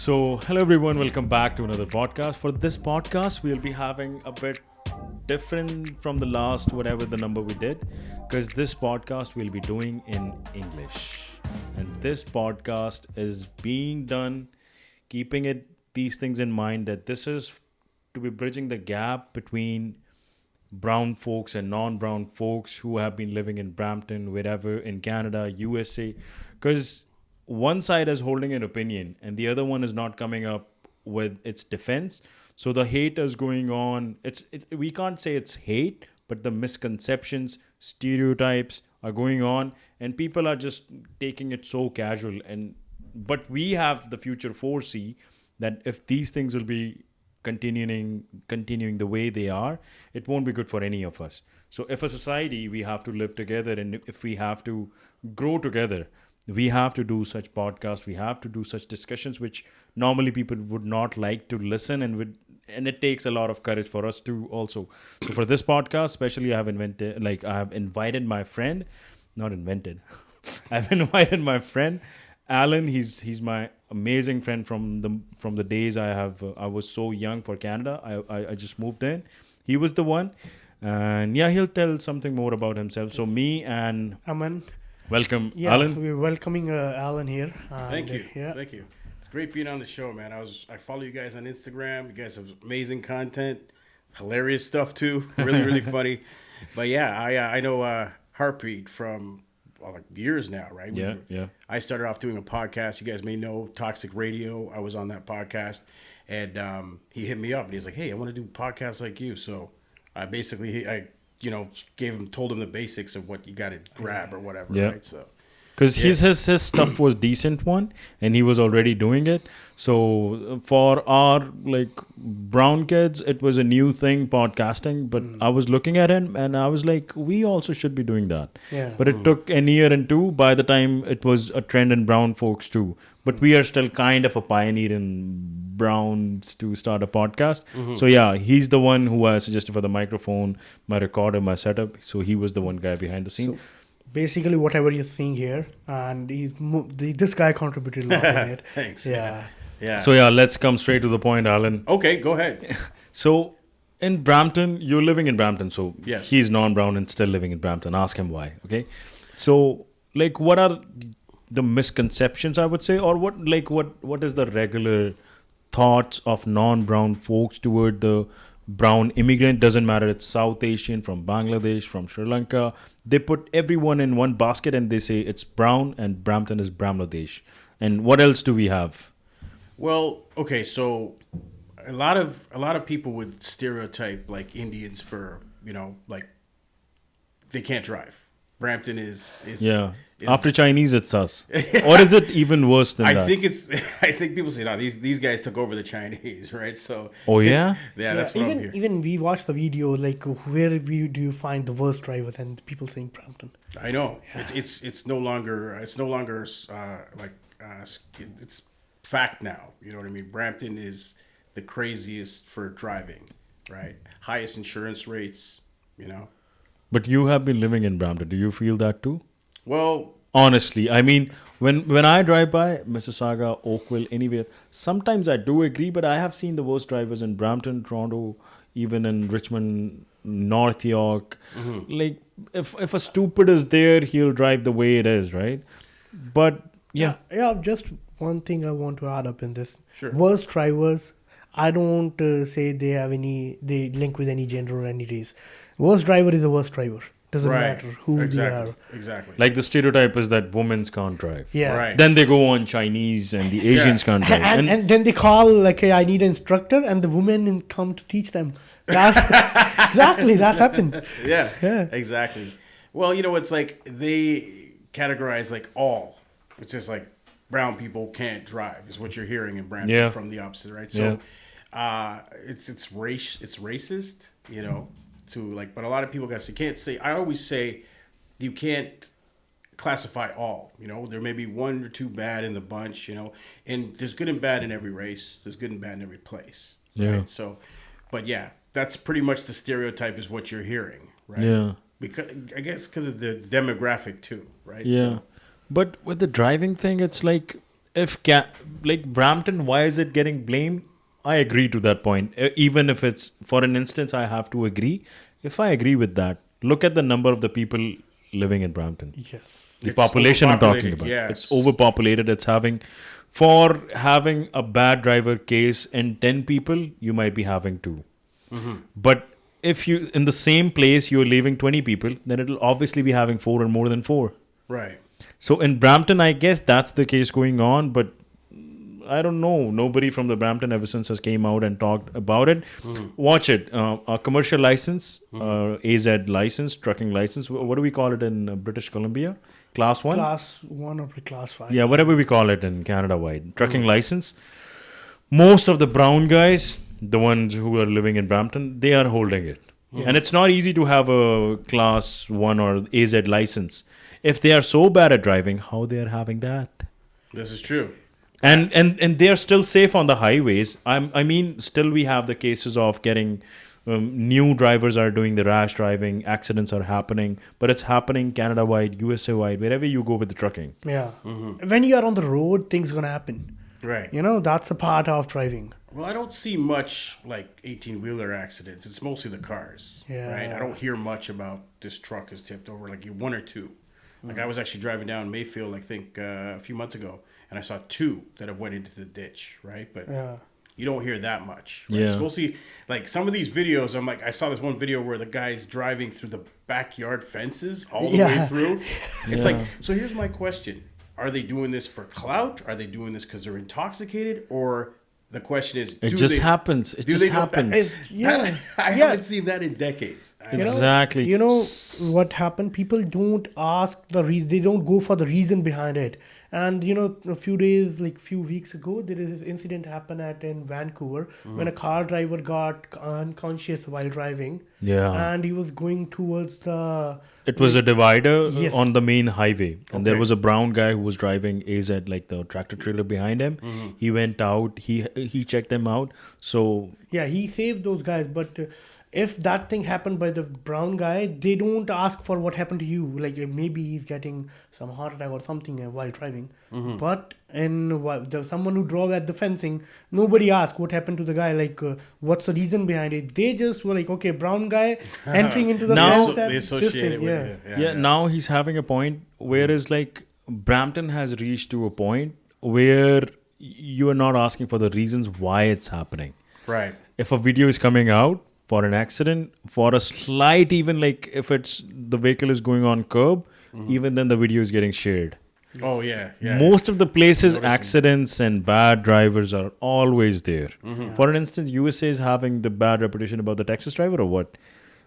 So, hello everyone, welcome back to another podcast. For this podcast, we'll be having a bit different from the last, whatever the number we did, because this podcast we'll be doing in English. And this podcast is being done keeping these things in mind that this is to be bridging the gap between brown folks and non-brown folks who have been living in Brampton, wherever in Canada, USA, because one side is holding an opinion and the other one is not coming up with its defense. So the hate is going on. We can't say it's hate, but the misconceptions, stereotypes are going on, and people are just taking it so casual. But we have the future foresee that if these things will be continuing the way they are, it won't be good for any of us. So if a society, we have to live together, and if we have to grow together, we have to do such podcasts, we have to do such discussions which normally people would not like to listen, and it takes a lot of courage for us to also. So for this podcast especially, I have invited my friend, not invented I've invited my friend Alan. He's my amazing friend from the days I was so young for Canada. I just moved in. He was the one, and yeah, he'll tell something more about himself. So me and Aman. Welcome, Yeah, Alan. we're welcoming Alan here. Thank you. Yeah. Thank you. It's great being on the show, man. I follow you guys on Instagram. You guys have amazing content, hilarious stuff too. Really funny. But yeah, I know Heartbeat from like years now, right? Yeah. I started off doing a podcast. You guys may know Toxic Radio. I was on that podcast, and he hit me up and he's like, "Hey, I want to do podcasts like you." So I basically told him the basics of what you got to grab or whatever, Yeah. right? So. Because his stuff was decent one, and he was already doing it. So for our brown kids, it was a new thing, podcasting. But I was looking at him and I was like, we also should be doing that. Yeah. But it took a year and two. By the time it was a trend in brown folks too. But we are still kind of a pioneer in brown to start a podcast. So yeah, he's the one who I suggested for the microphone, my recorder, my setup. So he was the one guy behind the scene. So basically, whatever you're seeing here, and this guy contributed a lot in it. Thanks. Yeah. Yeah. So yeah, let's come straight to the point, Alan. Okay, go ahead. So in Brampton, you're living in Brampton. So Yes. he's non-brown and still living in Brampton. Ask him why. Okay. So what are the misconceptions, I would say, or what is the regular thoughts of non-brown folks toward the brown immigrant? Doesn't matter, it's South Asian, from Bangladesh, from Sri Lanka. They put everyone in one basket and they say it's brown and Brampton is Bangladesh. And what else do we have? Well, okay, so a lot of people would stereotype like Indians for, like they can't drive. Brampton is After Chinese, it's us. Or is it even worse than that? I think people say, no, these guys took over the Chinese, right? So Oh yeah? yeah, that's what I'm hearing. Even we watched the video, where do you find the worst drivers, and people saying Brampton. I know. Yeah. It's no longer it's fact now. You know what I mean? Brampton is the craziest for driving, right? Highest insurance rates, But you have been living in Brampton. Do you feel that too? Well, Honestly, I mean, when I drive by Mississauga, Oakville, anywhere, sometimes I do agree, but I have seen the worst drivers in Brampton, Toronto, even in Richmond, North York. Like, if a stupid is there, he'll drive the way it is, right? But yeah. Yeah, just one thing I want to add up in this. Sure. Worst drivers, I don't say they link with any gender or any race. Worst driver is a worst driver. Doesn't matter who they are. Exactly. Like the stereotype is that women can't drive. Yeah. Right. Then they go on Chinese and the Asians can't drive. And then they call hey, I need an instructor, and the women come to teach them. That's exactly that happens. Yeah. Yeah. Exactly. Well, it's like they categorize like all. It's just like brown people can't drive is what you're hearing in Brampton from the opposite, right? So it's racist, but a lot of people can't say. I always say you can't classify all. There may be one or two bad in the bunch, and there's good and bad in every race. There's good and bad in every place. Yeah. Right? So, but yeah, that's pretty much the stereotype is what you're hearing, right? Yeah. Because of the demographic too, right? Yeah. So, But with the driving thing, it's like like Brampton, why is it getting blamed? I agree to that point. Even if it's, for an instance, I have to agree. If I agree with that, look at the number of the people living in Brampton. Yes. The It's population I'm talking overpopulated, about. yes. It's overpopulated. For having a bad driver case in 10 people, you might be having 2. But if you, in the same place, you're leaving 20 people, then it'll obviously be having 4 or more than 4. Right. So in Brampton, I guess that's the case going on, but I don't know. Nobody from the Brampton ever since has came out and talked about it. Watch it. A commercial license, AZ license, trucking license. What do we call it in British Columbia? Class 1? Class 1 or Class 5. Yeah, whatever we call it in Canada wide. Trucking license. Most of the brown guys, the ones who are living in Brampton, they are holding it. Yes. And it's not easy to have a Class 1 or AZ license. If they are so bad at driving, how they are having that? This is true. And they are still safe on the highways. I mean, still we have the cases of getting new drivers are doing the rash driving, accidents are happening, but it's happening Canada-wide, USA-wide, wherever you go with the trucking. Yeah. When you are on the road, things going to happen. Right. That's a part of driving. Well, I don't see much like 18-wheeler accidents. It's mostly the cars. Yeah. Right. I don't hear much about this truck is tipped over, like 1 or 2. Like I was actually driving down Mayfield, I think a few months ago, and I saw 2 that have went into the ditch. Right. But you don't hear that much. Right? Yeah. It's mostly like some of these videos. I'm like, I saw this one video where the guy's driving through the backyard fences all the way through. It's like, so here's my question. Are they doing this for clout? Are they doing this because they're intoxicated? Or the question is, It just happens. It just happens. I haven't seen that in decades. Exactly. What happened? People don't ask the reason. They don't go for the reason behind it. And a few weeks ago, there is this incident happened in Vancouver when a car driver got unconscious while driving. Yeah. And he was going towards the. It was a divider Yes. on the main highway. And there was a brown guy who was driving AZ, like the tractor trailer behind him. He went out. He checked them out. So Yeah, he saved those guys. But if that thing happened by the brown guy, they don't ask for what happened to you. Like maybe he's getting some heart attack or something while driving. But someone who drove at the fencing, nobody asked what happened to the guy. Like what's the reason behind it? They just were like, okay, brown guy entering into the Now- fence. They associate it with it. yeah, now he's having a point. Whereas like Brampton has reached to a point where you are not asking for the reasons why it's happening. Right. If a video is coming out for an accident, for a slight, even like if it's the vehicle is going on curb, even then the video is getting shared. Oh, yeah. Yeah. Most of the places, accidents and bad drivers are always there. For an instance, USA is having the bad reputation about the Texas driver or what?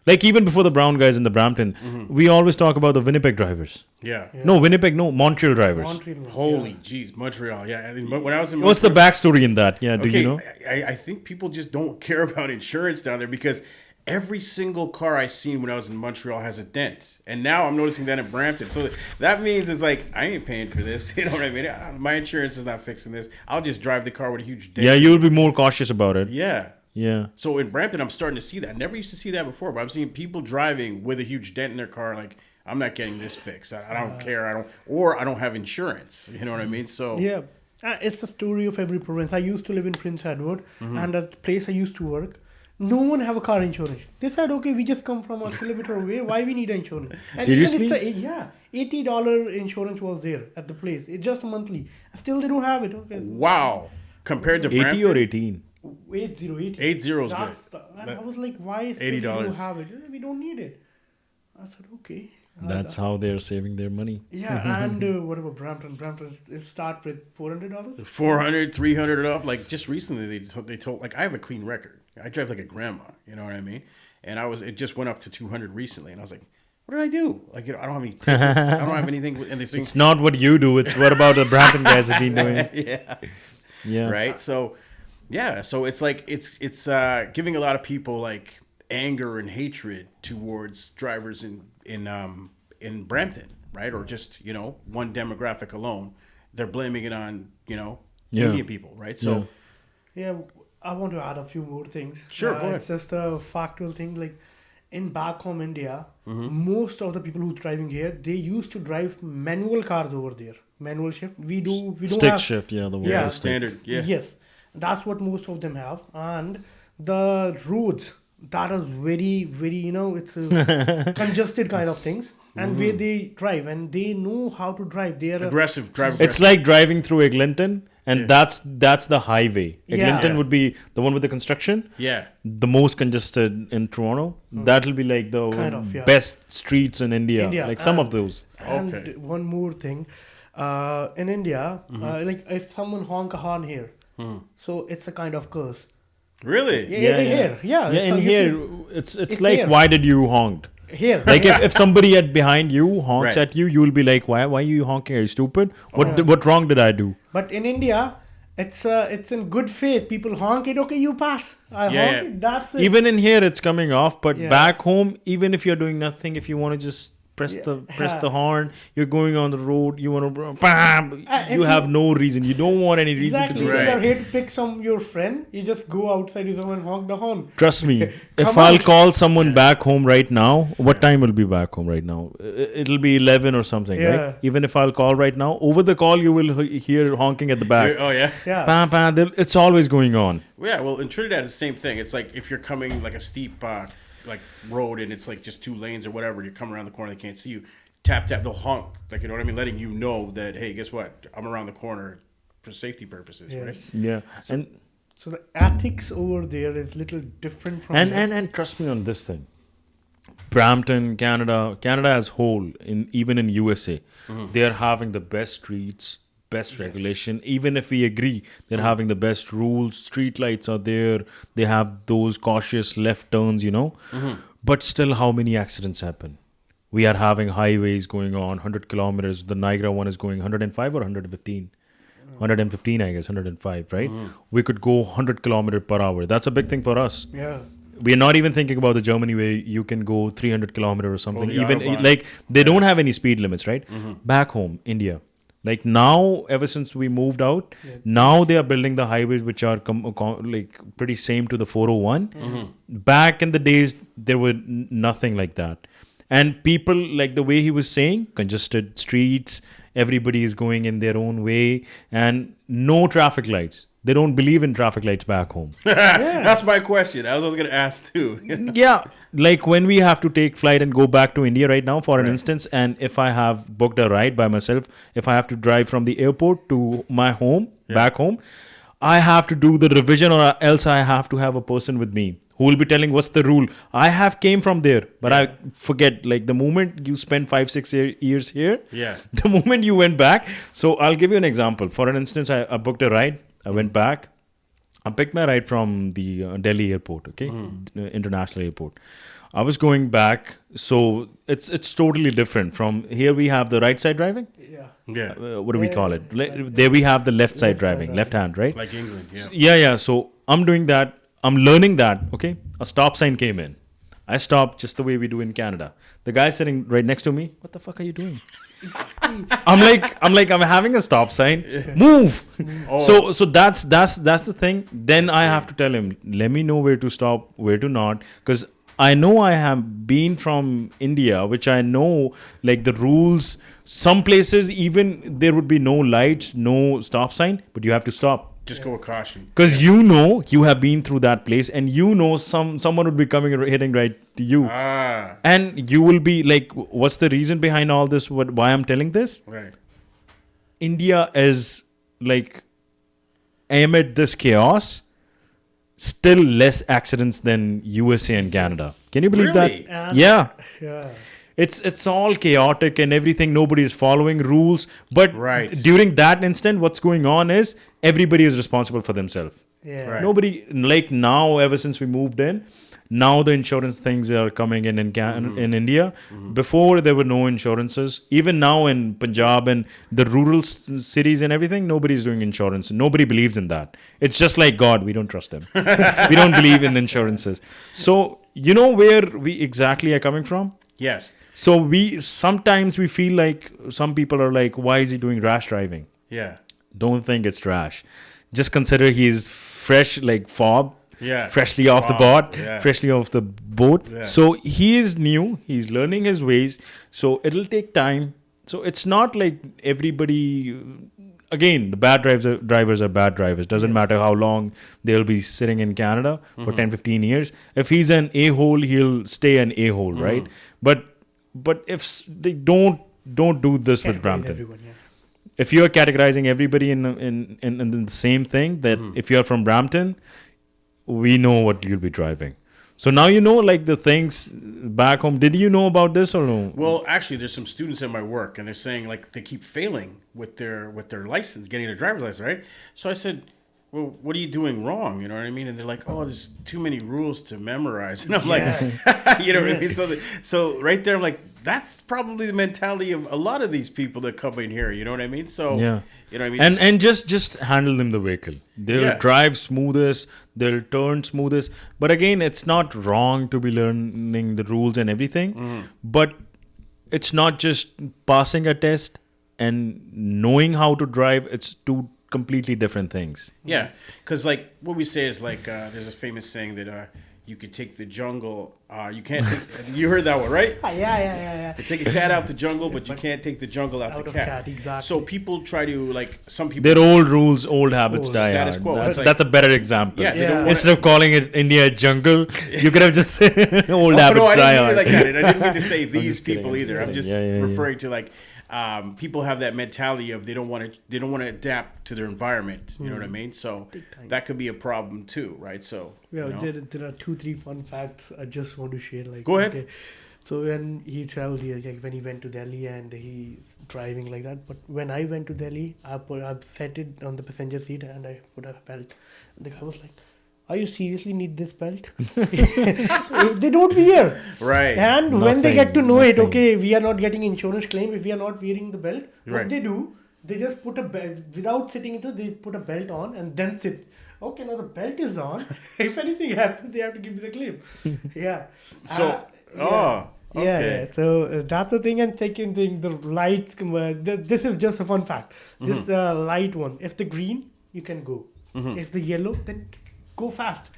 Like even before the brown guys in the Brampton, we always talk about the Winnipeg drivers. Yeah. No, Montreal drivers. Holy jeez, Montreal. Yeah. I mean, when I was in What's the Montreal, backstory in that? Yeah, do you know? I think people just don't care about insurance down there because every single car I seen when I was in Montreal has a dent. And now I'm noticing that in Brampton. So that means it's like, I ain't paying for this. You know what I mean? My insurance is not fixing this. I'll just drive the car with a huge dent. Yeah, you'll be more cautious about it. Yeah. Yeah. So in Brampton, I'm starting to see that. I never used to see that before, but I'm seeing people driving with a huge dent in their car. Like, I'm not getting this fixed. I don't care. I don't have insurance. You know what I mean? So Yeah. It's the story of every province. I used to live in Prince Edward, and at the place I used to work, no one have a car insurance. They said, okay, we just come from a kilometer away. Why we need insurance? And Seriously? $80 insurance was there at the place. It's just monthly. Still, they don't have it. Okay. wow. Compared to 80 Brampton, or 18? 80. 80 is good. I was like, why still you $80. don't have it? We don't need it. I said, okay. That's how they're saving their money. Yeah, and what about Brampton? Brampton start with $400? $400, $300 up. Like just recently, they told like I have a clean record. I drive like a grandma. You know what I mean? And it just went up to 200 recently, and I was like, what did I do? Like I don't have any tickets. I don't have anything. And they It's not what you do. It's what about the Brampton guys have been doing. yeah. Yeah. Right. So yeah. So it's like it's giving a lot of people like anger and hatred towards drivers in Brampton, right? Or just one demographic alone. They're blaming it on Indian people, right? So yeah, I want to add a few more things. Sure, go ahead. It's just a factual thing. Like in back home India, most of the people who's driving here, they used to drive manual cars over there. manual shift. We don't Stick have shift, yeah, the word Yeah, is stick. standard. Yeah. Yes, that's what most of them have, and the roads that is very very it's a congested kind of things, and where they drive and they know how to drive. They are Aggressive, drive It's aggressive. like driving through Eglinton, and Yeah. that's the highway. Yeah. Eglinton Yeah. would be the one with the construction, Yeah. the most congested in Toronto. That'll be like the Kind of, yeah. best streets in India. India, Like some and- of those. And Okay. one more thing, in India, like if someone honk a horn here, so it's a kind of curse. Really? Yeah, here, Yeah, so in you here, see- it's it's like, here. why did you honked? here, Like if somebody at behind you honks Right. at you, you will be like, why are you honking? Are you stupid? What wrong did I do? But in India, it's in good faith. People honk it. Okay, you pass. I Yeah, honk yeah. it. That's it. Even in here, it's coming off. But Yeah. back home, even if you're doing nothing, if you want to just press the horn, you're going on the road, you want to bam, if you have no reason. You don't want any reason Exactly. to do If it. you are Right. here to pick your friend, you just go outside with someone and honk the horn. Trust me, if Come I'll on. call someone back home right now, what time will be back home right now? It'll be 11 or something, Yeah. right? Even if I'll call right now, over the call you will hear honking at the back. Oh yeah. Yeah. Bam, bam, it's always going on. Yeah, well, in Trinidad, it's the same thing. It's like if you're coming like a steep like road and it's like just two lanes or whatever, you come around the corner, they can't see you. Tap, they'll honk. Like, you know what I mean? Letting you know that, hey, guess what? I'm around the corner for safety purposes, Yes. right? Yeah, and So the ethics over there is little different from here. and trust me on this thing. Brampton, Canada as whole, even in USA, they are having the best streets, best regulation. Even if we agree, they're having the best rules. Street lights are there. They have those cautious left turns, But still, how many accidents happen? We are having highways going on 100 kilometers. The Niagara one is going 105 or 115. 115, I guess, 105, right? We could go 100 kilometer per hour. That's a big thing for us. Yeah. We're not even thinking about the Germany where you can go 300 kilometer or something. the Even Autobahn. like they don't have any speed limits, right? Back home, India. Like now, ever since we moved out, now they are building the highways which are like pretty same to the 401. Back in the days, there were nothing like that. And people, like the way he was saying, congested streets, everybody is going in their own way, and no traffic lights. They don't believe in traffic lights back home. That's my question. That's what I was going to ask too. Yeah, like when we have to take flight and go back to India right now, for an instance, and if I have booked a ride by myself, if I have to drive from the airport to my home, back home, I have to do the revision, or else I have to have a person with me who will be telling what's the rule. I have came from there, but I forget, like the moment you spend 5-6 years here, the moment you went back. So I'll give you an example. For an instance, I booked a ride. I went back. I picked my ride from the Delhi airport, okay, international airport. I was going back, so it's totally different. From here, we have the right side driving. Yeah. What do we call it? There we have the left side driving, left hand, right? Like England, yeah. Yeah. So I'm doing that. I'm learning that. Okay, a stop sign came in. I stopped just the way we do in Canada. The guy sitting right next to me. What the fuck are you doing? I'm having a stop sign. Move. So that's the thing. Then I have to tell him, let me know where to stop, where to not, because I know I have been from India, which I know like the rules. Some places even there would be no lights, no stop sign, but you have to stop. Just go with caution. Because you have been through that place, and someone would be coming and hitting right to you. And you will be like, what's the reason behind all this? Why I'm telling this? Right. India is like, amid this chaos, still less accidents than USA and Canada. Can you believe Really? that? Yeah. Yeah. It's all chaotic and everything. Nobody is following rules. But Right. during that instant, what's going on is everybody is responsible for themselves. Yeah. Right. Nobody, like now, ever since we moved in, now the insurance things are coming in India. Before, there were no insurances. Even now in Punjab and the rural cities and everything, nobody's doing insurance. Nobody believes in that. It's just like God. We don't trust him. We don't believe in insurances. So, you know where we exactly are coming from? Yes. So sometimes we feel like some people are like, why is he doing rash driving? Yeah. Don't think it's rash. Just consider he's fresh like fob. Yeah. Freshly off the Fob, boat. yeah. Freshly off the boat. Yeah. So he is new. He's learning his ways. So it'll take time So it's not like everybody. Again, the bad drivers are bad drivers. Doesn't matter how long they'll be sitting in Canada for 10, 15 years. If he's an a-hole, he'll stay an a-hole, right? But if they don't do this with Brampton. Everyone, yeah. If you're categorizing everybody in the same thing, that if you're from Brampton, we know what you'll be driving. So now you know, like, the things back home. Did you know about this or no? Well, actually, there's some students at my work, and they're saying like they keep failing with their license, getting their driver's license, right? So I said, well, what are you doing wrong? You know what I mean? And they're like, oh, there's too many rules to memorize. And I'm like, you know what I mean? So right there, I'm like, that's probably the mentality of a lot of these people that come in here. You know what I mean? So, yeah. You know what I mean? And just handle them the vehicle. They'll drive smoothest. They'll turn smoothest. But again, it's not wrong to be learning the rules and everything. But it's not just passing a test and knowing how to drive. It's two completely different things. Yeah, because like what we say is like there's a famous saying that you could take the jungle. You can't. You heard that one, right? Yeah. You take a cat out the jungle, but you can't take the jungle out the cat. Exactly. So people try to like some people. Their old rules, old habits die status hard. quo. That's a better example. Yeah, they don't wanna- Instead of calling it India a jungle, you could have just said old habits No, I die didn't mean hard. it like that. I didn't mean to say these kidding, people I'm just either. I'm kidding. just referring to like people have that mentality of they don't want to adapt to their environment. You know what I mean? So that could be a problem too, right? So Well, you know. there are 2-3 fun facts I just want to share. Like, Go ahead. Okay, so when he traveled here, like when he went to Delhi and he's driving like that. But when I went to Delhi, I set it on the passenger seat and I put a belt. And the guy was like, "Are you seriously need this belt?" They don't wear. Right. And when they get to know it, nothing. okay, we are not getting insurance claim if we are not wearing the belt. Right. What they do, they just put a belt without sitting into. They put a belt on and then sit. Okay, now the belt is on. If anything happens, they have to give me the claim. Yeah. So okay. Yeah. So that's the thing. And second thing, the lights. This is just a fun fact. This light one. If the green, you can go. If the yellow, then go fast.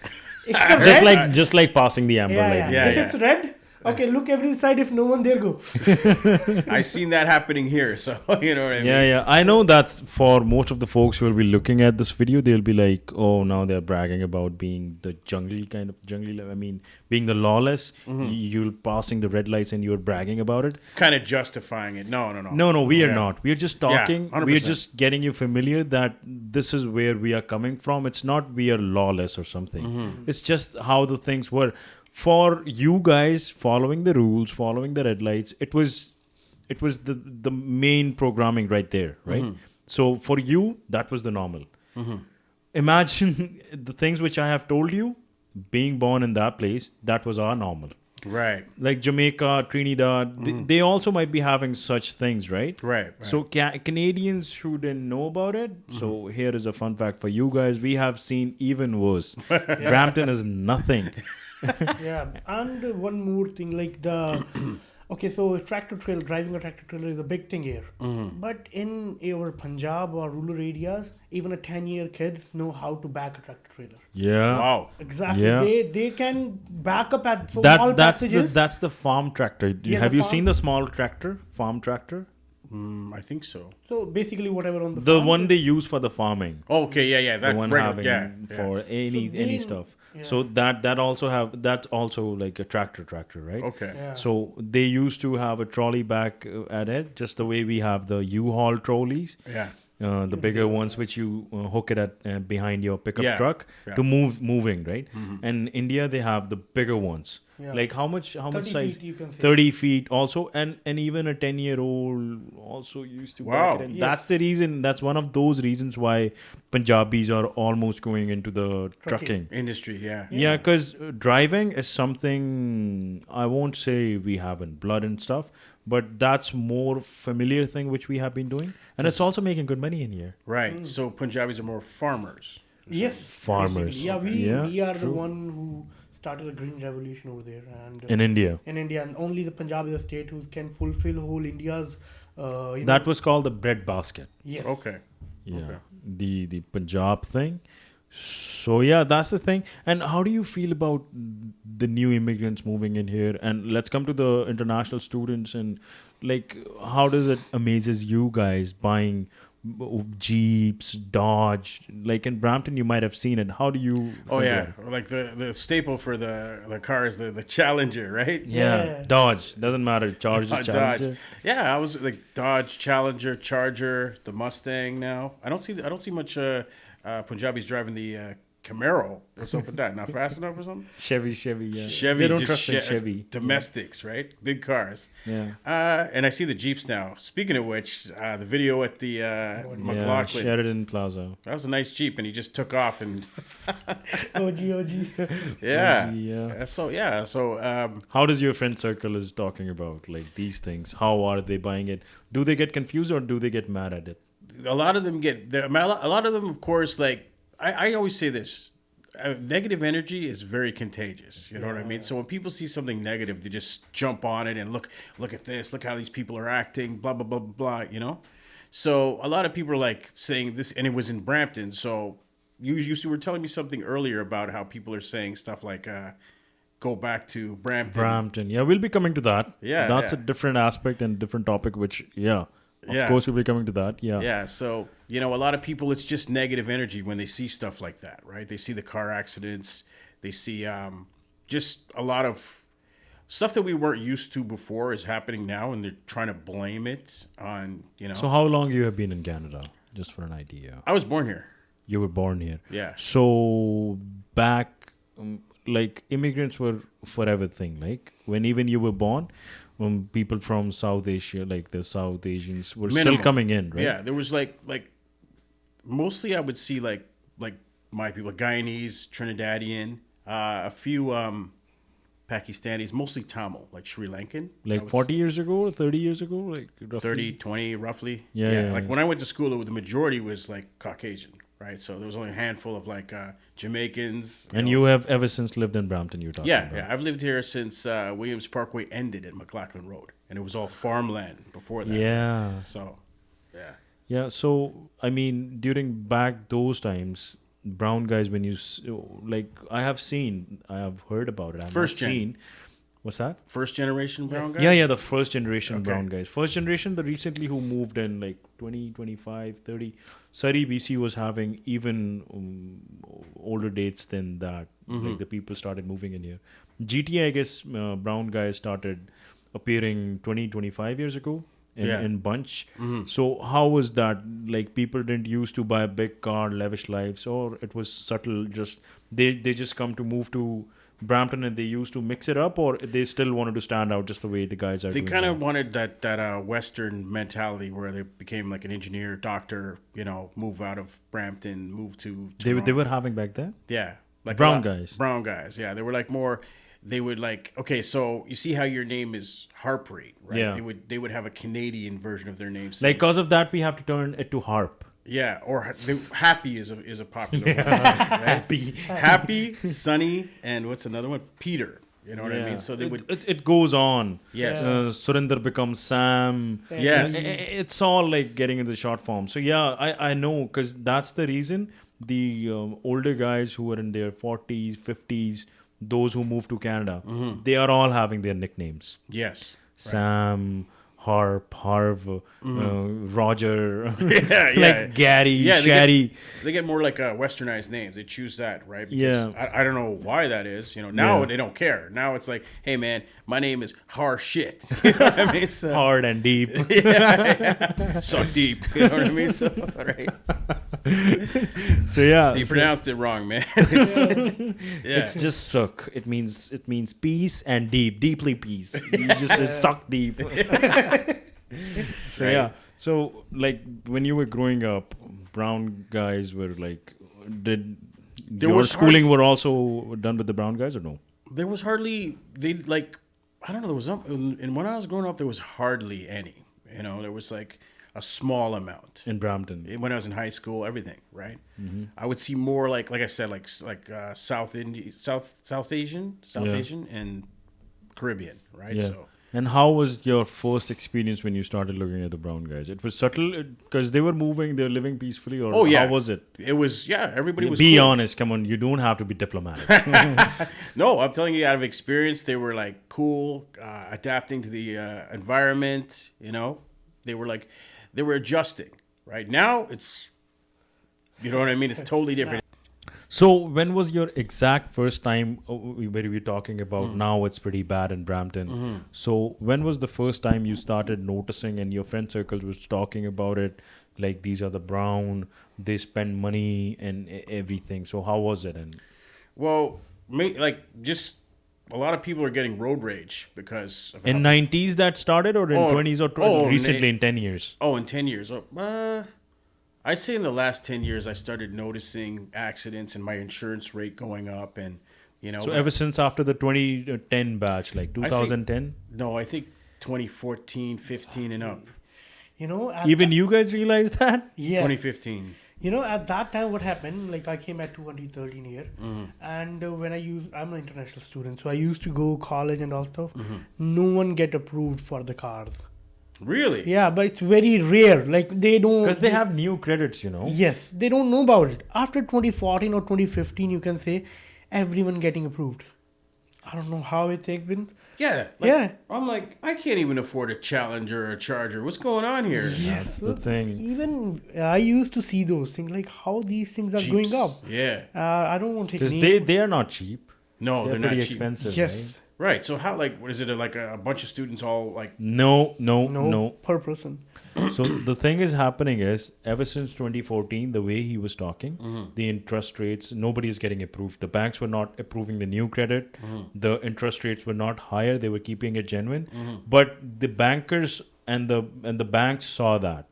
If the red, just like passing the amber light. Yeah, if it's red, okay, look every side. If no one there, go. I seen that happening here, so you know what I mean. Yeah. I know that's for most of the folks who will be looking at this video, they'll be like, oh, now they're bragging about being the jungly. I mean, being the lawless. You're passing the red lights and you're bragging about it. Kind of justifying it. No. No, we are not. We are just talking. 100%. We are just getting you familiar that this is where we are coming from. It's not we are lawless or something. It's just how the things were. For you guys following the rules, following the red lights, it was the main programming right there, right? So for you, that was the normal. Imagine the things which I have told you, being born in that place, that was our normal. Right. Like Jamaica, Trinidad, they also might be having such things, right? Right. So Canadians who didn't know about it. So here is a fun fact for you guys. We have seen even worse. Brampton is nothing. Yeah, and one more thing, like the okay, so driving a tractor trailer is a big thing here. But in our Punjab or rural areas, even a 10-year kid know how to back a tractor trailer. Yeah. Wow. Exactly. Yeah. They can back up at small passages. That's the farm tractor. Yeah, Have the you farm- seen the small tractor, farm tractor? I think so. So basically, whatever on the The farm, one they use for the farming. Okay. Yeah. That The one regular, having for any they- stuff. yeah. So that's also like a tractor, right? Okay. Yeah. So they used to have a trolley back at it, just the way we have the U-Haul trolleys. Yeah. The bigger ones which you hook it at behind your pickup truck Yeah. to moving, right? And India they have the bigger ones. Yeah. Like how much 30 size? feet, you can say. 30 feet also, and even a 10-year-old also used to Wow. back it in. Yes. That's the reason. That's one of those reasons why Punjabis are almost going into the trucking. Industry. Yeah. Yeah, because driving is something I won't say we have in blood and stuff, but that's more familiar thing which we have been doing, and it's also making good money in here. Right. So Punjabis are more farmers. Yes, Farmers. basically. Yeah, we are the true. one who started a green revolution over there, and In India, in India, and only the Punjab is a state who can fulfill whole India's. that was called the bread basket. Yes. Okay. Yeah, Okay. the Punjab thing. So yeah, that's the thing. And how do you feel about the new immigrants moving in here? And let's come to the international students and like how does it amazes you guys buying Jeeps, Dodge? Like in Brampton, you might have seen it. How do you? Oh think yeah, about it? like the staple for the car is the Challenger, right? Yeah, Yeah. Dodge doesn't matter. Charger, Dodge. Challenger. Yeah, I was like Dodge, Challenger, Charger, the Mustang. Now I don't see much Punjabis driving the Camaro. What's up with that? Not fast enough or something? Chevy. Yeah, Chevy, They don't just trust in Chevy. domestics, right? Big cars. Yeah. And I see the Jeeps now. Speaking of which, the video at the Yeah, McLaughlin, Sheridan Plaza. that was a nice Jeep, and he just took off and OG. yeah, Yeah. So How does your friend circle is talking about like these things? How are they buying it? Do they get confused or do they get mad at it? a lot of them a lot of them, of course, like I always say this. Negative energy is very contagious. You know what I mean? So when people see something negative, they just jump on it and look at this, look how these people are acting, blah, blah, blah, blah, blah, you know? So a lot of people are like saying this, and it was in Brampton. So you were telling me something earlier about how people are saying stuff like, go back to Brampton. Brampton. Yeah, we'll be coming to that. Yeah, That's yeah. a different aspect and different topic, which, of Yeah. course, we'll be coming to that. Yeah. Yeah, so a lot of people, it's just negative energy when they see stuff like that, right? They see the car accidents, they see just a lot of stuff that we weren't used to before is happening now, and they're trying to blame it on. So, how long you have been in Canada? Just for an idea. I was born here. You were born here. Yeah. So, back, like, immigrants were forever thing. Like, when even you were born, people from South Asia, like the South Asians, were Minimum. still coming in, right? Yeah, there was like mostly I would see like my people, Guyanese, Trinidadian, a few Pakistanis, mostly Tamil, like Sri Lankan. Like That was 40 years ago or 30 years ago? Like roughly? 30, 20 roughly. Yeah. Like when I went to school, the majority was like Caucasian, right? So there was only a handful of like Jamaicans. And you have ever since lived in Brampton, you're talking about. Yeah. I've lived here since Williams Parkway ended at Maplehawks Road, and it was all farmland before that. Yeah. So, yeah. Yeah. So, I mean, during back those times, brown guys, when you, like, I have heard about it. I've First not gen. seen. What's that? First generation brown guy? Yeah, the first generation Okay. brown guys. First generation, the recently who moved in like 20, 25, 30. Surrey, BC was having even older dates than that. Like the people started moving in here. GTA, I guess, brown guys started appearing 20, 25 years ago in bunch. So how was that? Like people didn't used to buy a big car, lavish lives, or it was subtle, just they just come to move to Brampton and they used to mix it up, or they still wanted to stand out just the way the guys are They doing kind now? of wanted that Western mentality where they became like an engineer, doctor, move out of Brampton, move to They Toronto. were having back then? Yeah. Like Brown a lot- guys. Brown guys, yeah. They were like more, they would like, okay, so you see how your name is Harpreet, right? Yeah. They would have a Canadian version of their name. Like, saying- because of that, we have to turn it to harp. yeah, or Happy is a popular one. Right? Happy, Sunny, and what's another one? Peter. You know what I mean? So they would, It goes on. yes. Surinder becomes Sam. Yes. It's all like getting into short form. So yeah, I know because that's the reason the older guys who are in their 40s, 50s, those who moved to Canada, they are all having their nicknames. Yes. Sam, Harp, Harv, Roger, Yeah, yeah. like Gary, Yeah, Sherry. They get more like westernized names. They choose that, right? Yeah. I don't know why that is. Now Yeah. they don't care. Now it's like, hey man, my name is Har Shit. You know what I mean? So, Hard and deep. suck deep. You know what I mean? So, right. So yeah, You so pronounced it wrong, man. it's just suck. It means peace and deep, deeply peace. You just say suck deep. So yeah. So like when you were growing up, brown guys were like, did your was schooling were also done with the brown guys or no? There was hardly I don't know. There was and when I was growing up, there was hardly any. There was like a small amount. In Brampton. When I was in high school, everything, right? I would see more like I said, like South Asian, and Caribbean, right? Yeah. So And how was your first experience when you started looking at the brown guys? It was subtle because they were moving, they were living peacefully, or how was it? It was, everybody was Be cool. honest, come on, you don't have to be diplomatic. No, I'm telling you out of experience, they were like cool, adapting to the environment, They were adjusting. Right now, it's, you know what I mean? It's totally different. So when was your exact first time where we were talking about now it's pretty bad in Brampton? So when was the first time you started noticing and your friend circles was talking about it? Like these are the brown, they spend money and everything. So how was it? And Well, just a lot of people are getting road rage because of in 90s that started or in 20s or recently in 10 years? Oh, in 10 years. I say in the last 10 years, I started noticing accidents and my insurance rate going up. And, So ever since after the 2010 batch, like 2010? I think 2014, 15 and up. Even you guys realized that? Yes. 2015. At that time, what happened, like I came at 2013 here, and I'm an international student, so I used to go college and all stuff. No one get approved for the cars. Really? Yeah, but it's very rare. Like they don't... Because they have new credits, Yes, they don't know about it. After 2014 or 2015, you can say everyone getting approved. I don't know how it happens. Yeah. I'm like, I can't even afford a Challenger or a Charger. What's going on here? Yes, that's the thing. Even I used to see those things, like how these things are Jeeps. going up. Yeah. I don't want to take Because they are not cheap. No, they're not pretty cheap. expensive. Yes. Right. So how, what is it, like a bunch of students all like... No. Per person. So the thing is happening is ever since 2014, the way he was talking, the interest rates, nobody is getting approved. The banks were not approving the new credit. The interest rates were not higher. They were keeping it genuine. But the bankers and the banks saw that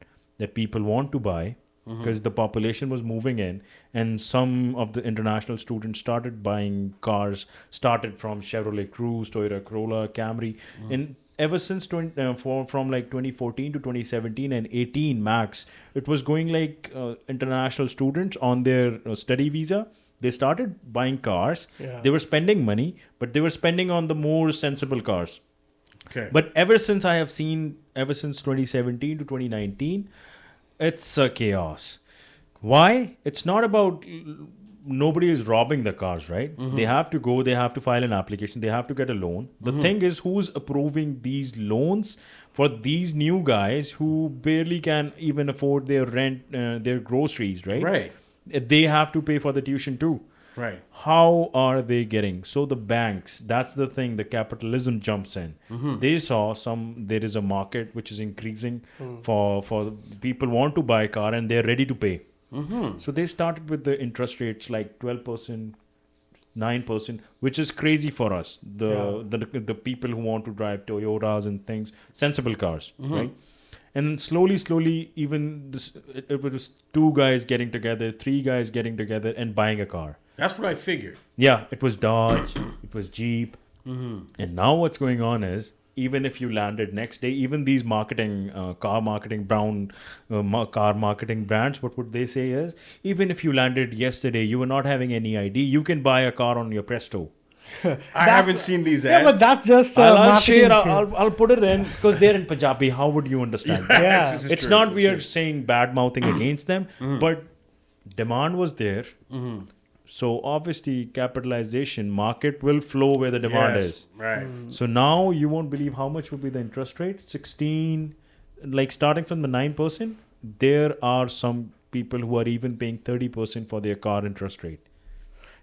people want to buy because the population was moving in, and some of the international students started buying cars, started from Chevrolet Cruze, Toyota Corolla, Camry, and ever since from like 2014 to 2017 and 18 max, it was going like international students on their study visa. They started buying cars. Yeah. They were spending money, but they were spending on the more sensible cars. Okay. But ever since 2017 to 2019, it's a chaos. Why? It's not about nobody is robbing the cars, right? They have to go, they have to file an application, they have to get a loan. The thing is, who's approving these loans for these new guys who barely can even afford their rent, their groceries, right? Right. They have to pay for the tuition too. Right. How are they getting? So the banks, that's the thing, the capitalism jumps in. They saw there is a market which is increasing for people want to buy a car and they're ready to pay. So they started with the interest rates like 12%, 9%, which is crazy for us. The people who want to drive Toyotas and things, sensible cars, right? And then slowly, even it was 2 guys getting together, 3 guys getting together and buying a car. That's what I figured. Yeah, it was Dodge, it was Jeep. And now what's going on is, even if you landed next day, even these car marketing brands, what would they say is, even if you landed yesterday, you were not having any ID, you can buy a car on your Presto. I haven't seen these ads. Yeah, but that's just I'll share. I'll put it in because they're in Punjabi. How would you understand? Yeah. This is It's true. not we are saying bad mouthing against them, but demand was there. So obviously, capitalization market will flow where the demand is. Right. So now you won't believe how much would be the interest rate. 16, like starting from the 9%. There are some people who are even paying 30% for their car interest rate.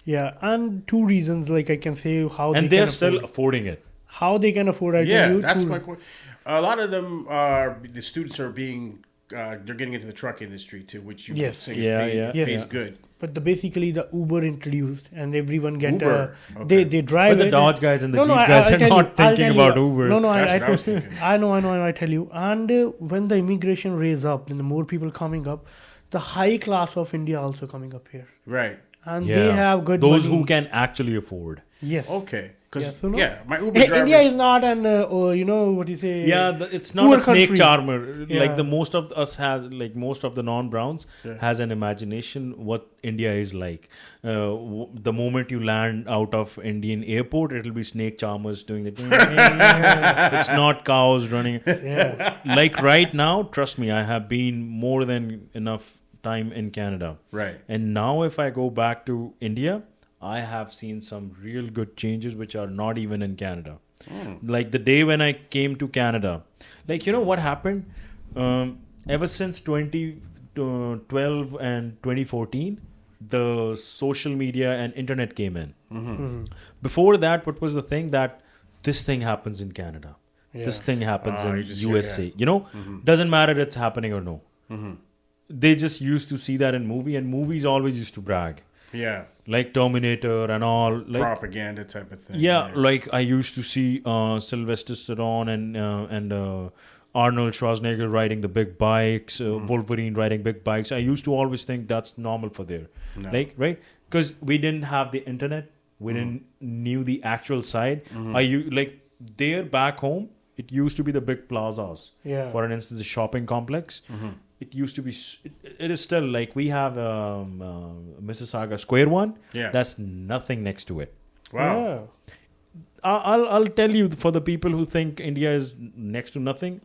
Yeah, and 2 reasons, like I can say how And they they're can still afford. affording it. How they can afford, I tell you. That's my question. A lot of them the students are being, they're getting into the truck industry too, which you Yes. say Yeah. Yes. pays good. But basically the Uber introduced and everyone get Uber? Okay. they drive But the it. Dodge guys and the Jeep I- guys I'll are tell not you, I'll thinking tell about you. Uber. No, That's what I was thinking. I know, I tell you. And when the immigration raise up, then the more people coming up, the high class of India also coming up here. Right. And they have good Those money. who can actually afford. Yes. Okay. Because so no. my Uber driver. India is not an what do you say? Yeah, it's not poor a snake country. charmer. Yeah. Like the most of us has, like most of the non-browns has an imagination what India is like. The moment you land out of Indian airport, it'll be snake charmers doing the. It's not cows running. Yeah. Like right now, trust me, I have been more than enough time in Canada. Right. And now if I go back to India, I have seen some real good changes which are not even in Canada. Like the day when I came to Canada, like, you know what happened? Ever since 2012 and 2014, the social media and internet came in. Before that, what was the thing? That this thing happens in Canada. Yeah. This thing happens in you just USA. hear, You know, doesn't matter it's happening or no. They just used to see that in movie, and movies always used to brag. Yeah. Like Terminator and all. Like, Propaganda type of thing. yeah, like I used to see Sylvester Stallone and Arnold Schwarzenegger riding the big bikes, Wolverine riding big bikes. I used to always think that's normal for there. No. Like, right? Because we didn't have the internet. We didn't knew the actual side. Like there back home, it used to be the big plazas. Yeah. For instance, the shopping complex. It used to be. It is still like we have Mississauga Square one. Yeah. That's nothing next to it. Wow. Yeah. I'll tell you, for the people who think India is next to nothing,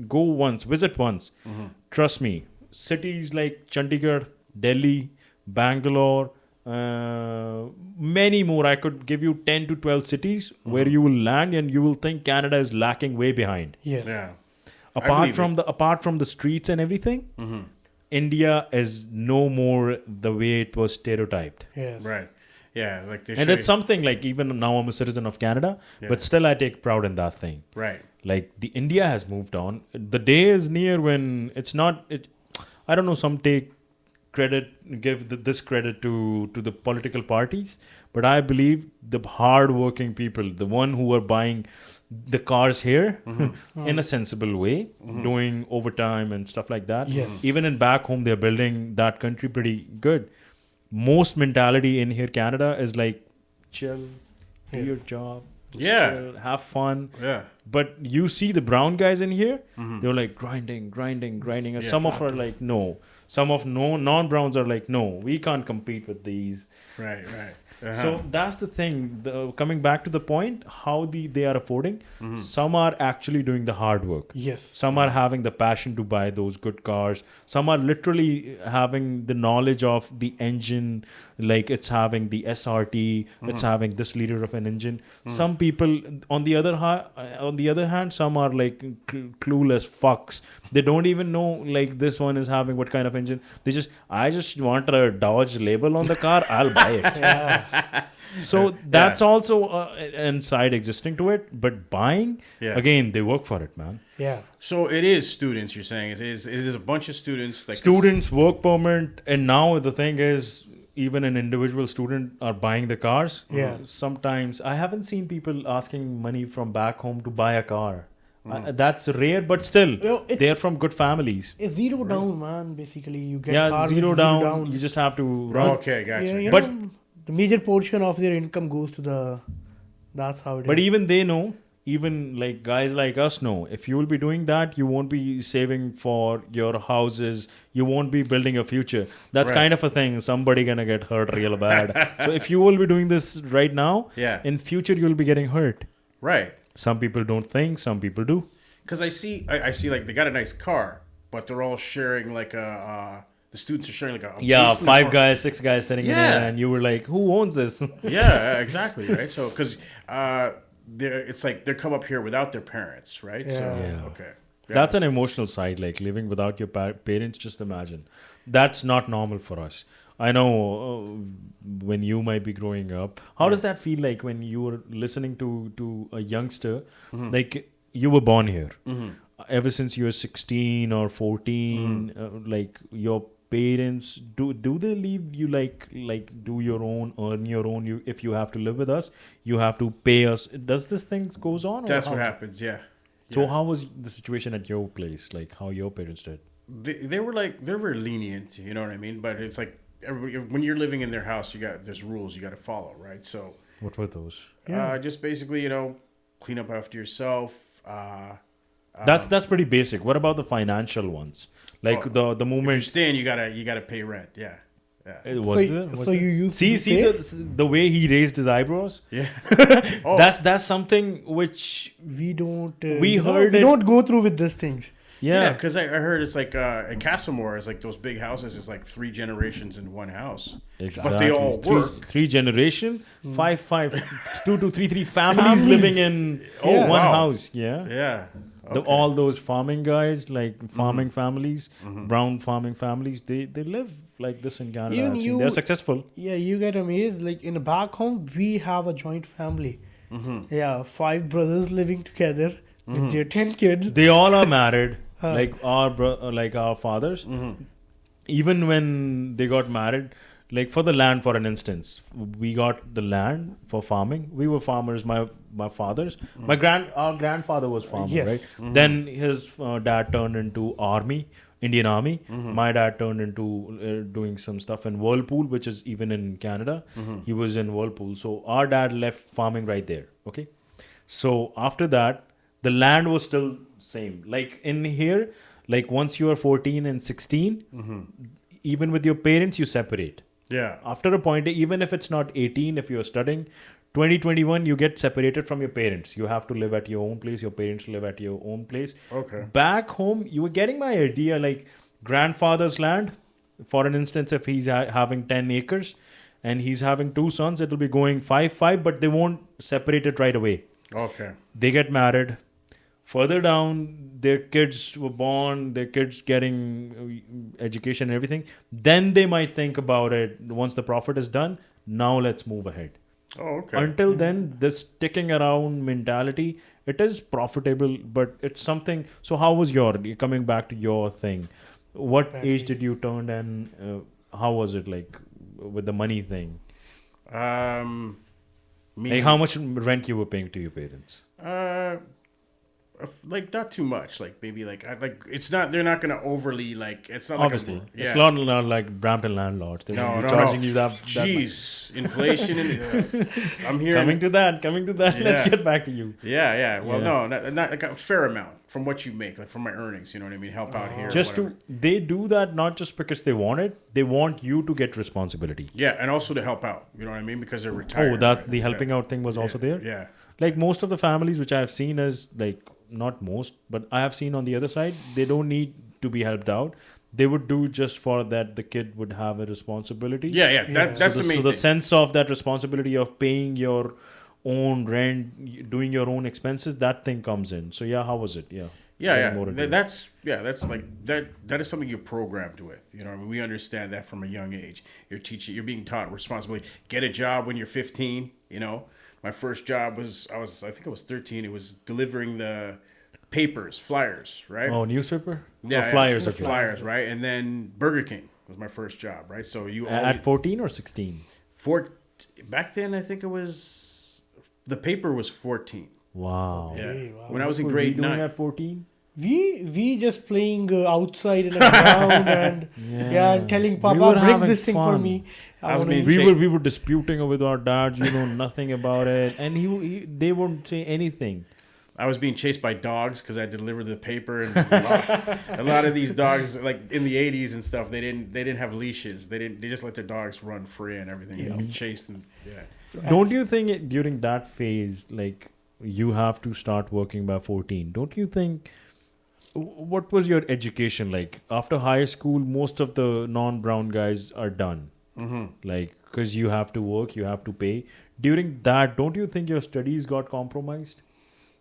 go once, visit once. Trust me, cities like Chandigarh, Delhi, Bangalore, many more. I could give you 10 to 12 cities where you will land and you will think Canada is lacking way behind. Yes. Yeah. Apart from the streets and everything, India is no more the way it was stereotyped. Yes. Right. Yeah. Like they And it's something like, even now I'm a citizen of Canada, but still I take pride in that thing. Right. Like the India has moved on. The day is near when it's not. I don't know. Some give this credit to the political parties, but I believe the hard-working people, the one who are buying the cars here in a sensible way, doing overtime and stuff like that. Yes. Even in back home, they're building that country pretty good. Most mentality in here, Canada, is like chill, do your job, Yeah. chill, have fun. Yeah. But you see the brown guys in here, they're like grinding. And some of are like, no. Some of non-browns are like, no, we can't compete with these. Right. Right. So that's the thing. Coming back to the point, how they are affording. Some are actually doing the hard work. Yes. Some are having the passion to buy those good cars. Some are literally having the knowledge of the engine, like it's having the SRT, it's having this liter of an engine. Some people, on the other hand, some are like clueless fucks. They don't even know like this one is having what kind of engine. I just want a Dodge label on the car. I'll buy it. Yeah. So that's also an side existing to it. But buying, again, they work for it, man. Yeah. So it is students. You're saying it is a bunch of students. Like Students, work permit, and now the thing is, even an individual student are buying the cars. Yeah. Sometimes I haven't seen people asking money from back home to buy a car. That's rare, but still, they're from good families. It's zero down, man. Basically, you get Yeah, cars zero with down. You just have to run. Okay, gotcha. Yeah, you But- know, the major portion of their income goes to the. That's how it But is. even they know, even like guys like us know, if you will be doing that, you won't be saving for your houses. You won't be building a future. That's Right. kind of a thing. Somebody gonna get hurt real bad. So if you will be doing this right now, in future you'll be getting hurt. Right. Some people don't think. Some people do. Because I see like they got a nice car, but they're all sharing like the students are sharing like a basement 5 or- guys, 6 guys sitting in Yeah. here, and you were like, "Who owns this?" Yeah, exactly, right. So because it's like they come up here without their parents, right? So Yeah. okay, yeah, That's an emotional side, like living without your parents. Just imagine, that's not normal for us. I know when you might be growing up. How does that feel like when you were listening to a youngster? Like you were born here. Ever since you were 16 or 14, like your parents, do they leave you like do your own, earn your own? If you have to live with us, you have to pay us. Does this thing goes on? That's what happens. Yeah. So how was the situation at your place? Like how your parents did? They were like they're very lenient, you know what I mean? But it's like when you're living in their house, there's rules you got to follow, right? So What were those? Just basically, clean up after yourself. That's pretty basic. What about the financial ones? Like the If you're moment. staying, you gotta pay rent. Yeah. Was there? Was there? you used See to the way he raised his eyebrows. Yeah. That's something which we don't. We heard we it- don't go through with these things. Yeah, because I heard it's like in Castlemore, it's like those big houses. It's like 3 generations in one house, but they all work. Three generation, five, 2 to 3 families living in one wow. house. Yeah. Yeah. All those farming guys, like farming families, brown farming families, they live like this in Canada. Even I've seen. They're successful. Yeah, you get amazed. Like in the back home, we have a joint family. Yeah, 5 brothers living together with their 10 kids. They all are married, like our fathers. Even when they got married, like for the land, for an instance, we got the land for farming. We were farmers. My fathers, our grandfather was farmer, Yes. right? Then his dad turned into Indian Army. My dad turned into doing some stuff in Whirlpool, which is even in Canada. He was in Whirlpool. So our dad left farming right there. Okay. So after that, the land was still same. Like in here, like once you are 14 and 16, even with your parents, you separate. Yeah. After a point, even if it's not 18, if you're studying, 2021, you get separated from your parents. You have to live at your own place. Your parents live at your own place. Okay. Back home, you were getting my idea, like grandfather's land. For an instance, if he's having 10 acres and he's having 2 sons, it'll be going 5-5, but they won't separate it right away. Okay. They get married. Further down, their kids were born, their kids getting education and everything. Then they might think about it once the profit is done. Now let's move ahead. Oh, okay. Until then, this sticking around mentality, it is profitable, but it's something. So how was coming back to your thing? What age did you turn and how was it like with the money thing? Like how much rent you were paying to your parents? Like not too much. Like maybe like it's not. They're not gonna overly like. It's not Obviously, like it's not like Brampton landlords. They're No, charging no. you that. Jeez, inflation. I'm here. Coming to that. Let's Yeah. get back to you. Yeah. Well, Yeah. no, not like a fair amount from what you make, like from my earnings. You know what I mean? Help out here. Just whatever. they do that not just because they want it. They want you to get responsibility. Yeah, and also to help out. You know what I mean? Because they're retired. Oh, that right? the helping out thing was also there. Yeah. Like most of the families which I have seen is like not most, but I have seen on the other side, they don't need to be helped out. They would do just for that the kid would have a responsibility. Yeah. That's the main So the thing. sense of that responsibility of paying your own rent, doing your own expenses, that thing comes in. So yeah, how was it? Yeah. Getting more into it. That's like that is something you're programmed with. You know, I mean, we understand that from a young age. You're being taught responsibility. Get a job when you're 15. You know, my first job was I think I was 13. It was delivering the papers, flyers, right? Oh, newspaper? Yeah, Oh, flyers. yeah, Okay. flyers, right? And then Burger King was my first job, right? So you At 14 or 16? back then I think it was the paper was 14. Wow. Yeah. wow. When I was in What were we grade doing 9. at 14? We just playing outside in the ground and and telling We Papa were bring having this thing for fun. me. I was wanna being eat." We were disputing with our dads, nothing about it, and they wouldn't say anything. I was being chased by dogs because I delivered the paper, and a lot of these dogs, like in the 80s and stuff, they didn't have leashes. They just let their dogs run free and everything. You know, chased and Don't you think during that phase, like you have to start working by 14? Don't you think? What was your education like after high school? Most of the non-brown guys are done, like because you have to work, you have to pay. During that, don't you think your studies got compromised?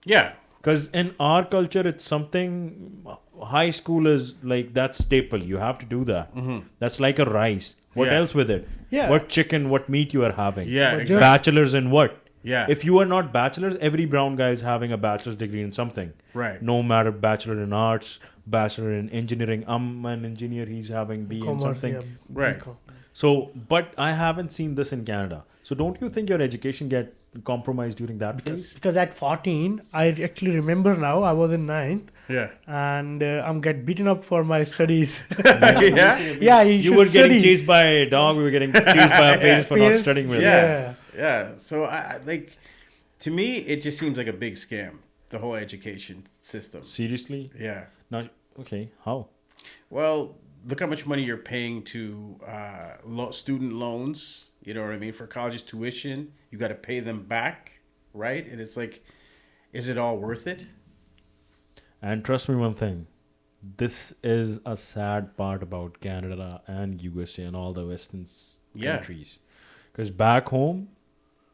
Yeah. Because in our culture, it's something. High school is like that staple. You have to do that. That's like a rice. What Yeah. else with it? Yeah. What chicken? What meat you are having? Yeah, But exactly. Bachelors in what? Yeah. If you are not bachelors, every brown guy is having a bachelor's degree in something. Right. No matter bachelor in arts, bachelor in engineering. I'm an engineer. He's having B in Commerce, something. yeah, Right. BCom. So, but I haven't seen this in Canada. So, don't you think your education get compromised during that phase? Because at 14, I actually remember now, I was in 9th Yeah. and I'm get beaten up for my studies. Yeah. Yeah, You were getting chased by a dog. We were getting chased by our parents for not Parents- studying with. Yeah. Yeah. So I like, to me, it just seems like a big scam. The whole education system. Seriously? Yeah. Not okay. How? Well, look how much money you're paying to student loans. You know what I mean? For college's tuition, you got to pay them back, right? And it's like, is it all worth it? And trust me, one thing. This is a sad part about Canada and USA and all the Western countries. Because back home,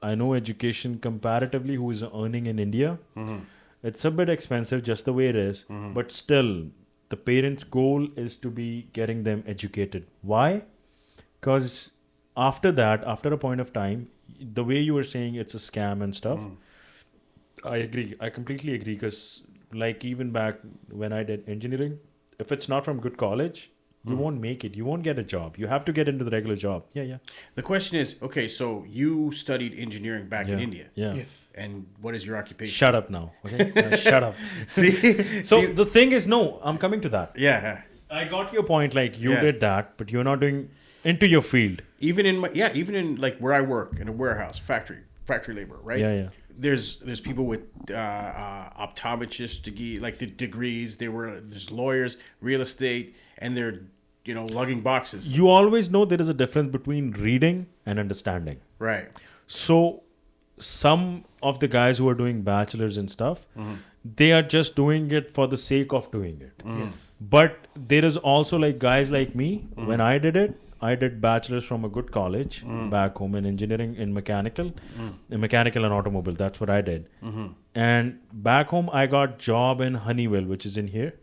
I know education comparatively who is earning in India. It's a bit expensive just the way it is. But still, the parents' goal is to be getting them educated. Why? Because after that, after a point of time, the way you were saying it's a scam and stuff, I agree. I completely agree. Because like even back when I did engineering, if it's not from good college, you won't make it. You won't get a job. You have to get into the regular job. Yeah. The question is, okay, so you studied engineering back in India. Yeah. Yes. And what is your occupation? Shut up now. Okay? Shut up. See? So the thing is, no, I'm coming to that. Yeah. I got your point. Like you did that, but you're not doing into your field. Even in like where I work in a warehouse, factory labor, right? Yeah. There's people with optometrist degree, like the degrees. There's lawyers, real estate, and they're lugging boxes. You always know there is a difference between reading and understanding. Right. So some of the guys who are doing bachelors and stuff, they are just doing it for the sake of doing it. Yes. But there is also like guys like me. When I did bachelor's from a good college back home in engineering in mechanical and automobile. That's what I did. And back home, I got job in Honeywell, which is in here.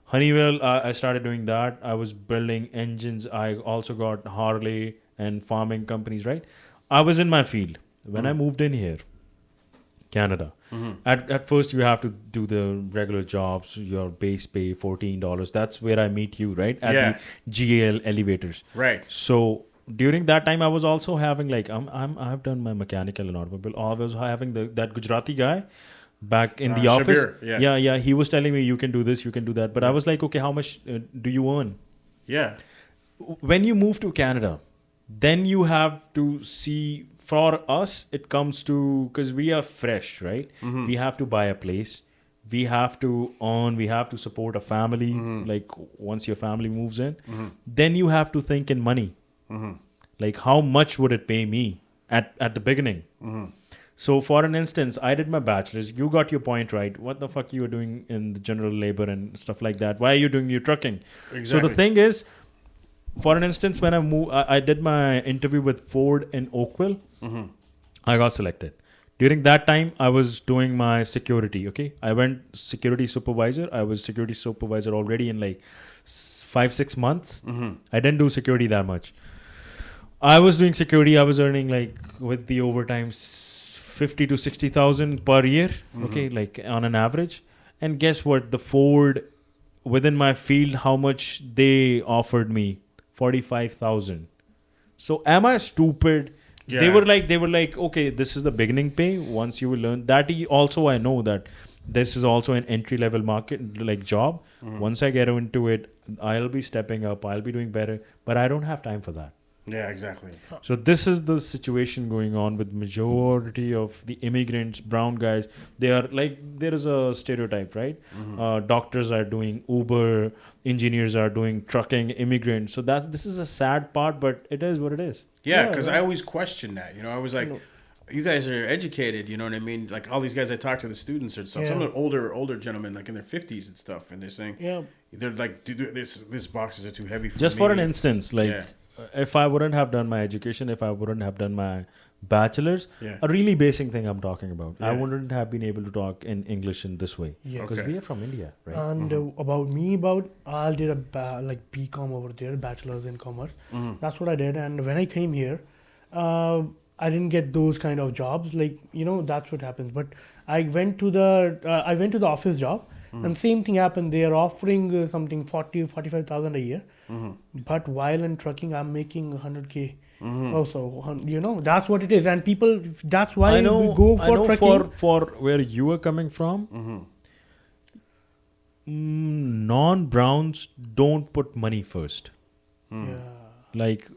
Honeywell, I started doing that. I was building engines. I also got Harley and farming companies, right? I was in my field. When I moved in here, Canada, at first you have to do the regular jobs, your base pay, $14. That's where I meet you, right? At the GAL elevators. Right. So during that time, I was also having like, I've done my mechanical and automobile. I was having that Gujarati guy back in the office. Shabir, yeah. He was telling me, you can do this, you can do that. But I was like, okay, how much do you earn? Yeah. When you move to Canada, then you have to see, for us, it comes to, because we are fresh, right? We have to buy a place. We have to earn, we have to support a family. Like once your family moves in, then you have to think in money. Like how much would it pay me at the beginning? So for an instance, I did my bachelor's. You got your point right. What the fuck you were doing in the general labor and stuff like that? Why are you doing your trucking? Exactly. So the thing is, for an instance, when I did my interview with Ford in Oakville. I got selected. During that time, I was doing my security. Okay, I went security supervisor. I was security supervisor already in like 5-6 months. I didn't do security that much. I was doing security. I was earning like with the overtime 50 to 60,000 per year. Okay, like on an average. And guess what? The Ford within my field, how much they offered me? 45,000. So am I stupid? Yeah. They were like, okay, this is the beginning pay. Once you will learn that, also I know that this is also an entry level market like job. Once I get into it, I'll be stepping up. I'll be doing better. But I don't have time for that. Yeah, exactly. So this is the situation going on with majority of the immigrants, brown guys. They are like, there is a stereotype, right? Doctors are doing Uber, engineers are doing trucking, immigrants. So this is a sad part, but it is what it is. Yeah, because I always question that. I was like, you guys are educated, you know what I mean? Like all these guys I talk to, the students and stuff. Some of the older gentlemen, like in their 50s and stuff, and they're saying, they're like, dude, this boxes are too heavy for me. Just for an instance, like if I wouldn't have done my education, if I wouldn't have done my bachelor's, a really basic thing I'm talking about, I wouldn't have been able to talk in English in this way. Because we are from India, right? And about me, I did a like BCom over there, bachelor's in commerce. That's what I did. And when I came here, I didn't get those kind of jobs. Like that's what happens. But I went to the office job, and same thing happened. They are offering something 45,000 a year. But while in trucking, I'm making 100K. Also, that's what it is, and people. That's why we go for trucking. For where you are coming from, non-browns don't put money first. Like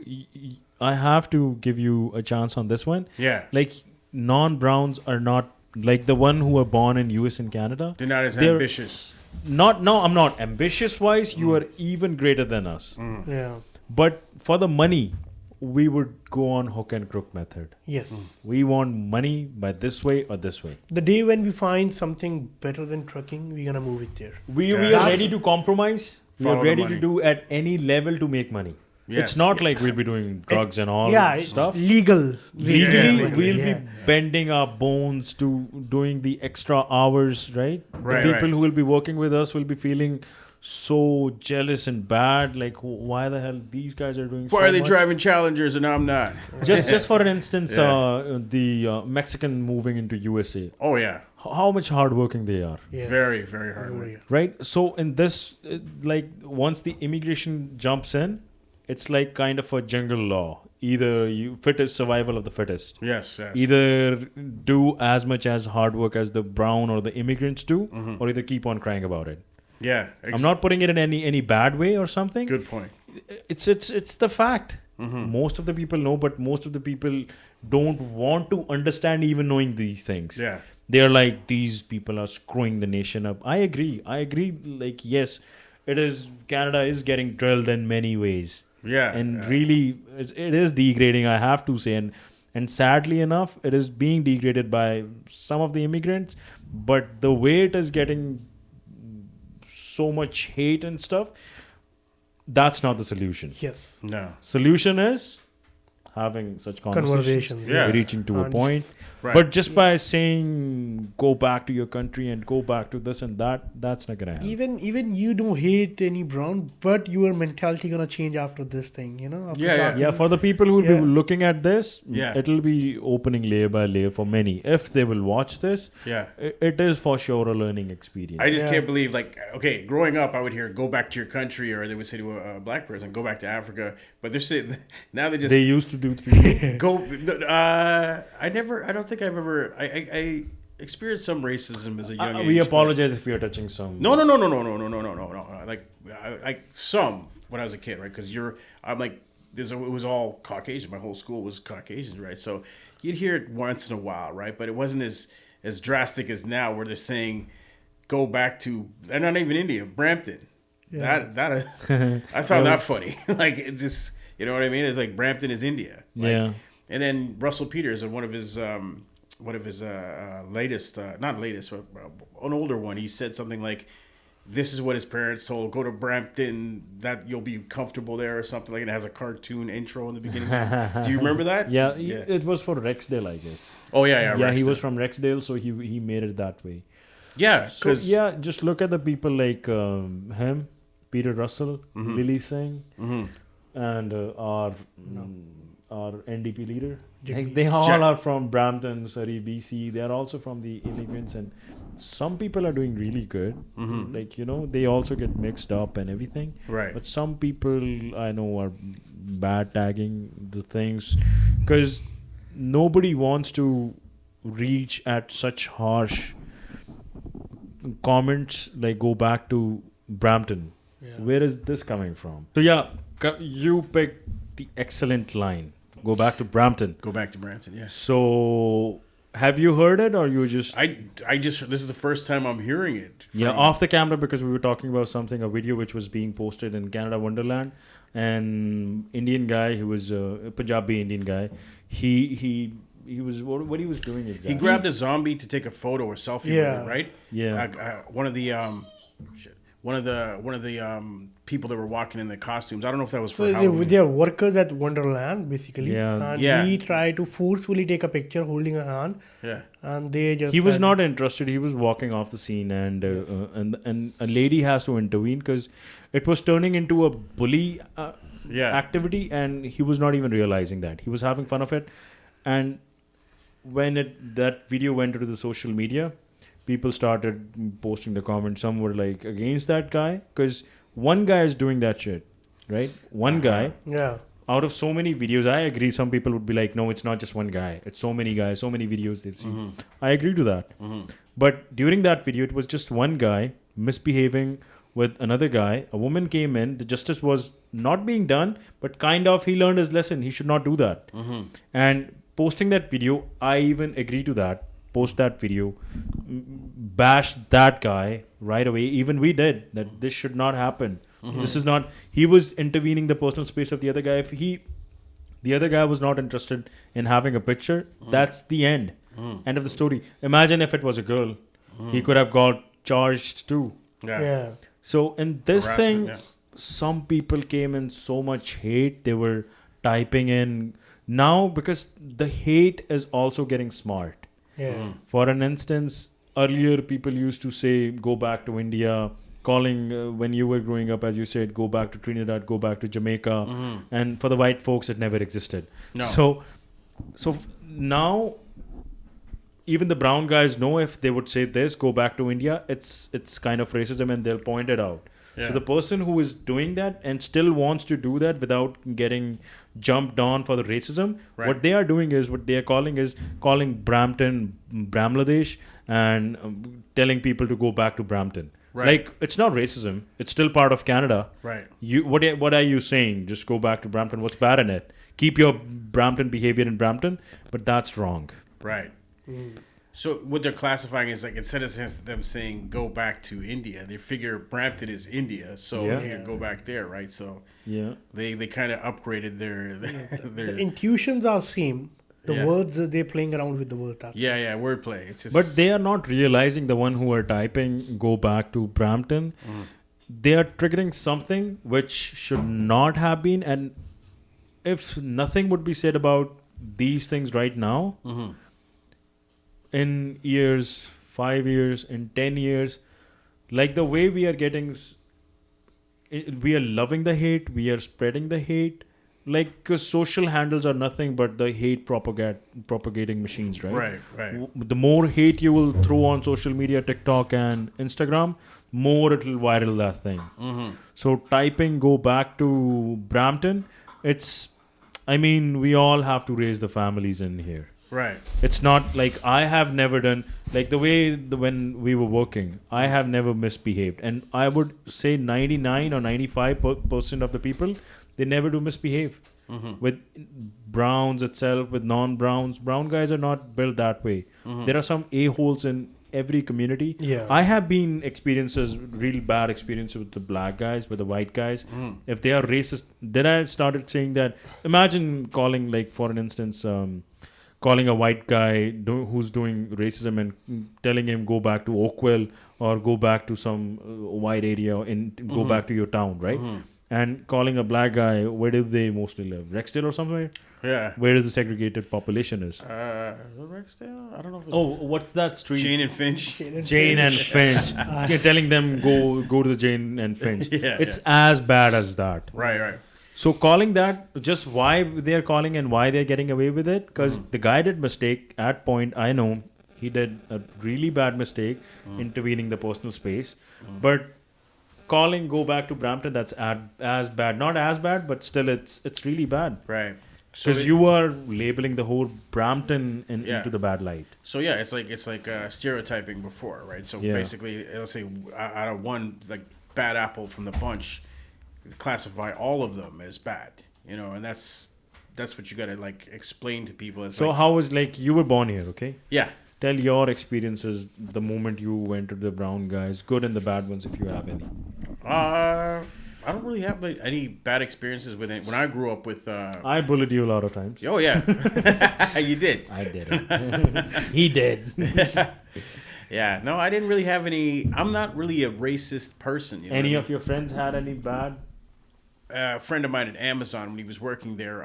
I have to give you a chance on this one. Yeah. Like non-browns are not like the one who are born in US and Canada. They're not as They're ambitious. No, I'm not. Ambitious wise, you are even greater than us. Yeah. But for the money, we would go on hook and crook method. Yes. We want money by this way or this way. The day when we find something better than trucking, we're gonna move it there. We are ready to compromise. We Follow are the ready money. to do at any level to make money. Yes. It's not like we'll be doing drugs and all stuff. Legal. Legally, Yeah, we'll yeah. be bending our bones to doing the extra hours, right? Right, The people right. who will be working with us will be feeling so jealous and bad. Like, why the hell these guys are doing? Why so are they much? driving Challengers and I'm not? Just for an instance, Yeah. the Mexican moving into USA. Oh yeah, How much hardworking they are, Yeah. very very hard work. right? So in this, like, once the immigration jumps in, it's like kind of a jungle law. Either you fittest survival of the fittest. Yes, yes. Either do as much as hard work as the brown or the immigrants do, or either keep on crying about it. Yeah, I'm not putting it in any bad way or something. Good point. It's the fact. Most of the people know, but most of the people don't want to understand even knowing these things. Yeah. They're like, these people are screwing the nation up. I agree. Like, yes, it is. Canada is getting drilled in many ways. Yeah, And yeah. really, it is degrading, I have to say. And sadly enough, it is being degraded by some of the immigrants. But the way it is getting so much hate and stuff, that's not the solution. Yes. No. Solution is having such Conversations. Yeah. reaching to a And point. Right. But just by saying go back to your country and go back to this and that, that's not gonna happen. Even you don't hate any brown, but your mentality gonna change after this thing, you know? After Yeah, yeah. talking- Yeah, for the people who will Yeah. be looking at this, Yeah. it'll be opening layer by layer for many. If they will watch this, Yeah. it is for sure a learning experience. I just Yeah. can't believe, like, okay, growing up, I would hear "go back to your country," or they would say to a black person, "Go back to Africa." But they're saying now they just They used to do 3 go. I don't think I've ever. I experienced some racism as a young age. We but- apologize if we are touching some. No. Like some when I was a kid, right? Because I'm like, it was all Caucasian. My whole school was Caucasian, right? So you'd hear it once in a while, right? But it wasn't as drastic as now, where they're saying, "Go back to," and not even India, Brampton. Yeah. That I found that funny. Like, it's just, you know what I mean? It's like Brampton is India. Like, Yeah. And then Russell Peters, in one of his latest, not latest, but an older one, he said something like, "This is what his parents told. Go to Brampton, that you'll be comfortable there," or something like. And it has a cartoon intro in the beginning. Do you remember that? Yeah, it was for Rexdale, I guess. Oh yeah. Yeah, he Rexdale. was from Rexdale, so he made it that way. Yeah, So because yeah, just look at the people like him, Peter Russell, Lily Singh, and our NDP leader. Like, they all Jack- are from Brampton, Surrey, BC. They are also from the immigrants, and some people are doing really good. Like, they also get mixed up and everything. Right. But some people I know are bad tagging the things because nobody wants to reach at such harsh comments like go back to Brampton. Yeah. Where is this coming from? So yeah, you picked the excellent line. Go back to Brampton. Go back to Brampton. Yes. So have you heard it or you just I just this is the first time I'm hearing it. yeah, from- off the camera, because we were talking about a video which was being posted in Canada Wonderland, and Indian guy who was a Punjabi Indian guy, he was what he was doing exactly. He grabbed a zombie to take a photo or selfie Yeah. with it, right? Yeah. One of the people that were walking in the costumes. I don't know if that was for So Halloween. they are workers at Wonderland, basically. Yeah. And Yeah. he tried to forcefully take a picture holding a hand, Yeah. and they just. He was said- not interested. He was walking off the scene, and and a lady has to intervene because it was turning into a bully Yeah. activity, and he was not even realizing that. He was having fun of it, and when that video went into the social media, people started posting the comments. Some were like against that guy because one guy is doing that shit, right? One guy. Yeah. Out of so many videos, I agree. Some people would be like, no, it's not just one guy. It's so many guys, so many videos they've seen. I agree to that. But during that video, it was just one guy misbehaving with another guy. A woman came in. The justice was not being done, but kind of he learned his lesson. He should not do that. And posting that video, I even agree to that. Post that video, bash that guy right away. Even we did that. This should not happen. This is not. He was intervening the personal space of the other guy. If the other guy was not interested in having a picture, that's the end. End of the story. Imagine if it was a girl. He could have got charged too. Yeah. So in this Harassment, thing, some people came in so much hate. They were typing in now because the hate is also getting smart. Yeah. For an instance, earlier people used to say, go back to India, calling when you were growing up, as you said, go back to Trinidad, go back to Jamaica. And for the white folks, it never existed. No. So now, even the brown guys know if they would say this, go back to India, it's kind of racism and they'll point it out. Yeah. So the person who is doing that and still wants to do that without getting jumped on for the racism, what they are doing is what they are calling Brampton Bramladesh and telling people to go back to Brampton. Right. Like, it's not racism. It's still part of Canada. Right. What are you saying? Just go back to Brampton. What's bad in it? Keep your Brampton behavior in Brampton, but that's wrong. Right. So what they're classifying is like, instead of them saying go back to India, they figure Brampton is India, so you can go back there, right? So they kind of upgraded their The intuitions are same. The words they're playing around with the word. Wordplay. It's just, but they are not realizing, the one who are typing go back to Brampton, they are triggering something which should not have been. And if nothing would be said about these things right now, in years, 5 years, in 10 years, like the way we are getting, we are loving the hate, we are spreading the hate. Like, 'cause social handles are nothing but the hate propagating machines, right? Right. The more hate you will throw on social media, TikTok and Instagram, more it will viral that thing. So typing go back to Brampton, we all have to raise the families in here. Right. It's not like I have never done, like when we were working, I have never misbehaved. And I would say 99 or 95% of the people, they never do misbehave. With browns itself, with non-browns. Brown guys are not built that way. There are some a-holes in every community. Yeah. I have been really bad experiences with the black guys, with the white guys. If they are racist, then I started saying that, imagine calling, like, for an instance, calling a white guy who's doing racism and telling him go back to Oakville or go back to some white area and go back to your town, right? And calling a black guy, where do they mostly live? Rexdale or somewhere? Yeah. Where is the segregated population is? Rexdale? I don't know if it's... what's that street? Jane and Finch. Jane and Finch. You're telling them go to the Jane and Finch. It's as bad as that. Right. So calling that, just why they're calling and why they're getting away with it, because the guy did mistake at point. I know he did a really bad mistake intervening the personal space, but calling go back to Brampton, that's as bad. Not as bad, but still it's really bad. Right. Because you are labeling the whole Brampton into the bad light. So it's like stereotyping before, right? So basically, let's say out of one like bad apple from the bunch, classify all of them as bad, and that's what you gotta like explain to people. It's so how was, like, you were born here, okay? Yeah. Tell your experiences the moment you went to the brown guys, good and the bad ones, if you have any. I don't really have any bad experiences with it. When I grew up with... I bullied you a lot of times. Oh, yeah. You did. I did. He did. Yeah. No, I didn't really have any... I'm not really a racist person. Any of your friends had any bad? A friend of mine at Amazon, when he was working there,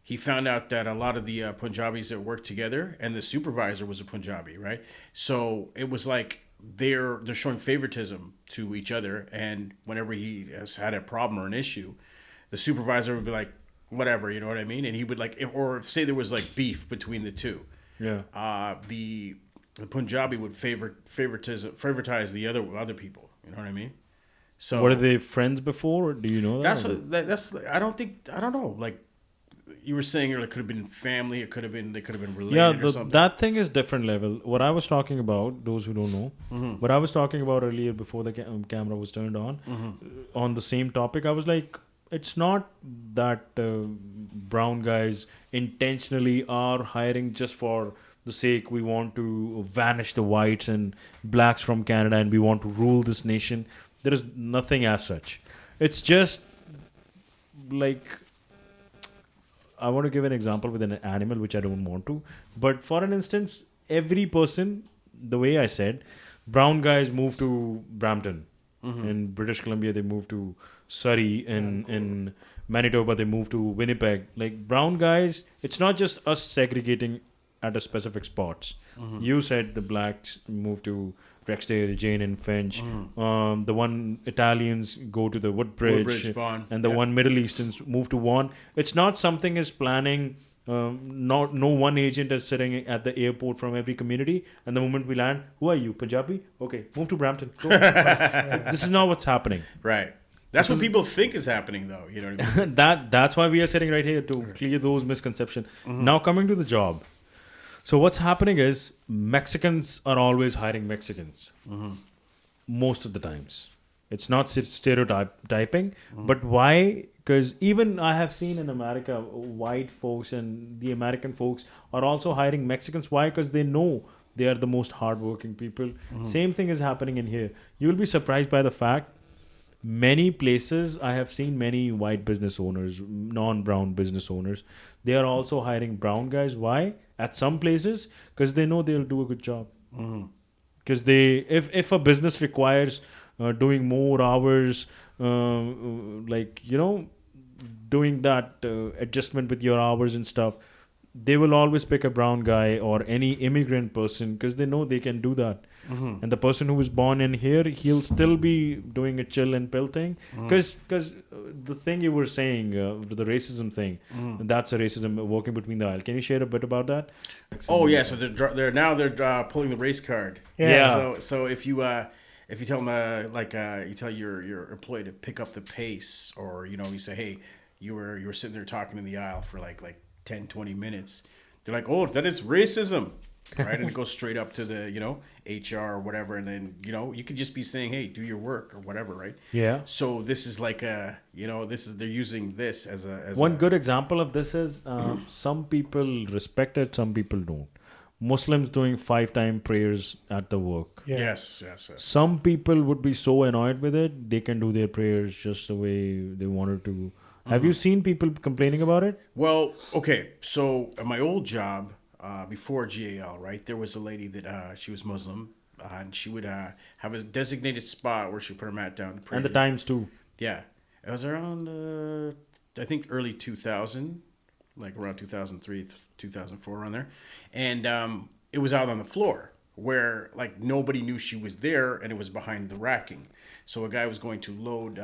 he found out that a lot of the Punjabis that worked together, and the supervisor was a Punjabi, right? So it was like they're showing favoritism to each other, and whenever he has had a problem or an issue, the supervisor would be like, whatever, you know what I mean? And he would like, or say there was like beef between the two. Yeah. The Punjabi would favoritize the other people. You know what I mean? So were they friends before? Or do you know that? That's I don't know. Like, you were saying earlier, it could have been family. They could have been related or something. That thing is different level. What I was talking about, those who don't know, what I was talking about earlier before the camera was turned on the same topic, I was like, it's not that brown guys intentionally are hiring just for the sake we want to vanish the whites and blacks from Canada and we want to rule this nation. There is nothing as such. It's just like, I want to give an example with an animal, which I don't want to. But for an instance, every person, the way I said, brown guys move to Brampton. In British Columbia, they move to Surrey. In Manitoba, they move to Winnipeg. Like brown guys, it's not just us segregating at a specific spots. You said the blacks move to Rexdale, Jane and Finch. The one Italians go to the Woodbridge Vaughan. And the one Middle Easterns move to Vaughan. It's not something is planning. No one agent is sitting at the airport from every community, and the moment we land, who are you, Punjabi? Okay, move to Brampton. Go. This is not what's happening. Right. That's what people think is happening, though. You know what I mean? That's why we are sitting right here to clear those misconceptions. Now coming to the job. So what's happening is Mexicans are always hiring Mexicans. Most of the times. It's not stereotyping. But why? Because even I have seen in America, white folks and the American folks are also hiring Mexicans. Why? Because they know they are the most hardworking people. Same thing is happening in here. You will be surprised by the fact many places I have seen many white business owners, non-brown business owners, they are also hiring brown guys. Why? At some places, because they know they'll do a good job. Because if a business requires doing more hours, doing that adjustment with your hours and stuff, they will always pick a brown guy or any immigrant person because they know they can do that. And the person who was born in here, he'll still be doing a chill and pill thing. Because the thing you were saying, the racism thing, that's a racism working between the aisle. Can you share a bit about that? Oh yeah, so they're pulling the race card. Yeah. So if you tell them you tell your employee to pick up the pace, or you say, hey, you were sitting there talking in the aisle for like 10, 20 minutes, they're like, oh, that is racism. Right, and it goes straight up to the HR or whatever, and then you could just be saying, hey, do your work or whatever, right? Yeah. So this is like they're using this as one good example of this is some people respect it, some people don't. Muslims doing 5-time prayers at the work. Yeah. Yes. Some people would be so annoyed with it, they can do their prayers just the way they wanted to. Have you seen people complaining about it? Well, okay. So at my old job, before GAL, right, there was a lady that she was Muslim, and she would have a designated spot where she put her mat down to pray. And the times too. Yeah. It was around, I think, early 2000, like around 2003, 2004, around there. And it was out on the floor where, like, nobody knew she was there, and it was behind the racking. So a guy was going to load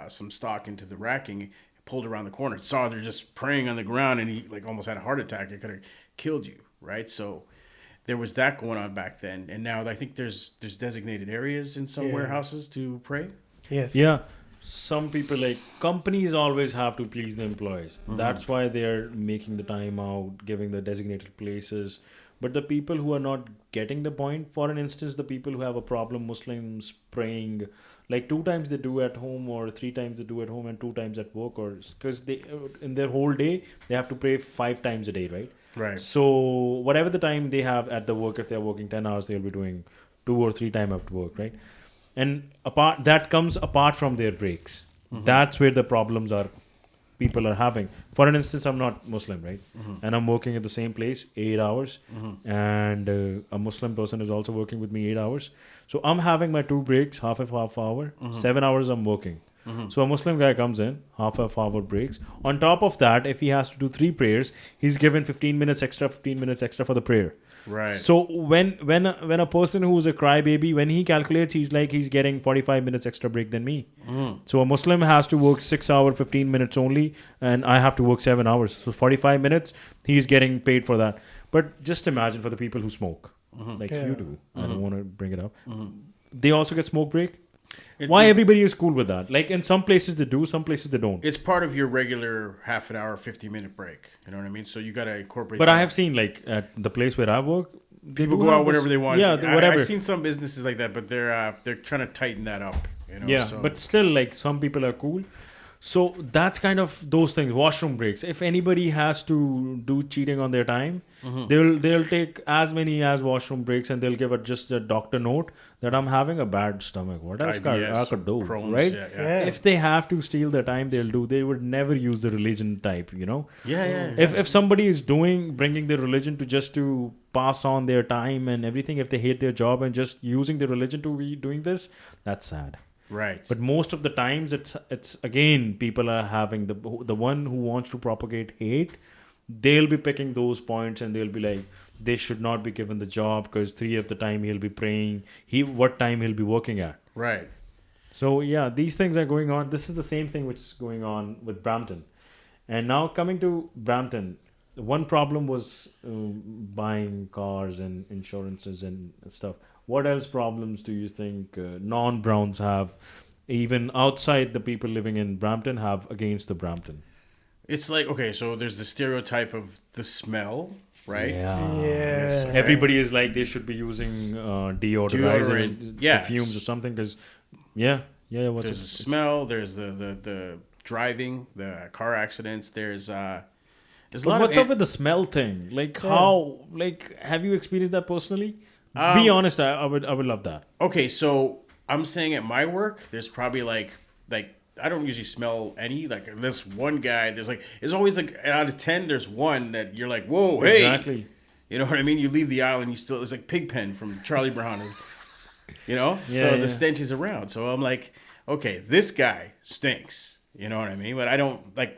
some stock into the racking, pulled around the corner, saw her just praying on the ground, and he like almost had a heart attack. It could have killed you, right? So there was that going on back then, and now I think there's designated areas in some warehouses to pray. Yes. Yeah. Some people, like, companies always have to please the employees. That's why they're making the time out, giving the designated places. But the people who are not getting the point, for an instance, the people who have a problem, Muslims praying, like 2 times they do at home or 3 times they do at home and 2 times at work, or because they in their whole day they have to pray 5 times a day, right? Right. So whatever the time they have at the work, if they're working 10 hours, they'll be doing 2 or 3 times at work, right? And that comes apart from their breaks. That's where the problems are. People are having. For an instance, I'm not Muslim, right? And I'm working at the same place 8 hours, and a Muslim person is also working with me 8 hours. So I'm having my 2 breaks, half hour, 7 hours I'm working. So a Muslim guy comes in, half hour breaks. On top of that, if he has to do 3 prayers, he's given 15 minutes extra for the prayer. Right. So when a person who's a crybaby, when he calculates, he's getting 45 minutes extra break than me. So a Muslim has to work 6 hours, 15 minutes only, and I have to work 7 hours. So 45 minutes, he's getting paid for that. But just imagine for the people who smoke, like you do. I don't want to bring it up. They also get smoke break. Why everybody is cool with that? Like in some places they do, some places they don't. It's part of your regular half an hour, 50-minute break. You know what I mean? So you got to incorporate. But I have seen like at the place where I work, people go out whenever they want. Yeah, whatever. I've seen some businesses like that, but they're trying to tighten that up. You know? Yeah, but still, like some people are cool. So that's kind of those things. Washroom breaks. If anybody has to do cheating on their time, they'll take as many as washroom breaks, and they'll give just a doctor note that I'm having a bad stomach. What else I could do, Crohn's, right? Yeah. If they have to steal their time, they'll do. They would never use the religion type, you know. Yeah. If somebody is bringing their religion to pass on their time and everything, if they hate their job and just using their religion to be doing this, that's sad. Right. But most of the times it's again, people are having the one who wants to propagate hate, they'll be picking those points and they'll be like, they should not be given the job because 3 of the time he'll be praying, what time he'll be working at. Right. So yeah, these things are going on. This is the same thing which is going on with Brampton. And now coming to Brampton, one problem was buying cars and insurances and stuff. What else problems do you think non-Browns have, even outside the people living in Brampton, have against the Brampton? It's like, okay, so there's the stereotype of the smell, right? Yeah. Everybody is like they should be using deodorant, perfumes or something because, there's the smell, there's the driving, the car accidents, there's a lot what's up with the smell thing? Like how, like, have you experienced that personally? Be honest, I would love that. Okay, so I'm saying at my work, there's probably like I don't usually smell any. Like this one guy, there's always like out of 10, there's one that you're like, whoa, hey, exactly. You know what I mean? You leave the aisle and it's like Pigpen from Charlie Brown, you know. The stench is around. So I'm like, okay, this guy stinks. You know what I mean? But I don't like.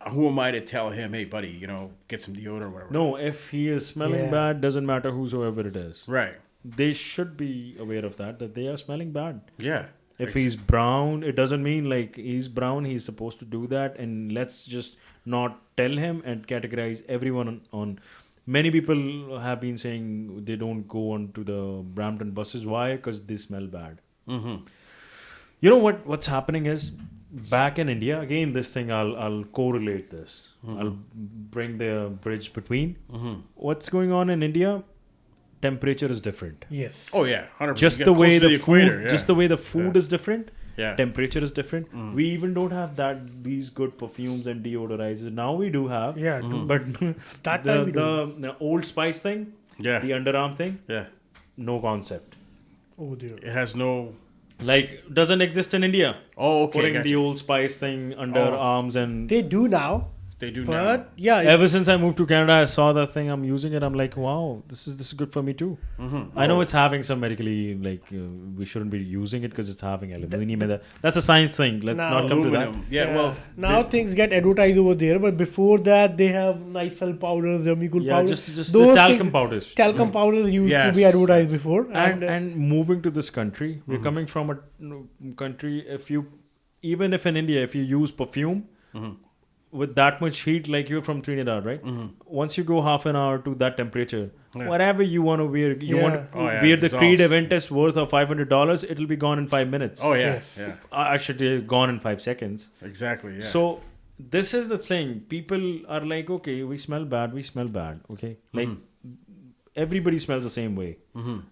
Who am I to tell him, hey, buddy, you know, get some deodorant or whatever? No, if he is smelling bad, doesn't matter whosoever it is. Right. They should be aware of that they are smelling bad. Yeah. If he's brown, it doesn't mean like he's brown, he's supposed to do that. And let's just not tell him and categorize everyone on. Many people have been saying they don't go on to the Brampton buses. Why? Because they smell bad. Mm-hmm. You know what's happening is, back in India, again, this thing, I'll correlate this. Mm-hmm. I'll bring the bridge between. Mm-hmm. What's going on in India? Temperature is different. Yes. Oh yeah, 100%. Just the way the equator, food, just the way the food is different. Yeah. Temperature is different. We even don't have these good perfumes and deodorizers. Now we do have. Yeah. But That time we the Old Spice thing, Yeah. the underarm thing, Yeah. no concept. Oh dear. It has no. Like, doesn't exist in India. Oh, okay. Putting Gotcha. the Old Spice thing under arms and. They do now. They do now. But yeah. Ever since I moved to Canada, I saw that thing. I'm using it. I'm like, wow, this is good for me too. Mm-hmm. I know it's having some medically, like, we shouldn't be using it because it's having aluminium. That's a science thing. Let's not come to that. Aluminum. Yeah. Well. Now things get advertised over there, but before that they have Nicel powders, Yummy powders. Just the talcum powders. Talcum powders used to be Yes. advertised before. And moving to this country, we're coming from a country. Even if in India, if you use perfume. With that much heat, like you're from Trinidad, right? Once you go half an hour to that temperature, whatever you want to wear, wear the Creed Aventus worth of $500, it'll be gone in 5 minutes. Oh yeah. Yes. Yeah. I should be gone in 5 seconds. Exactly. Yeah. So this is the thing. People are like, okay, we smell bad. Okay, like everybody smells the same way.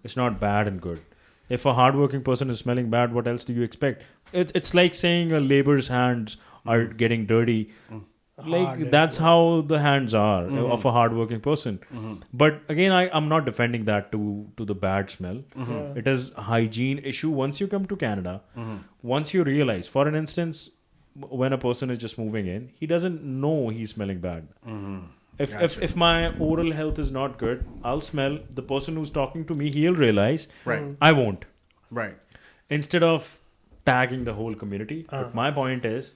It's not bad and good. If a hardworking person is smelling bad, what else do you expect? It's like saying a labor's hands are getting dirty. Like that's how the hands are of a hardworking person. But again, I'm not defending that to the bad smell. It is a hygiene issue. Once you come to Canada, once you realize, for an instance, when a person is just moving in, he doesn't know he's smelling bad. If my oral health is not good, I'll smell. The person who's talking to me, he'll realize. Right. I won't. Right. Instead of tagging the whole community. But my point is,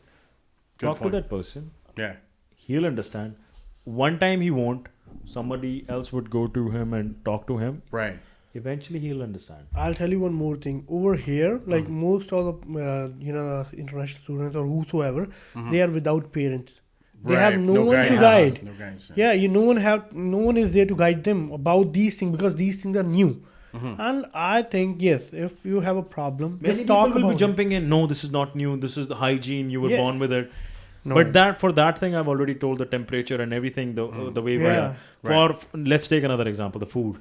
talk to that person. Yeah. He'll understand. One time he won't. Somebody else would go to him and talk to him. Right. Eventually he'll understand. I'll tell you one more thing. Over here, like most of the international students or whosoever, they are without parents. They have no one to guide. No guidance. Yeah, no one is there to guide them about these things because these things are new. And I think, yes, if you have a problem, Many let's people talk will about be jumping in. No, this is not new. This is the hygiene. You were Yeah. born with it. No. But that for that thing, I've already told the temperature and everything. The way we Yeah. are. For let's take another example. The food.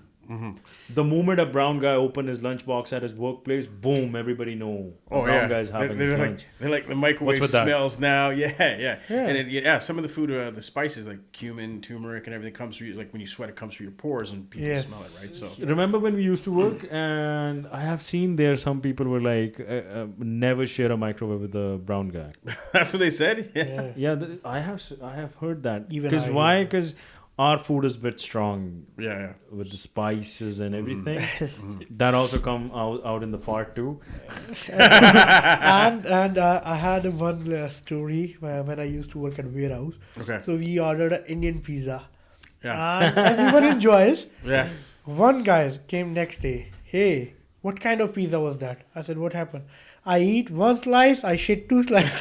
The moment a brown guy opened his lunchbox at his workplace, boom! Everybody know. A brown guy's having his lunch. They're like the microwave with that? smells now. Yeah. And some of the food, the spices like cumin, turmeric, and everything comes through. Like when you sweat, it comes through your pores, and people Yes. smell it, right? So Remember when we used to work, and I have seen there some people were like, never share a microwave with a brown guy. that's what they said. Yeah. Yeah, I have heard that. Even Because I- why? Because our food is a bit strong Yeah. with the spices and everything. That also come out in the fart too. and I had one story when I used to work at warehouse. Okay. So we ordered an Indian pizza. Yeah. And everyone enjoys. Yeah. One guy came next day. Hey, what kind of pizza was that? I said, what happened? I eat one slice, I shit two slices.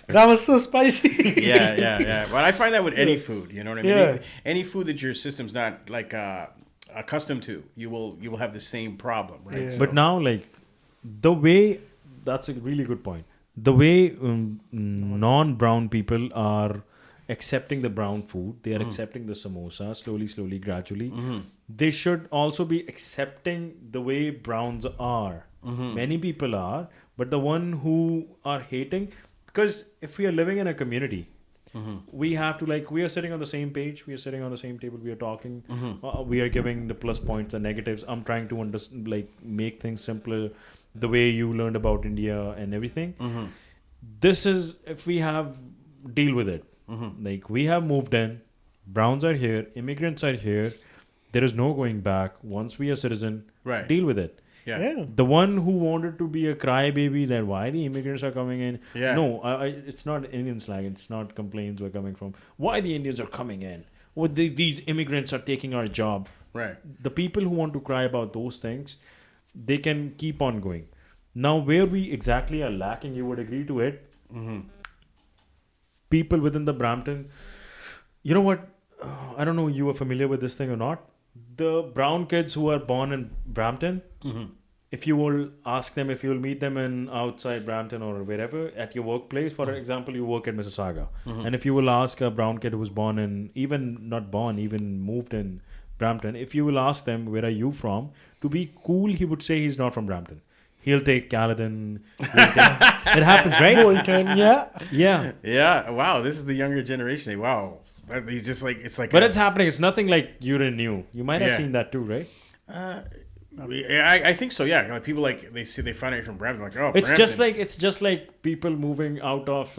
That was so spicy. Yeah. But I find that with any food, you know what I mean? Yeah. Any food that your system's not like accustomed to, you will have the same problem, right? Yeah. So- But now, like, the way, that's a really good point. The way non-brown people are accepting the brown food, they are accepting the samosa slowly, gradually. They should also be accepting the way browns are. Many people are, but the one who are hating, because if we are living in a community, we have to, like, we are sitting on the same page, we are sitting on the same table, we are talking, we are giving the plus points, the negatives. I'm trying to make things simpler, the way you learned about India and everything. This is, if we have, deal with it. Like, we have moved in, browns are here, immigrants are here, there is no going back. Once we are citizen, Right. deal with it. Yeah. The one who wanted to be a crybaby that why the immigrants are coming in. Yeah. No, it's not Indian slang. It's not complaints we're coming from. Why the Indians are coming in? What these immigrants are taking our job. Right. The people who want to cry about those things, they can keep on going. Now, where we exactly are lacking, you would agree to it. People within the Brampton, you know what? I don't know you are familiar with this thing or not. The brown kids who are born in Brampton, if you will ask them, if you will meet them in outside Brampton or wherever at your workplace, for example, you work at Mississauga, and if you will ask a brown kid who was born in, even moved in Brampton, if you will ask them, where are you from? To be cool, he would say he's not from Brampton. He'll take Caledon. It happens, right? Bolton, yeah. Yeah. Yeah. Wow. This is the younger generation. Wow. He's just like, it's like. But it's happening. It's nothing like you didn't knew. You might have Yeah. seen that too, right? I think so. Yeah. Like people like they find out from Brampton. Like, oh, It's Brampton. just like people moving out of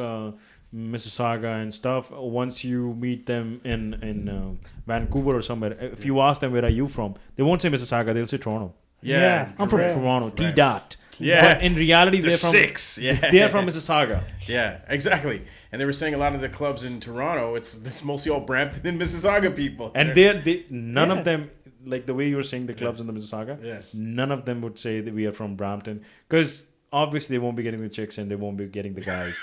Mississauga and stuff. Once you meet them in Vancouver or somewhere, if you ask them where are you from, they won't say Mississauga. They'll say Toronto. Yeah. I'm from correct. Toronto. T Right. dot. Yeah. But in reality, The they're from 6. Yeah. They're from Mississauga. Yeah, exactly. And they were saying a lot of the clubs in Toronto, it's mostly all Brampton and Mississauga people. And none of them, like the way you were saying the clubs in the Mississauga, Yeah. none of them would say that we are from Brampton. Because obviously they won't be getting the chicks and they won't be getting the guys.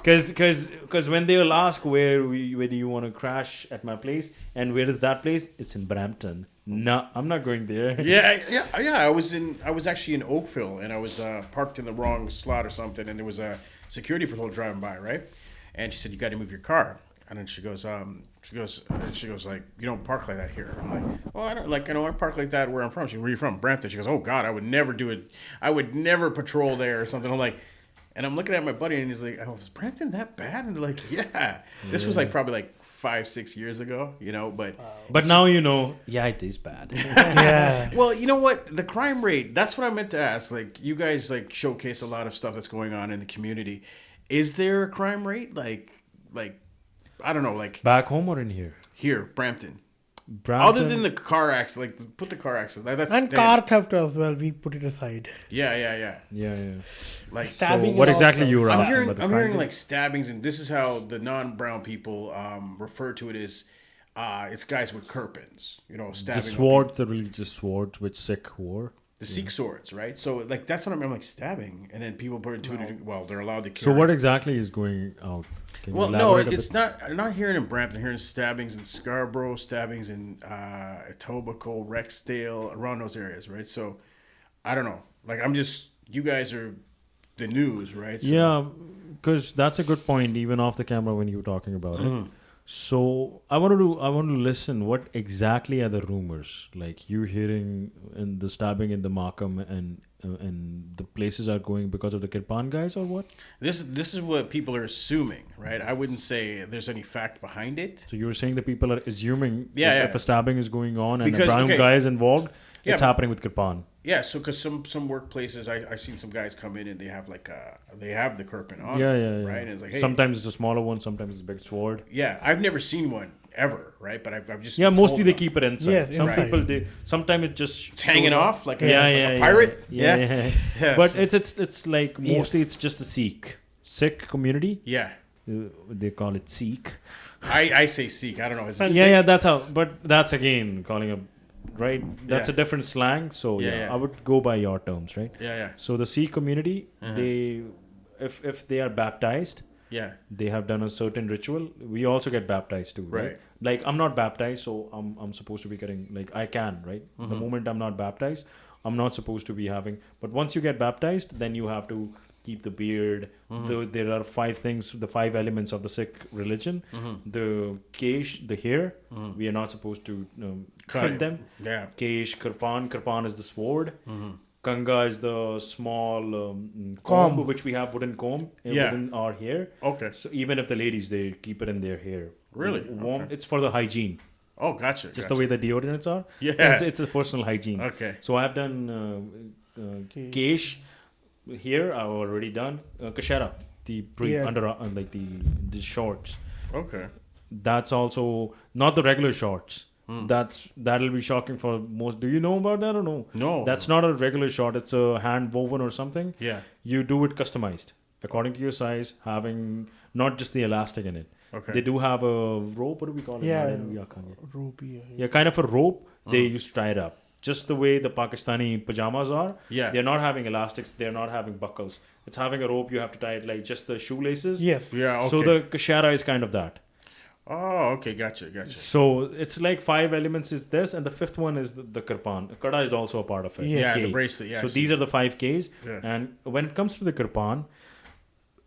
Because when they'll ask where do you want to crash at my place and where is that place, it's in Brampton. No, I'm not going there. Yeah. I was actually in Oakville, and I was parked in the wrong slot or something, and there was a security patrol driving by, right? And she said, "You got to move your car." And then she goes like, "You don't park like that here." I'm like, "Well, I don't I park like that where I'm from." She goes, "Where are you from?" Brampton. She goes, "Oh God, I would never do it. I would never patrol there or something." I'm like, and I'm looking at my buddy, and he's like, "Oh, is Brampton that bad?" And they're like, "Yeah." This was like probably like 5-6 years ago, But now you know, yeah, it is bad. Yeah. Well, you know what? The crime rate, that's what I meant to ask. Like, you guys, like, showcase a lot of stuff that's going on in the community. Is there a crime rate? Like I don't know, like, Back home or in here? here, Brampton. Brampton. Other than the car accident, like, put the car accident. That's And car theft as well, we put it aside. Yeah. Yeah. Like, Stabbing So what is exactly also- you were I'm asking hearing, about the I'm crime hearing rate? like stabbings, and this is how the non-brown people refer to it as it's guys with kirpans, stabbing. The swords, the religious swords which Sikh wore. the Sikh swords, right? So like that's what I'm like stabbing, and then people put intuitive. Well, they're allowed to carry. So what exactly is going out? Can you Well, no, elaborate a it's bit? not. I'm not hearing in Brampton. I'm hearing stabbings in Scarborough, stabbings in Etobicoke, Rexdale, around those areas, right? So I don't know. Like I'm just. You guys are the news, right? So, Yeah, because that's a good point. Even off the camera when you were talking about it. So I want to listen. What exactly are the rumors? Like you hearing in the stabbing in the Markham and the places are going because of the Kirpan guys or what? This is what people are assuming, right? I wouldn't say there's any fact behind it. So you're saying the people are assuming Yeah, if a stabbing is going on and Because, a brown okay. guy is involved, Yeah, it's but- happening with Kirpan. Yeah, so because some workplaces, I seen some guys come in and they have like they have the Kirpan on, Yeah, them, yeah. right? And it's like, hey, Sometimes it's a smaller one, sometimes it's a big sword. yeah, I've never seen one ever, right? But I've just Yeah, been mostly told they about keep it inside. Yes, Some inside. people sometimes it just it's hanging goes off like a, Yeah, like a pirate. Yeah. Yeah, But so- it's like mostly it's just the Sikh community. yeah. They call it Sikh. I say Sikh. I don't know. Is it Yeah, Sikh? that's how. But that's again calling a right. That's Yeah. a different slang. So Yeah, yeah. I would go by your terms, right? Yeah, yeah, So the Sikh community, they if they are baptized, yeah. they have done a certain ritual. We also get baptized too, right? Right. Like I'm not baptized, so I'm supposed to be getting like I can, right? The moment I'm not baptized, I'm not supposed to be having. But once you get baptized, then you have to keep the beard. There are 5 things, the 5 elements of the Sikh religion. The kesh, the hair, we are not supposed to cut it. them. Yeah. Kesh, kirpan is the sword. Kanga is the small Comb. comb, which we have wooden comb Yeah. within our hair. Okay. So even if the ladies, they keep it in their hair. Really? Warm. Okay. It's for the hygiene. Oh, gotcha. Just the way the deodorants are. Yeah. It's a personal hygiene. Okay. So I've done kesh here. I've already done kashera, the brief Yeah. under like the shorts. Okay. That's also not the regular shorts. That'll be shocking for most. Do you know about that or no? No. That's not a regular short. It's a hand woven or something. Yeah. You do it customized according to your size, having not just the elastic in it. Okay. They do have a rope. What do we call it? Yeah. Ruby. Yeah, kind of a rope. They used to tie it up. Just the way the Pakistani pajamas are. Yeah. They're not having elastics. They're not having buckles. It's having a rope. You have to tie it like just the shoelaces. Yes. Yeah. Okay. So the kashara is kind of that. Oh, okay. Gotcha. So it's like 5 elements is this, and the 5th one is the kirpan. Kada is also a part of it. Yeah, K. the bracelet. Yeah. So I see. these are the 5 Ks. Yeah. And when it comes to the kirpan,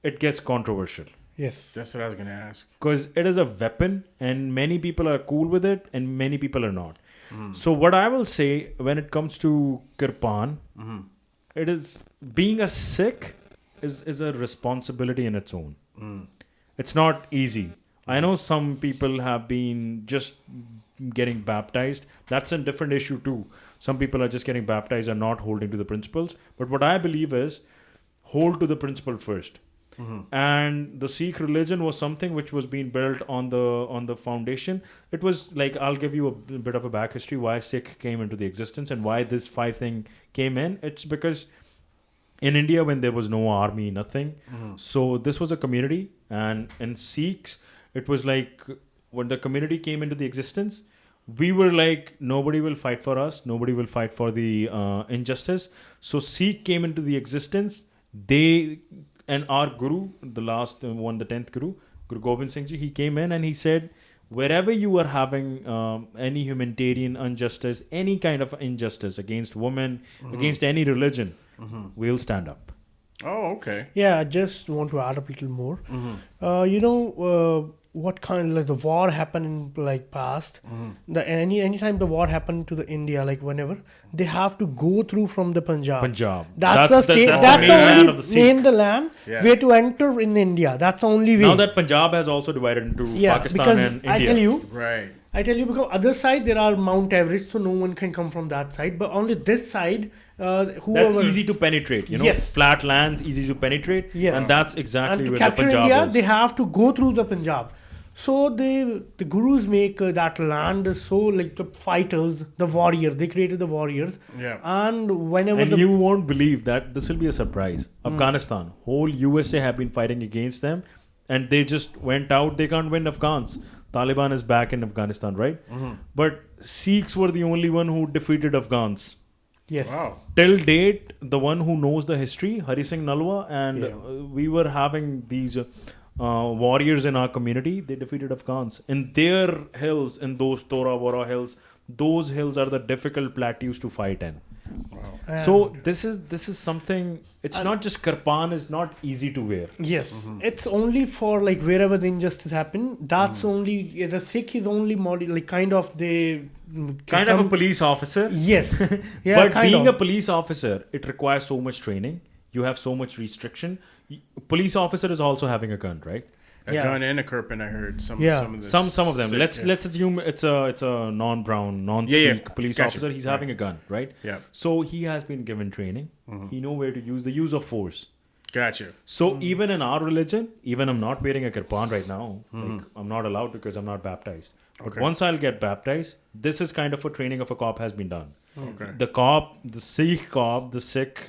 it gets controversial. Yes. That's what I was gonna ask. Because it is a weapon and many people are cool with it and many people are not. So what I will say when it comes to kirpan, it is being a Sikh is a responsibility in its own. It's not easy. I know some people have been just getting baptized. That's a different issue too. Some people are just getting baptized and not holding to the principles. But what I believe is hold to the principle first. And the Sikh religion was something which was being built on the foundation. It was like, I'll give you a bit of a back history why Sikh came into the existence and why this 5 thing came in. It's because in India, when there was no army, nothing, so this was a community. And in Sikhs, it was like when the community came into the existence, we were like, nobody will fight for us, nobody will fight for the injustice. So Sikh came into the existence. And our Guru, the last one, the 10th Guru, Guru Gobind Singh Ji, he came in and he said, wherever you are having any humanitarian injustice, any kind of injustice against women, against any religion, we'll stand up. Oh, okay. Yeah, I just want to add a little more. What kind like the war happened in like past. The anytime the war happened to the India, like whenever they have to go through from the Punjab. That's the state. That's the land only of the Sikh. main the land Yeah. where to enter in India. That's the only way. Now that Punjab has also divided into Pakistan because and India. Right. I tell you because other side there are Mount Everest, so no one can come from that side. But only this side, whoever. That's easy to penetrate, Yes. Flat lands, easy to penetrate. Yes. And that's exactly And to where the capture Punjab India, is. they have to go through the Punjab. So the gurus make that land so like the fighters, the warriors. They created the warriors. Yeah. And whenever And you won't believe that this will be a surprise. Afghanistan, whole USA have been fighting against them, and they just went out. They can't win Afghans. Taliban is back in Afghanistan, right? But Sikhs were the only one who defeated Afghans. Yes. Wow. Till date, the one who knows the history, Hari Singh Nalwa, and Yeah. we were having these warriors in our community. They defeated Afghans in their hills, in those Tora Bora hills. Those hills are the difficult plateaus to fight in. So this is something. It's not just kirpan is not easy to wear. Yes, it's only for like wherever the injustice happen. That's only the Sikh is only like kind of they Kind of a police officer. Yes, yeah, But kind being of. a police officer, it requires so much training. You have so much restriction. Police officer is also having a gun, right? A Yeah. gun and a kirpan, I heard. Some Yeah. of the Some of them. sick, Let's yeah. let's assume it's a non-brown, non-Sikh yeah. police Gotcha. officer. He's Right. having a gun, right? Yeah. So he has been given training. He know where to use the use of force. Gotcha. So even in our religion, even I'm not wearing a kirpan right now. Like I'm not allowed because I'm not baptized. But Okay. once I'll get baptized, this is kind of a training of a cop has been done. Okay. The cop, the Sikh cop, the Sikh,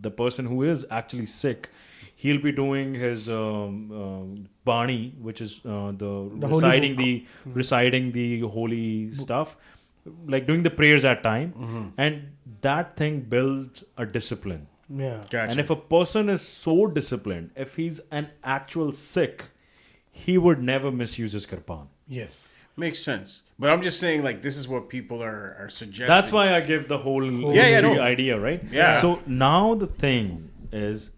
the person who is actually Sikh, he'll be doing his bani, which is the holy reciting book. reciting the holy stuff, like doing the prayers at time, and that thing builds a discipline. Yeah. Gotcha. And if a person is so disciplined, if he's an actual Sikh, he would never misuse his kirpan. Yes. Makes sense. But I'm just saying, like, this is what people are suggesting. That's why I give the whole Yeah, history no. idea, right? Yeah. So now the thing is,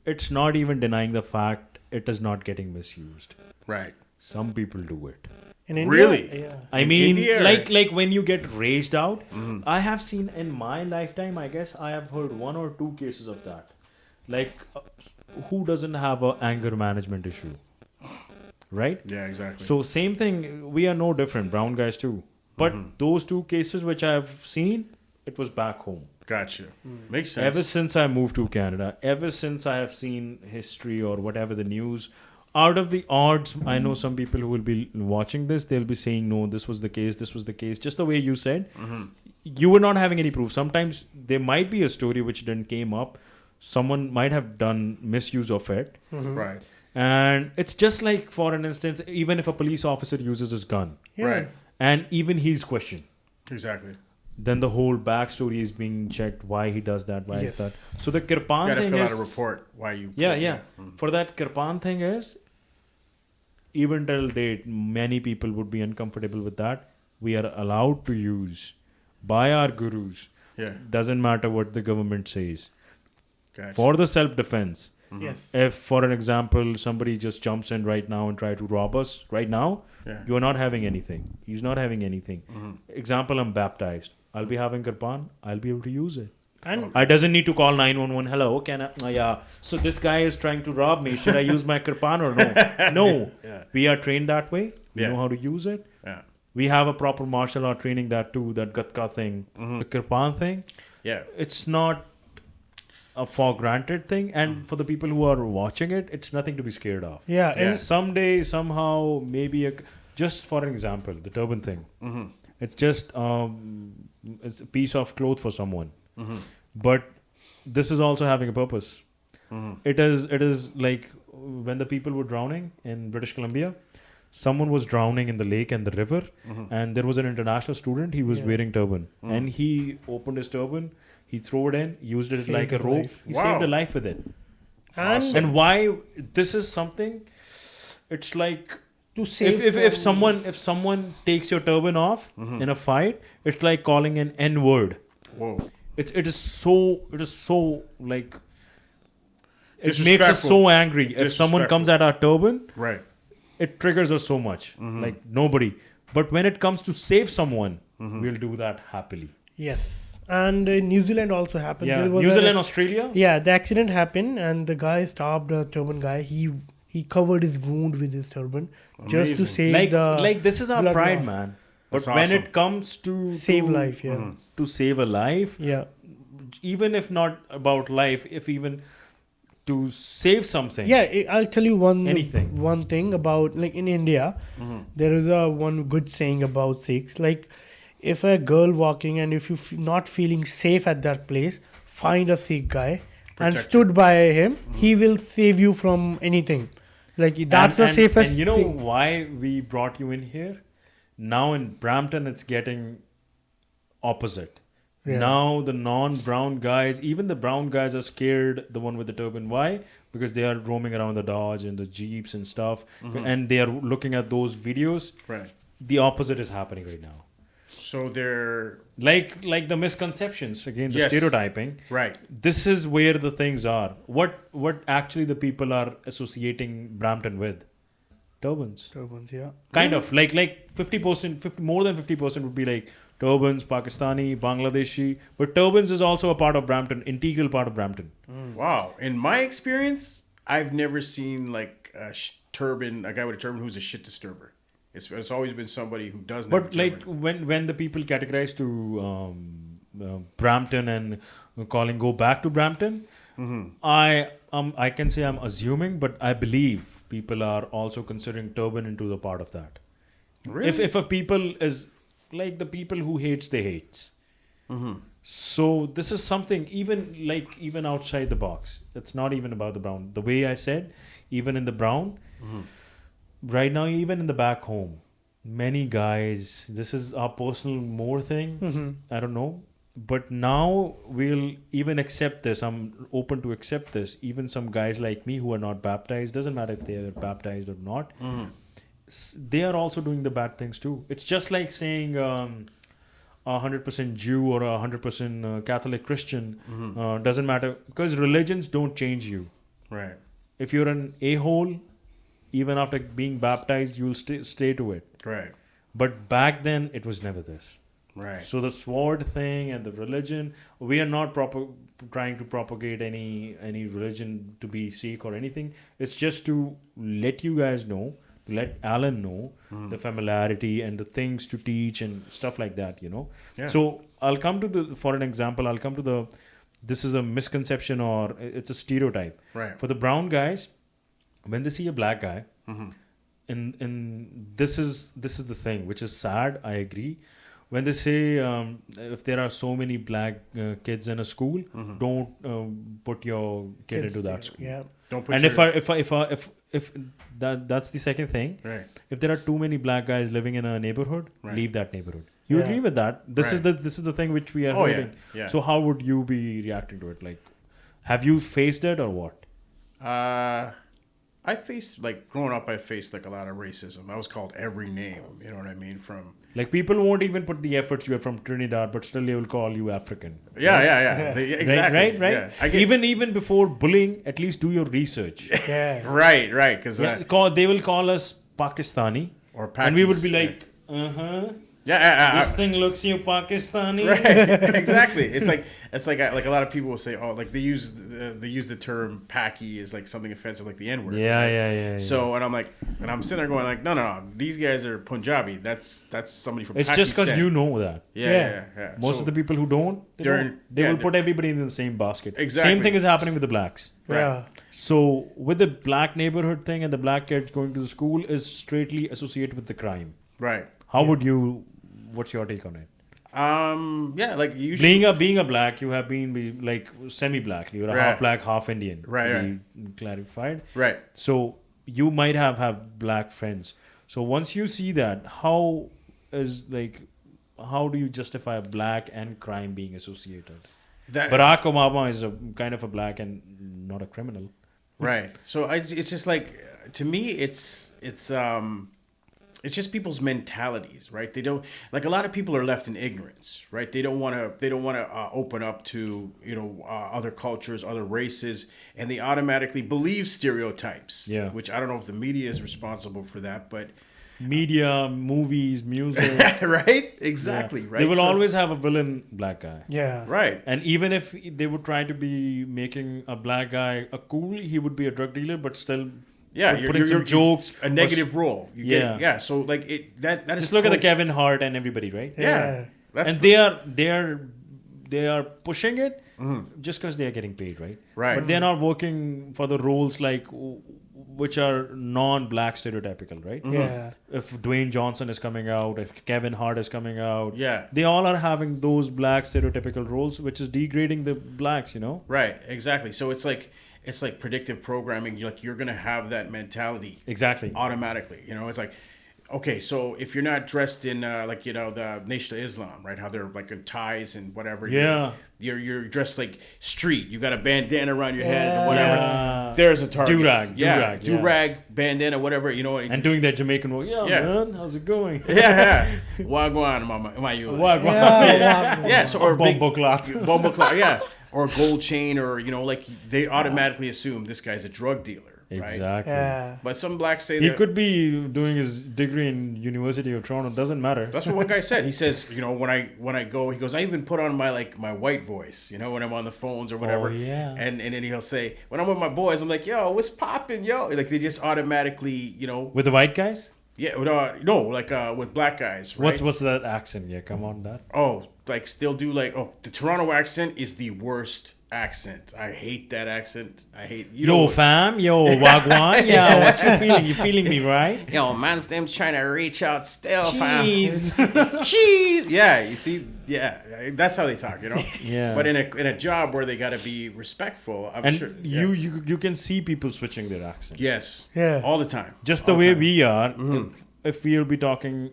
it's not even denying the fact it is not getting misused. Right. Some people do it. In India, Really? Yeah. I In mean, India, like when you get raged out, I have seen in my lifetime, I guess I have heard 1 or 2 cases of that. Like, who doesn't have a anger management issue? Right? Yeah, exactly. So same thing, we are no different, brown guys too. But those 2 cases which I have seen, it was back home. Gotcha. Makes sense. Ever since I moved to Canada, ever since I have seen history or whatever the news, out of the odds, I know some people who will be watching this, they'll be saying, no, this was the case, just the way you said. You were not having any proof. Sometimes there might be a story which didn't came up. Someone might have done misuse of it. Right. And it's just like, for an instance, even if a police officer uses his gun, Yeah. Right. and even he's questioned, Exactly. then the whole backstory is being checked, why he does that, why is Yes. that. So the kirpan Got to thing fill is... out a report why you. Yeah. For that kirpan thing is, even till date, many people would be uncomfortable with that. We are allowed to use by our gurus. Yeah. Doesn't matter what the government says. Gotcha. For the self-defense. Yes. If, for an example, somebody just jumps in right now and try to rob us right now, Yeah. you are not having anything. He's not having anything. Example, I'm baptized. I'll be having kirpan. I'll be able to use it. And I doesn't need to call 911. Hello, can I? Yeah. So this guy is trying to rob me. Should I use my kirpan or no? No. Yeah. We are trained that way. We Yeah. know how to use it. Yeah. We have a proper martial art training that too. That gatka thing, the kirpan thing. Yeah. It's not a for granted thing, and for the people who are watching it, it's nothing to be scared of. yeah, Yeah. and Someday, somehow, maybe just for an example, the turban thing. It's just it's a piece of cloth for someone, but this is also having a purpose. It is like when the people were drowning in British Columbia. Someone was drowning in the lake and the river, and there was an international student. He was Yeah. wearing turban, and he opened his turban. He threw it in, used it Saved like a his rope. life. He Wow. saved a life with it. and And why this is something? It's like to save if from- someone takes your turban off in a fight, it's like calling an N word. Whoa. It is so like it makes us Disrespectful. so angry. If someone comes Disrespectful. at our turban, Right. it triggers us so much. Like nobody. But when it comes to save someone, we'll do that happily. Yes. And in New Zealand also happened. Yeah, There was New a- Zealand, Australia. Yeah, the accident happened, and the guy stabbed a turban guy. He covered his wound with his turban just to Amazing. save Like this is our blood pride, loss. man. That's But when awesome. it comes to Save life, yeah. to save a life, Yeah. even if not about life, if even to save something. Yeah, I'll tell you Anything. one thing about like in India, there is a one good saying about Sikhs. Like, if a girl walking and if you not feeling safe at that place, find a Sikh guy and Protect stood by him. He will save you from anything. Like that's the safest. And you know thing. why we brought you in here? Now in Brampton, it's getting opposite. Yeah. Now the non-brown guys, even the brown guys are scared, the one with the turban. Why? Because they are roaming around the Dodge and the Jeeps and stuff, and they are looking at those videos. Right. The opposite is happening right now. So they're Like the misconceptions, again, the Yes. stereotyping. right. This is where the things are. What actually the people are associating Brampton with? Turbans. Turbans, yeah. Kind of like 50%, more than 50% would be like turbans, Pakistani, Bangladeshi. But turbans is also a part of Brampton, integral part of Brampton. Wow. In my experience, I've never seen like a guy with a turban who's a shit disturber. It's always been somebody who doesn't. But like when the people categorize to Brampton and go back to Brampton, I can say I'm assuming, but I believe people are also considering turban into the part of that. Really? If a people is like the people who hates, they hates. So this is something even outside the box. It's not even about the brown. The way I said, even in the brown, right now, even in the back home, many guys. This is our personal more thing. I don't know. But now we'll even accept this. I'm open to accept this. Even some guys like me who are not baptized, doesn't matter if they are baptized or not, they are also doing the bad things too. It's just like saying 100% Jew or 100% Catholic Christian. Doesn't matter, because religions don't change you. Right. If you're an a-hole, even after being baptized, you'll stay to it. Right. But back then, it was never this. Right. So the sword thing and the religion, we are not trying to propagate any religion to be Sikh or anything. It's just to let you guys know, to let Alan know the familiarity and the things to teach and stuff like that, Yeah. So I'll come to for an example, this is a misconception or it's a stereotype. Right. For the brown guys, when they see a black guy, and this is the thing, which is sad, I agree. When they say if there are so many black kids in a school, don't put your kid into that school. Yeah. Don't put And your, if that's the second thing. Right. If there are too many black guys living in a neighborhood, Right. leave that neighborhood. You Yeah. agree with that? This is Right. the thing which we are Oh, yeah. holding. Yeah. So how would you be reacting to it? Like, have you faced it or what? I faced, like, growing up, I faced like a lot of racism. I was called every name, you know what I mean? From Like, people won't even put the efforts you are from Trinidad, but still they will call you African. yeah. Exactly. Right. Yeah. I get, Even before bullying, at least do your research. Yeah. right, because They will call us Pakistani, or and we would be Pakis, like, yeah, this thing looks you Pakistani. right, exactly. It's like a lot of people will say, oh, like they use the term Paki as like something offensive, like the N word. Yeah. So and I'm sitting there going like, no, these guys are Punjabi. That's somebody from It's Pakistan. just because you know that. Yeah. Most So of the people who don't, they will put everybody in the same basket. Exactly. Same thing is happening with the blacks. Right. Yeah. So with the black neighborhood thing and the black kids going to the school is straightly associated with the crime. Right. How would you? What's your take on it? Yeah, like usually Being a black, you have been like semi-black. You're a Right. half black, half Indian. Right, to be clarified. right. So you might have black friends. So once you see that, how do you justify black and crime being associated? That Barack Obama is a kind of a black and not a criminal. right. So it's just like, to me, it's just people's mentalities, right? They don't, like, a lot of people are left in ignorance, right? They don't want to open up to other cultures, other races, and they automatically believe stereotypes. Yeah. Which I don't know if the media is responsible for that, but Media, movies, music. right, exactly, right. They will So- always have a villain black guy. Yeah. right, And even if they would try to be making a black guy a cool, he would be a drug dealer, but still yeah. putting some jokes. a negative role. You Yeah. get, yeah. So like that is Just look at the Kevin Hart and everybody, right? yeah. That's And they are pushing it just because they are getting paid, right? Right. But they're not working for the roles which are non-black stereotypical, right? Yeah. If Dwayne Johnson is coming out, if Kevin Hart is coming out, Yeah. they all are having those black stereotypical roles, which is degrading the blacks, right, exactly. So it's like predictive programming. You're gonna have that mentality Exactly. automatically. It's like Okay, so if you're not dressed in like the Nation of Islam, right? How they're like in ties and whatever. Yeah. You're dressed like street. You got a bandana around your head and whatever. Yeah. There's a target. Do-rag, bandana, whatever. And doing that Jamaican walk. Yeah, man, how's it going? Yeah. Wagwan, mama, you. Wagwan. Yeah. So or Bombo cloth. Yeah. Or a gold chain, or like they automatically assume this guy's a drug dealer. Right? Exactly. Yeah. But some blacks say He could be doing his degree in University of Toronto. Doesn't matter. That's what one guy said. He says, when I go, he goes, I even put on my white voice, when I'm on the phones or whatever. Oh, yeah. And then he'll say, when I'm with my boys, I'm like, yo, what's popping, yo? Like they just automatically, With the white guys? Yeah, with black guys. Right? What's that accent? Yeah, come on, that. Oh, like still do the Toronto accent is the worst accent. I hate that accent. I hate Yo fam, yo wagwan, yeah, what you feeling? You feeling me, right? Yo, man's name's trying to reach out still, Cheese. fam. Cheese. Yeah, you see, that's how they talk, Yeah. But in a job where they got to be respectful, I'm sure. You can see people switching their accent. Yes. Yeah. All the time. Just the way we are. If we'll be talking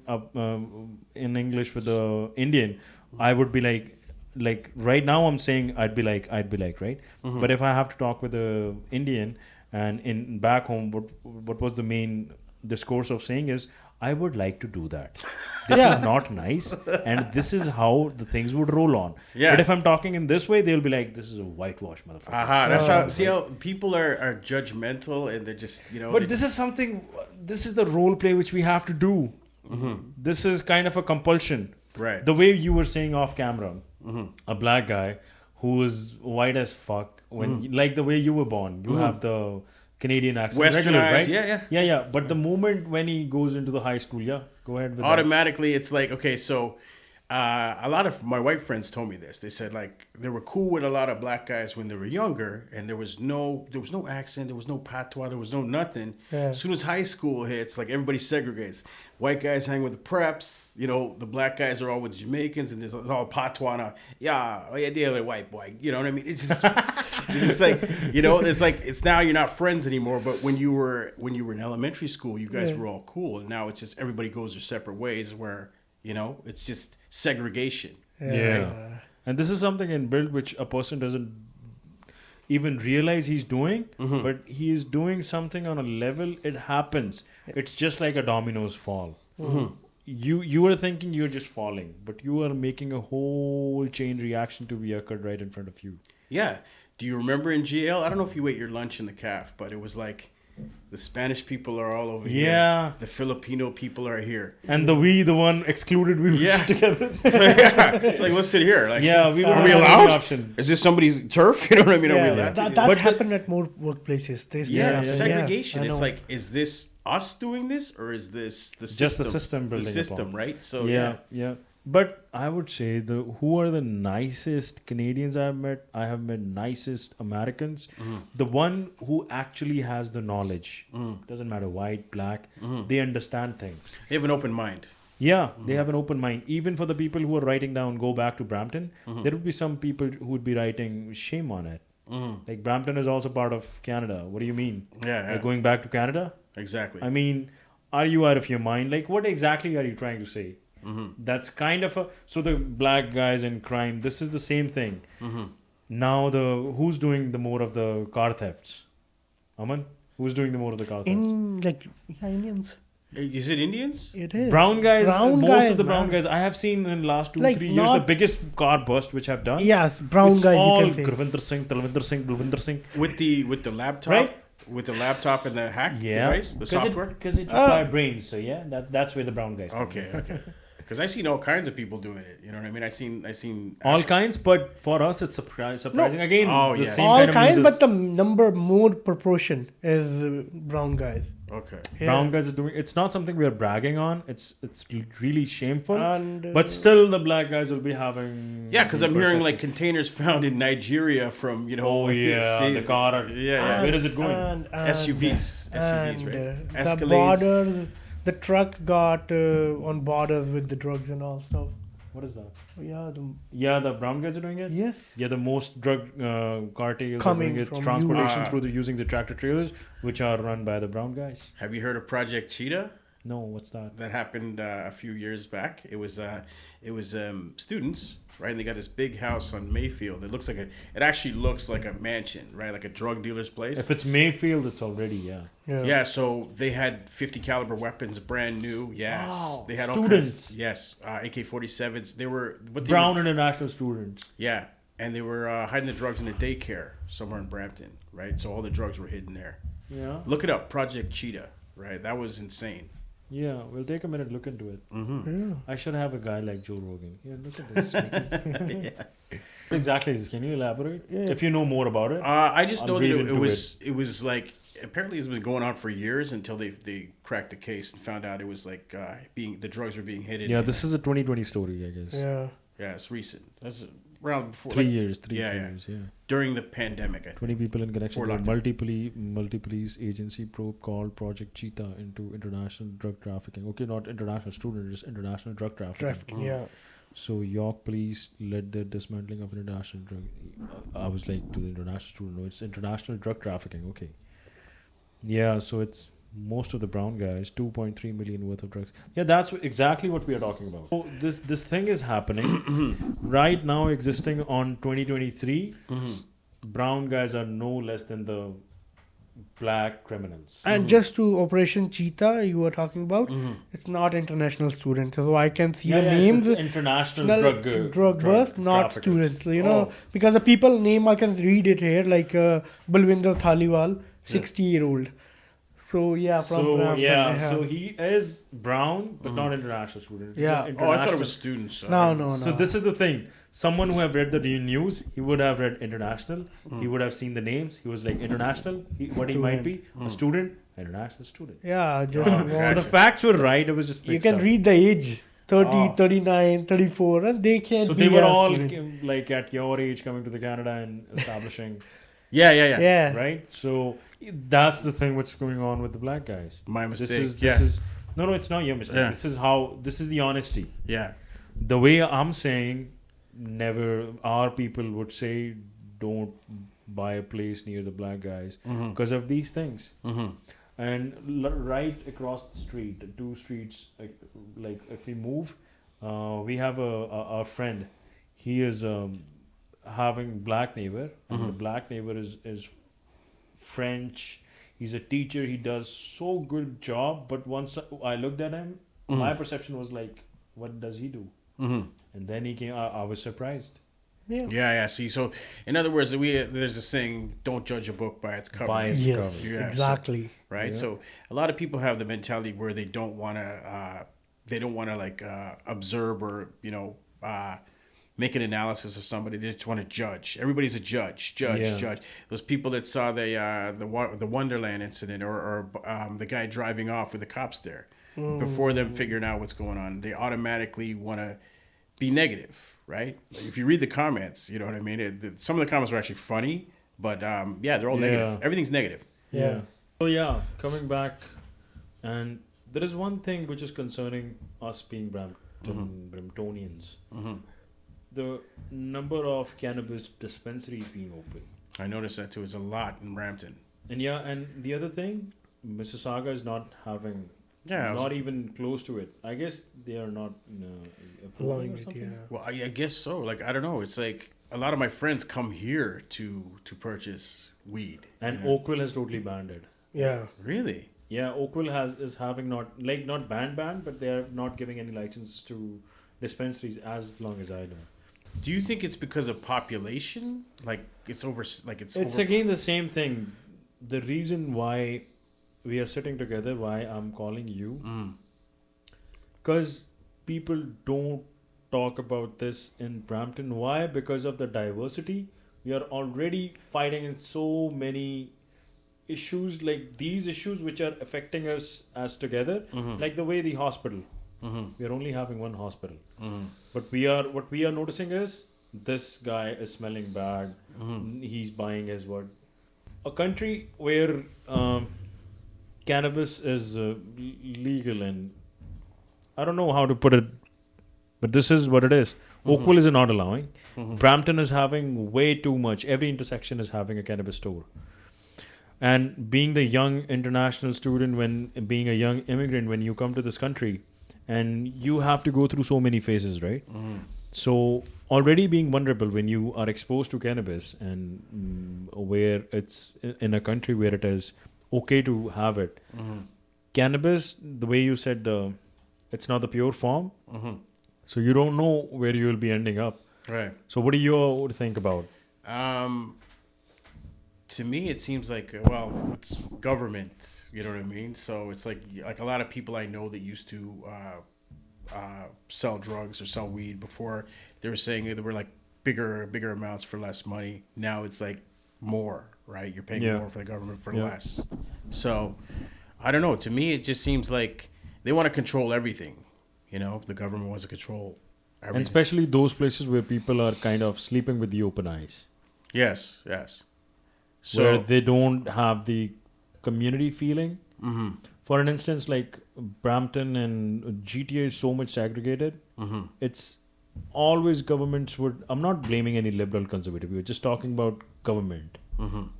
in English with the Indian, I would be like right now I'm saying I'd be like, right? But if I have to talk with the Indian and in back home, what was the main discourse of saying is, I would like to do that. This is not nice, and this is how the things would roll on. Yeah. But if I'm talking in this way, they'll be like, this is a whitewash, motherfucker. That's how. See how people are judgmental, and they're just But this is something. This is the role play which we have to do. This is kind of a compulsion. Right. The way you were saying off camera, a black guy who is white as fuck, like the way you were born, you have the Canadian accent, regular, right? Yeah. But the moment when he goes into the high school, go ahead with automatically it's like, okay, so a lot of my white friends told me this. They said like they were cool with a lot of black guys when they were younger, and there was no accent, there was no patois, there was no nothing. Yeah. As soon as high school hits, like everybody segregates. White guys hang with the preps, the black guys are all with Jamaicans, and it's all patois. Now. Yeah, oh yeah, deal with white boy. You know what I mean? It's just, it's like, it's like it's now you're not friends anymore. But when you were in elementary school, you guys were all cool, and now it's just everybody goes their separate ways. Where it's just segregation. Yeah. And this is something inbuilt which a person doesn't even realize he's doing, but he is doing something on a level, it happens. It's just like a dominoes fall. You are thinking you're just falling, but you are making a whole chain reaction to be occurred right in front of you. Yeah. Do you remember in GL? I don't know if you ate your lunch in the caf, but it was like the Spanish people are all over here. Yeah. The Filipino people are here. And the one excluded, we would sit together. So, like, let's sit here. Like, we are we allowed? Option. Is this somebody's turf? You know what I mean? Are we allowed that happened at more workplaces. Segregation. Yes, it's like, is this us doing this, or is this the system? Just the system building the system, upon. Right? So yeah. But I would say who are the nicest Canadians I've met? I have met nicest Americans. The one who actually has the knowledge. Doesn't matter white, black. They understand things. They have an open mind. Yeah, they have an open mind. Even for the people who are writing down, go back to Brampton, there would be some people who would be writing shame on it. Like Brampton is also part of Canada. What do you mean? Yeah. Like going back to Canada? Exactly. I mean, are you out of your mind? Like, what exactly are you trying to say? That's kind of so the black guys in crime, this is the same thing. Now who's doing the more of the car thefts? Aman? Who's doing the more of the car thefts? Indians. Is it Indians? It is. Brown guys, most of the brown man. guys I have seen in the last 2-3 years, the biggest car bust which I've done. Yes, brown it's guys all you can say. Gurvinder Singh, Balwinder Singh. With the laptop? Right? With the laptop and the hack device? The software? Because it requires brains, so that's where the brown guys come. Okay. Because I seen all kinds of people doing it. You know what I mean? I seen all kinds, but for us it's surprising. Again, all kinds, but the more proportion is brown guys. Okay. Yeah. Brown guys are doing. It's not something we are bragging on. It's really shameful. And, but still, the black guys will be having. Yeah, because I'm hearing like containers found in Nigeria from the car. Yeah. Where is it going? And, SUVs, right? The borders. The truck got on borders with the drugs and all stuff. What is that? The brown guys are doing it? Yes. Yeah, the most drug cartels coming are doing it. From transportation using the tractor trailers, which are run by the brown guys. Have you heard of Project Cheetah? No, what's that? That happened a few years back. It was students, right? And they got this big house on Mayfield. It actually looks like a mansion, right? Like a drug dealer's place. If it's Mayfield, it's already, Yeah, so they had 50 caliber weapons, brand new. Yes, Wow. they had Students. AK-47s. They were Brown International students. Yeah, and they were hiding the drugs in a daycare somewhere in Brampton, right? So all the drugs were hidden there. Yeah. Look it up, Project Cheetah, right? That was insane. Yeah, we'll take a minute, look into it. Yeah. I should have a guy like Joe Rogan. Yeah, look at this. What exactly is this? Can you elaborate? Yeah. If you know more about it. I just I'll know that read it was like, apparently it's been going on for years until they cracked the case and found out it was like the drugs were being hidden. Yeah, this is a 2020 story, I guess. Yeah. Yeah, it's recent. That's around before 3 like, years, three yeah, years, yeah. during the pandemic. I think. 20 people in connection For with a lockdown. multi-police agency probe called Project Cheetah into international drug trafficking. Okay, not international student, just international drug trafficking. Trafficking. Yeah. So York police led the dismantling of an international drug. I was like, to the international student, no, it's international drug trafficking. Okay. Yeah, so it's most of the brown guys, 2.3 million worth of drugs. Yeah, that's exactly what we are talking about. So this thing is happening right now, existing on 2023. Brown guys are no less than the black criminals. And just to Operation Cheetah, you were talking about, it's not international students. So I can see the names. It's international drug bust, not traffickers. students. You know, because the people name, I can read it here, like Balwinder Thaliwal, 60-year-old. So yeah, from Brampton, so he is brown, but not international student. It's Yeah. an I international- thought it was students. No. So this is the thing. Someone who have read the news, he would have read international. He would have seen the names. He was like international. What he might be, a student, international student. Yeah, just So the facts were right. It was just you mixed can up. read the age. 30, 39, 34, and they can So be they were as all student. like at your age coming to the Canada and establishing, Yeah. Yeah. right? So that's the thing what's going on with the black guys. My mistake. This is no, it's not your mistake. Yeah. This is the honesty. Yeah. The way I'm saying, never, our people would say, don't buy a place near the black guys because of these things. And right across the street, 2 streets, like if we move, we have a friend. He is having black neighbor, and the black neighbor is French. He's a teacher. He does so good job. But once I looked at him, my perception was like, what does he do? And then he came. I was surprised. Yeah. See, so in other words, there's a saying: don't judge a book by its cover. By its Yes, cover. Yeah, exactly. Right. Yeah. So a lot of people have the mentality where they don't want to like observe or make an analysis of somebody. They just want to judge. Everybody's a judge. Those people that saw the Wonderland incident or the guy driving off with the cops there, before them figuring out what's going on, they automatically want to be negative, right? Like if you read the comments, you know what I mean? Some of the comments were actually funny, but they're all negative. Everything's negative. Yeah. So coming back, and there is one thing which is concerning us being Bramptonians. The number of cannabis dispensaries being open. I noticed that too. It's a lot in Brampton. And and the other thing, Mississauga is not having, not even close to it. I guess they are not Allowing or it, something. yeah. Well, I guess so. Like, I don't know. It's like a lot of my friends come here to purchase weed. And Oakville has totally banned it. Yeah. Really? Yeah, Oakville is having not banned, but they are not giving any license to dispensaries as long as I know. Do you think it's because of population? Like it's over. It's again the same thing. The reason why we are sitting together, why I'm calling you, because people don't talk about this in Brampton. Why? Because of the diversity. We are already fighting in so many issues, like these issues which are affecting us as together, like the way the hospital. We are only having one hospital, but what we are noticing is this guy is smelling bad. He's buying his what? A country where cannabis is legal, and I don't know how to put it, but this is what it is. Oakville is not allowing. Brampton is having way too much. Every intersection is having a cannabis store. And being the young international student, when being a young immigrant, when you come to this country, and you have to go through so many phases, right? So already being vulnerable when you are exposed to cannabis, and where it's in a country where it is okay to have it. Cannabis, the way you said, it's not the pure form. So you don't know where you will be ending up. Right. So what do you think about? To me, it seems like it's government. You know what I mean? So it's like a lot of people I know that used to sell drugs or sell weed before. They were saying there were like bigger amounts for less money. Now it's like more, right? You're paying more for the government for less. So I don't know. To me, it just seems like they want to control everything. You know, the government wants to control everything. And especially those places where people are kind of sleeping with the open eyes. Yes. So, where they don't have the community feeling. For an instance, like Brampton and GTA is so much segregated. It's always governments would... I'm not blaming any liberal conservative. We're just talking about government.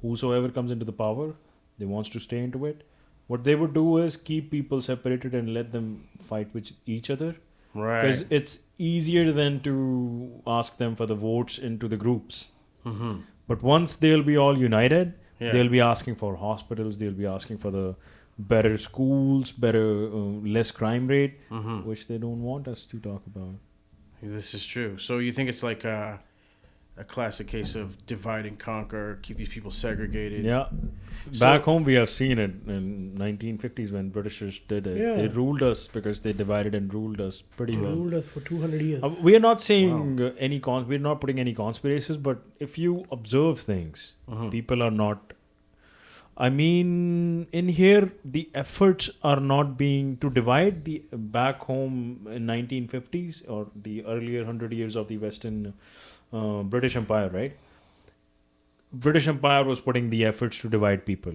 Whosoever comes into the power, they wants to stay into it. What they would do is keep people separated and let them fight with each other. right. Because it's easier than to ask them for the votes into the groups. But once they'll be all united, they'll be asking for hospitals, they'll be asking for the better schools, better, less crime rate, which they don't want us to talk about. This is true. So you think it's like a classic case of divide and conquer, keep these people segregated? Yeah. Back home, we have seen it in 1950s when Britishers did it. Yeah. They ruled us because they divided and ruled us pretty well. Ruled us for 200 years. We are not saying we're not putting any conspiracies, but if you observe things, people are not... I mean, in here, the efforts are not being to divide the back home in 1950s or the earlier 100 years of the Western British Empire, right? British Empire was putting the efforts to divide people.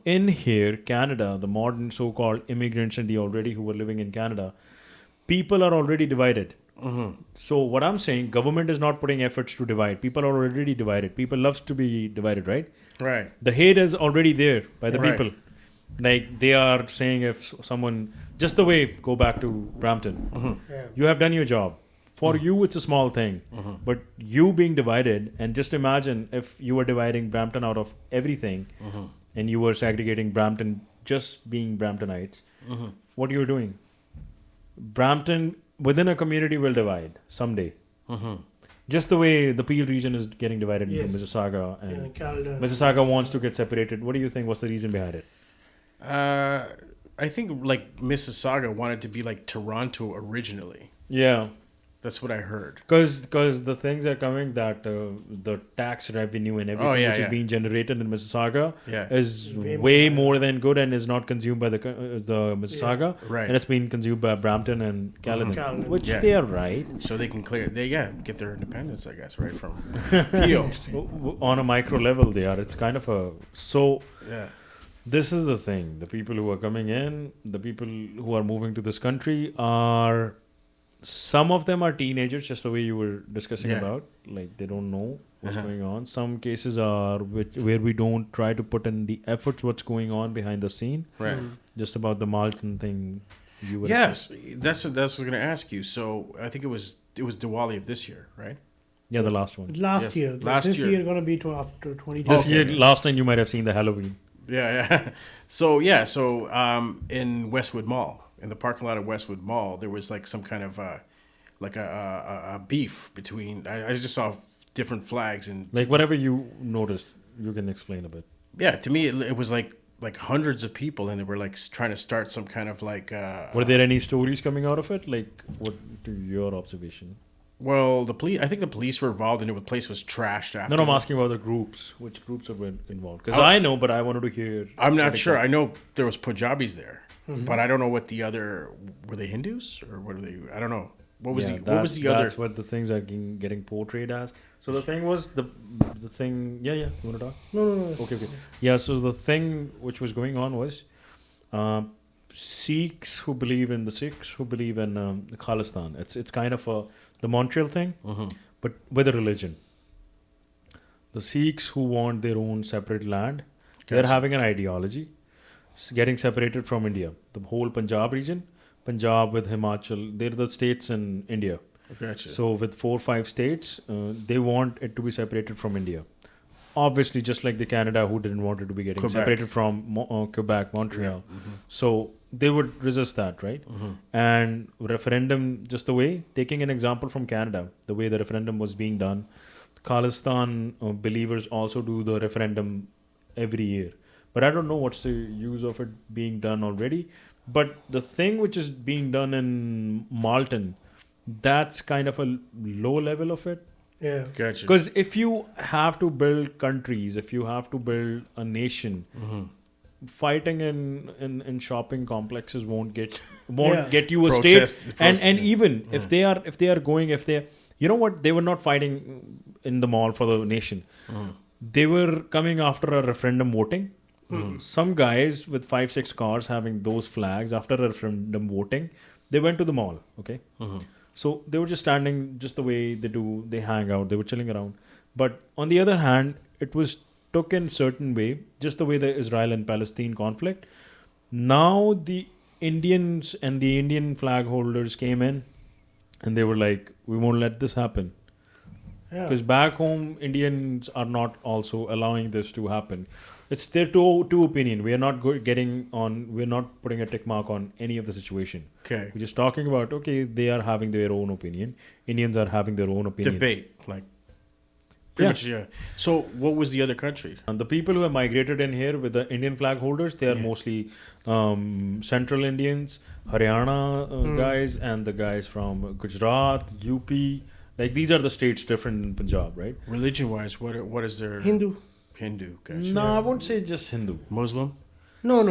In here, Canada, the modern so-called immigrants and the already who were living in Canada, people are already divided. So what I'm saying, government is not putting efforts to divide. People are already divided. People love to be divided, right? Right. The hate is already there by the people. Like they are saying, if someone, just the way, go back to Brampton, you have done your job. For you, it's a small thing. But you being divided, and just imagine if you were dividing Brampton out of everything and you were segregating Brampton just being Bramptonites, what you were doing? Brampton within a community will divide someday. Just the way the Peel region is getting divided into Mississauga, and Mississauga wants to get separated. What do you think? What's the reason behind it? I think like Mississauga wanted to be like Toronto originally. Yeah. That's what I heard. Because the things are coming that the tax revenue and everything which is being generated in Mississauga is way more than good and is not consumed by the Mississauga. Right. And it's being consumed by Brampton and Caledon. Which they are right. So they can get their independence, I guess, right, from Peel. On a micro level they are. It's kind of a... So... Yeah. This is the thing. The people who are coming in, the people who are moving to this country are... Some of them are teenagers, just the way you were discussing about. Like, they don't know what's going on. Some cases are where we don't try to put in the efforts what's going on behind the scene. Right. Just about the Malton thing. Yes, that's what I was going to ask you. So I think it was Diwali of this year, right? Yeah, the last one. Last year. This year going to be after 20. This year, last time you might have seen the Halloween. Yeah. So in Westwood Mall, in the parking lot of Westwood Mall, there was like some kind of like a beef between... I just saw different flags and... Like whatever you noticed, you can explain a bit. Yeah, to me it was like hundreds of people, and they were like trying to start some kind of like... were there any stories coming out of it? Like, what to your observation? Well, I think the police were involved, and the place was trashed after. No, I'm asking about the groups. Which groups are involved? Because I know, but I wanted to hear... I'm not sure. I know there was Punjabis there. But I don't know what the other... Were they Hindus? Or what are they... I don't know. What was the other... That's what the things are getting portrayed as. So the thing was... The thing... Yeah. You want to talk? No. Okay. Yeah, so the thing which was going on was... Sikhs who believe in the Sikhs, who believe in Khalistan. It's kind of the Montreal thing, but with a religion. The Sikhs who want their own separate land They're Gotcha. having an ideology, getting separated from India. The whole Punjab region, Punjab with Himachal, they're the states in India. Gotcha. So with 4 or 5 states, they want it to be separated from India. Obviously, just like the Canada, who didn't want it to be getting Quebec. separated from Quebec, Montreal. So they would resist that, right? Mm-hmm. And referendum, just the way, taking an example from Canada, the way the referendum was being done, Khalistan believers also do the referendum every year. But I don't know what's the use of it being done already. But the thing which is being done in Malton, that's kind of a low level of it. Yeah. Gotcha. Because if you have to build countries, if you have to build a nation, fighting in shopping complexes won't get you a Protest- state. And even if they are you know what, they were not fighting in the mall for the nation. They were coming after a referendum voting. Some guys with 5-6 cars having those flags after a referendum voting, they went to the mall. Okay. So they were just standing just the way they do, they hang out, they were chilling around. But on the other hand, it was took in certain way, just the way the Israel and Palestine conflict. Now the Indians and the Indian flag holders came in and they were like, we won't let this happen. Yeah. Because back home, Indians are not also allowing this to happen. It's their two opinion. We are not we're not putting a tick mark on any of the situation. Okay. We're just talking about, okay, they are having their own opinion. Indians are having their own opinion. Debate, like. Pretty much, yeah. So, what was the other country? And the people who have migrated in here with the Indian flag holders, they are mostly Central Indians, Haryana guys, and the guys from Gujarat, UP. Like, these are the states different in Punjab, right? Religion-wise, what is their... Hindu. Hindu, gotcha. No, I won't say just Hindu. Muslim? No.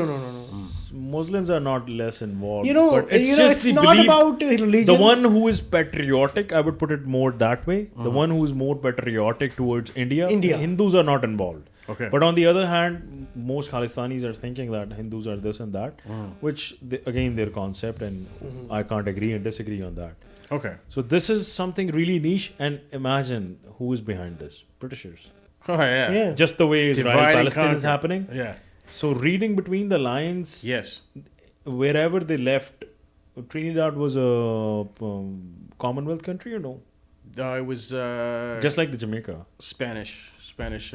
Muslims are not less involved. But it's not belief. about religion. The one who is patriotic, I would put it more that way. The one who is more patriotic towards India. Hindus are not involved. Okay. But on the other hand, most Khalistanis are thinking that Hindus are this and that, which, again, their concept, and I can't agree and disagree on that. Okay. So this is something really niche, and imagine who is behind this. Britishers. Oh, yeah. Just the way Israel-Palestine is happening. Yeah. So reading between the lines, Yes. wherever they left, Trinidad was a Commonwealth country or no? It was Just like the Jamaica. Spanish. Spanish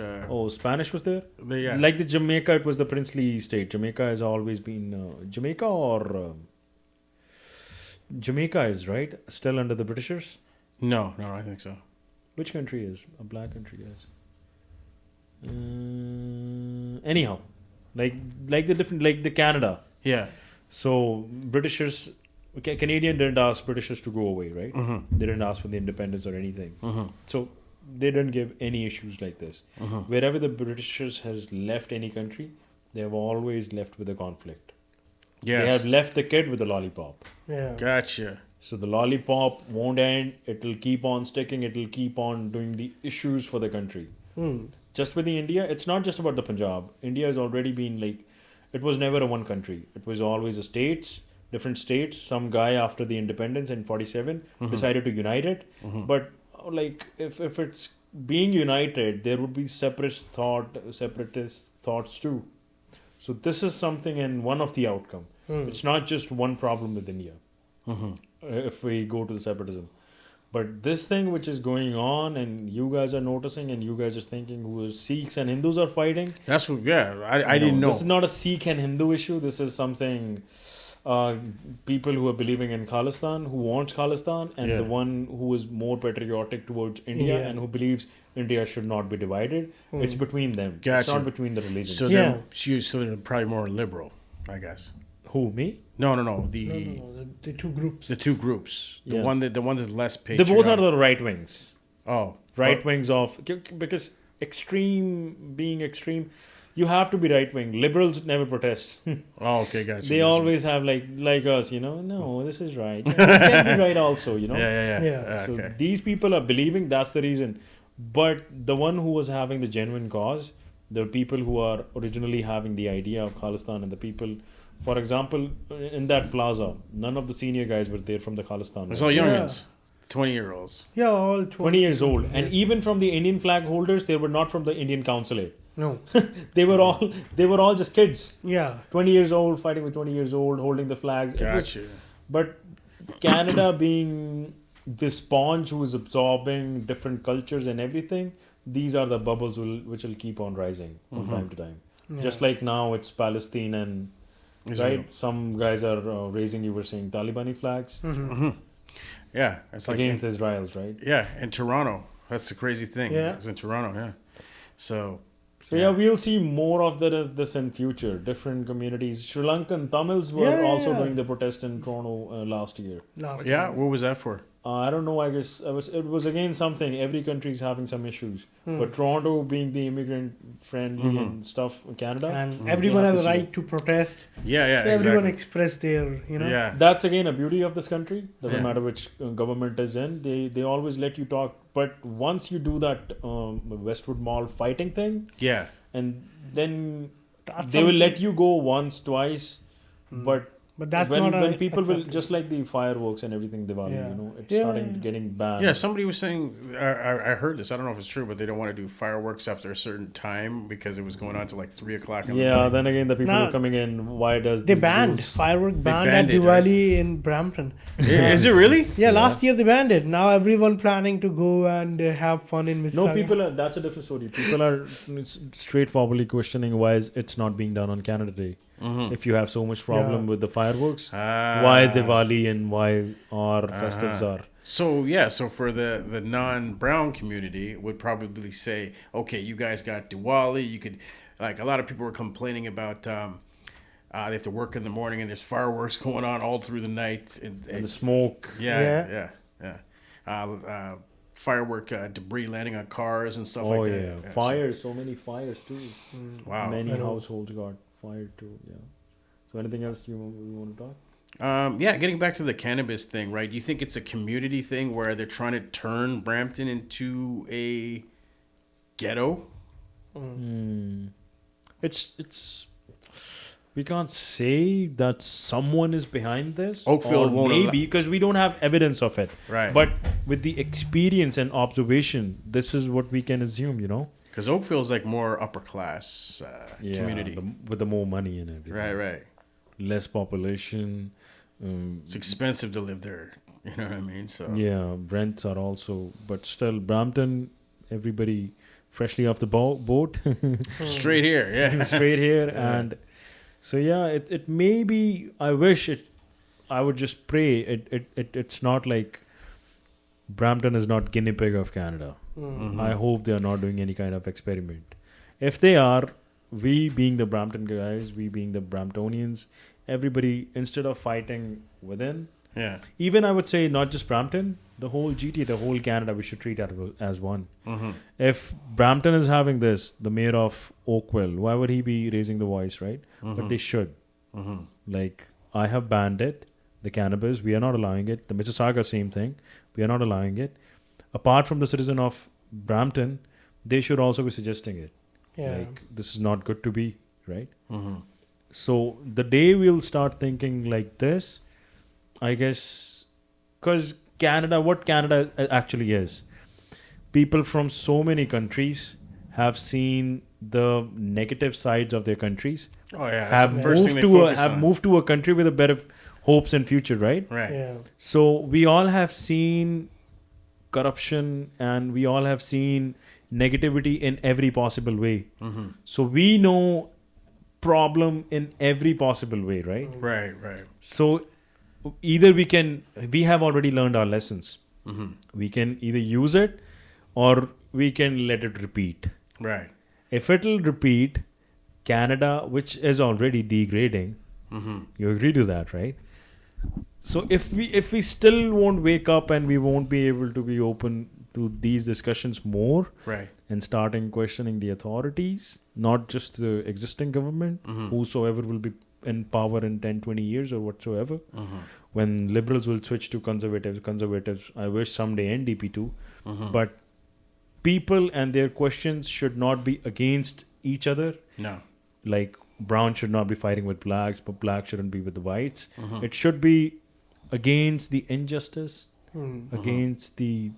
was there? Yeah. Like the Jamaica, it was the princely state. Jamaica has always been... Jamaica or... Jamaica is, right? Still under the Britishers? No, I think so. Which country is? A black country, yes. Anyhow. Like the different... Like the Canada. Yeah. So Britishers... Canadian didn't ask Britishers to go away, right? They didn't ask for the independence or anything. So they didn't give any issues like this. Wherever the Britishers has left any country, they have always left with a conflict. Yes. They have left the kid with a lollipop. Yeah. Gotcha. So the lollipop won't end. It will keep on sticking. It will keep on doing the issues for the country. Just with the India, it's not just about the Punjab. India has already been like... It was never a one country. It was always a states... Different states. Some guy after the independence in 47 decided to unite it. But like if it's being united, there would be separatist thoughts too. So this is something in one of the outcome. It's not just one problem with India. If we go to the separatism. But this thing which is going on and you guys are noticing and you guys are thinking who Sikhs and Hindus are fighting. That's what, yeah. I didn't know. This is not a Sikh and Hindu issue. This is something... people who are believing in Khalistan, who wants Khalistan, and the one who is more patriotic towards India and who believes India should not be divided. It's between them. Gotcha. It's not between the religions. So they're probably more liberal, I guess. Who, me? No. The two groups. The two groups. The one that's less They patriotic. both are the right wings. Oh. Right wings of... Because being extreme... You have to be right wing. Liberals never protest. Oh, okay, gotcha. They always have like us, no, this is right. This can be right also, Yeah. So Okay. these people are believing that's the reason. But the one who was having the genuine cause, the people who are originally having the idea of Khalistan and the people, for example, in that plaza, none of the senior guys were there from the Khalistan. It's all youngins. 20-year-olds. Yeah, all 20 years old. And even from the Indian flag holders, they were not from the Indian consulate. No. They were all just kids. Yeah. 20 years old, fighting with 20 years old, holding the flags. Gotcha. But Canada being the sponge who is absorbing different cultures and everything, these are the bubbles which will keep on rising from time to time. Yeah. Just like now it's Palestine and Israel. right, some guys are raising, you were saying, Talibani flags Yeah, it's like against Israel's, right? yeah, in Toronto. That's the crazy thing. Yeah. It's in Toronto. Yeah. So Yeah, we'll see more of this in future. Different communities. Sri Lankan Tamils were also doing the protest in Toronto last year. yeah, what was that for? I don't know. I guess it was again something. Every country is having some issues, but Toronto being the immigrant friendly and stuff, Canada, And everyone has a right to protest. Yeah, yeah, So everyone exactly. express their, Yeah. that's again a beauty of this country. Doesn't Yeah. matter which government is in. They always let you talk. But once you do that Westwood Mall fighting thing, Yeah. and then That's they will something- let you go once, twice, but that's when not people will acceptable. just like the fireworks and everything Diwali, Yeah. it's Yeah, starting yeah. getting banned. Yeah, somebody was saying, I heard this, I don't know if it's true, but they don't want to do fireworks after a certain time because it was going on to like 3 o'clock in the Yeah, morning. then again, the people Nah. are coming in. Why does They these banned rules- firework banned at banned it, Diwali in Brampton. Is it really? Yeah, last year they banned it. Now everyone planning to go and have fun in Mississauga. No, people are. That's a different story. People are straightforwardly questioning why it's not being done on Canada Day. If you have so much problem with the fireworks, why Diwali and why our festives are. So so for the non-brown community would probably say, okay, you guys got Diwali. You could, like, a lot of people were complaining about they have to work in the morning and there's fireworks going on all through the night and And the smoke. firework debris landing on cars and stuff Oh like yeah, that. fires. So many fires too. Wow. Many I know. households got fired too. Yeah. So anything else you want to talk? Getting back to the cannabis thing, right? Do you think it's a community thing where they're trying to turn Brampton into a ghetto? It's we can't say that someone is behind this. Oakville or won't maybe because we don't have evidence of it. Right. But with the experience and observation, this is what we can assume. Because Oakville's like more upper class community. With the more money and everything. Right. Less population. It's expensive to live there. You know what I mean? So Yeah, rents are also, but still, Brampton, everybody freshly off the boat, straight here, yeah. straight here, and so yeah, it may be. I wish it. I would just pray it's not like Brampton is not guinea pig of Canada. I hope they are not doing any kind of experiment. If they are, we being the Brampton guys, we being the Bramptonians, everybody, instead of fighting within. Yeah. Even I would say not just Brampton, the whole GTA, the whole Canada, we should treat it as one. If Brampton is having this, the mayor of Oakville, why would he be raising the voice, right? But they should. Like, I have banned it, the cannabis, we are not allowing it. The Mississauga, same thing, we are not allowing it. Apart from the citizen of Brampton, they should also be suggesting it. Yeah. Like, this is not good to be, right? So the day we'll start thinking like this, I guess, because Canada, what Canada actually is, people from so many countries have seen the negative sides of their countries, Oh yeah. have That's the first thing moved they to focus on. moved to a country with a better hopes and future, right? Right. Yeah. So we all have seen corruption and we all have seen negativity in every possible way. So we know problem in every possible way, right? Right. So either we have already learned our lessons. We can either use it or we can let it repeat. Right. If it'll repeat, Canada, which is already degrading, you agree to that, right? So if we still won't wake up and we won't be able to be open to these discussions more, Right. and starting questioning the authorities, not just the existing government, whosoever will be in power in 10, 20 years or whatsoever. When liberals will switch to conservatives, I wish someday NDP too. But people and their questions should not be against each other. No. Like brown should not be fighting with blacks, but black shouldn't be with the whites. It should be against the injustice, against the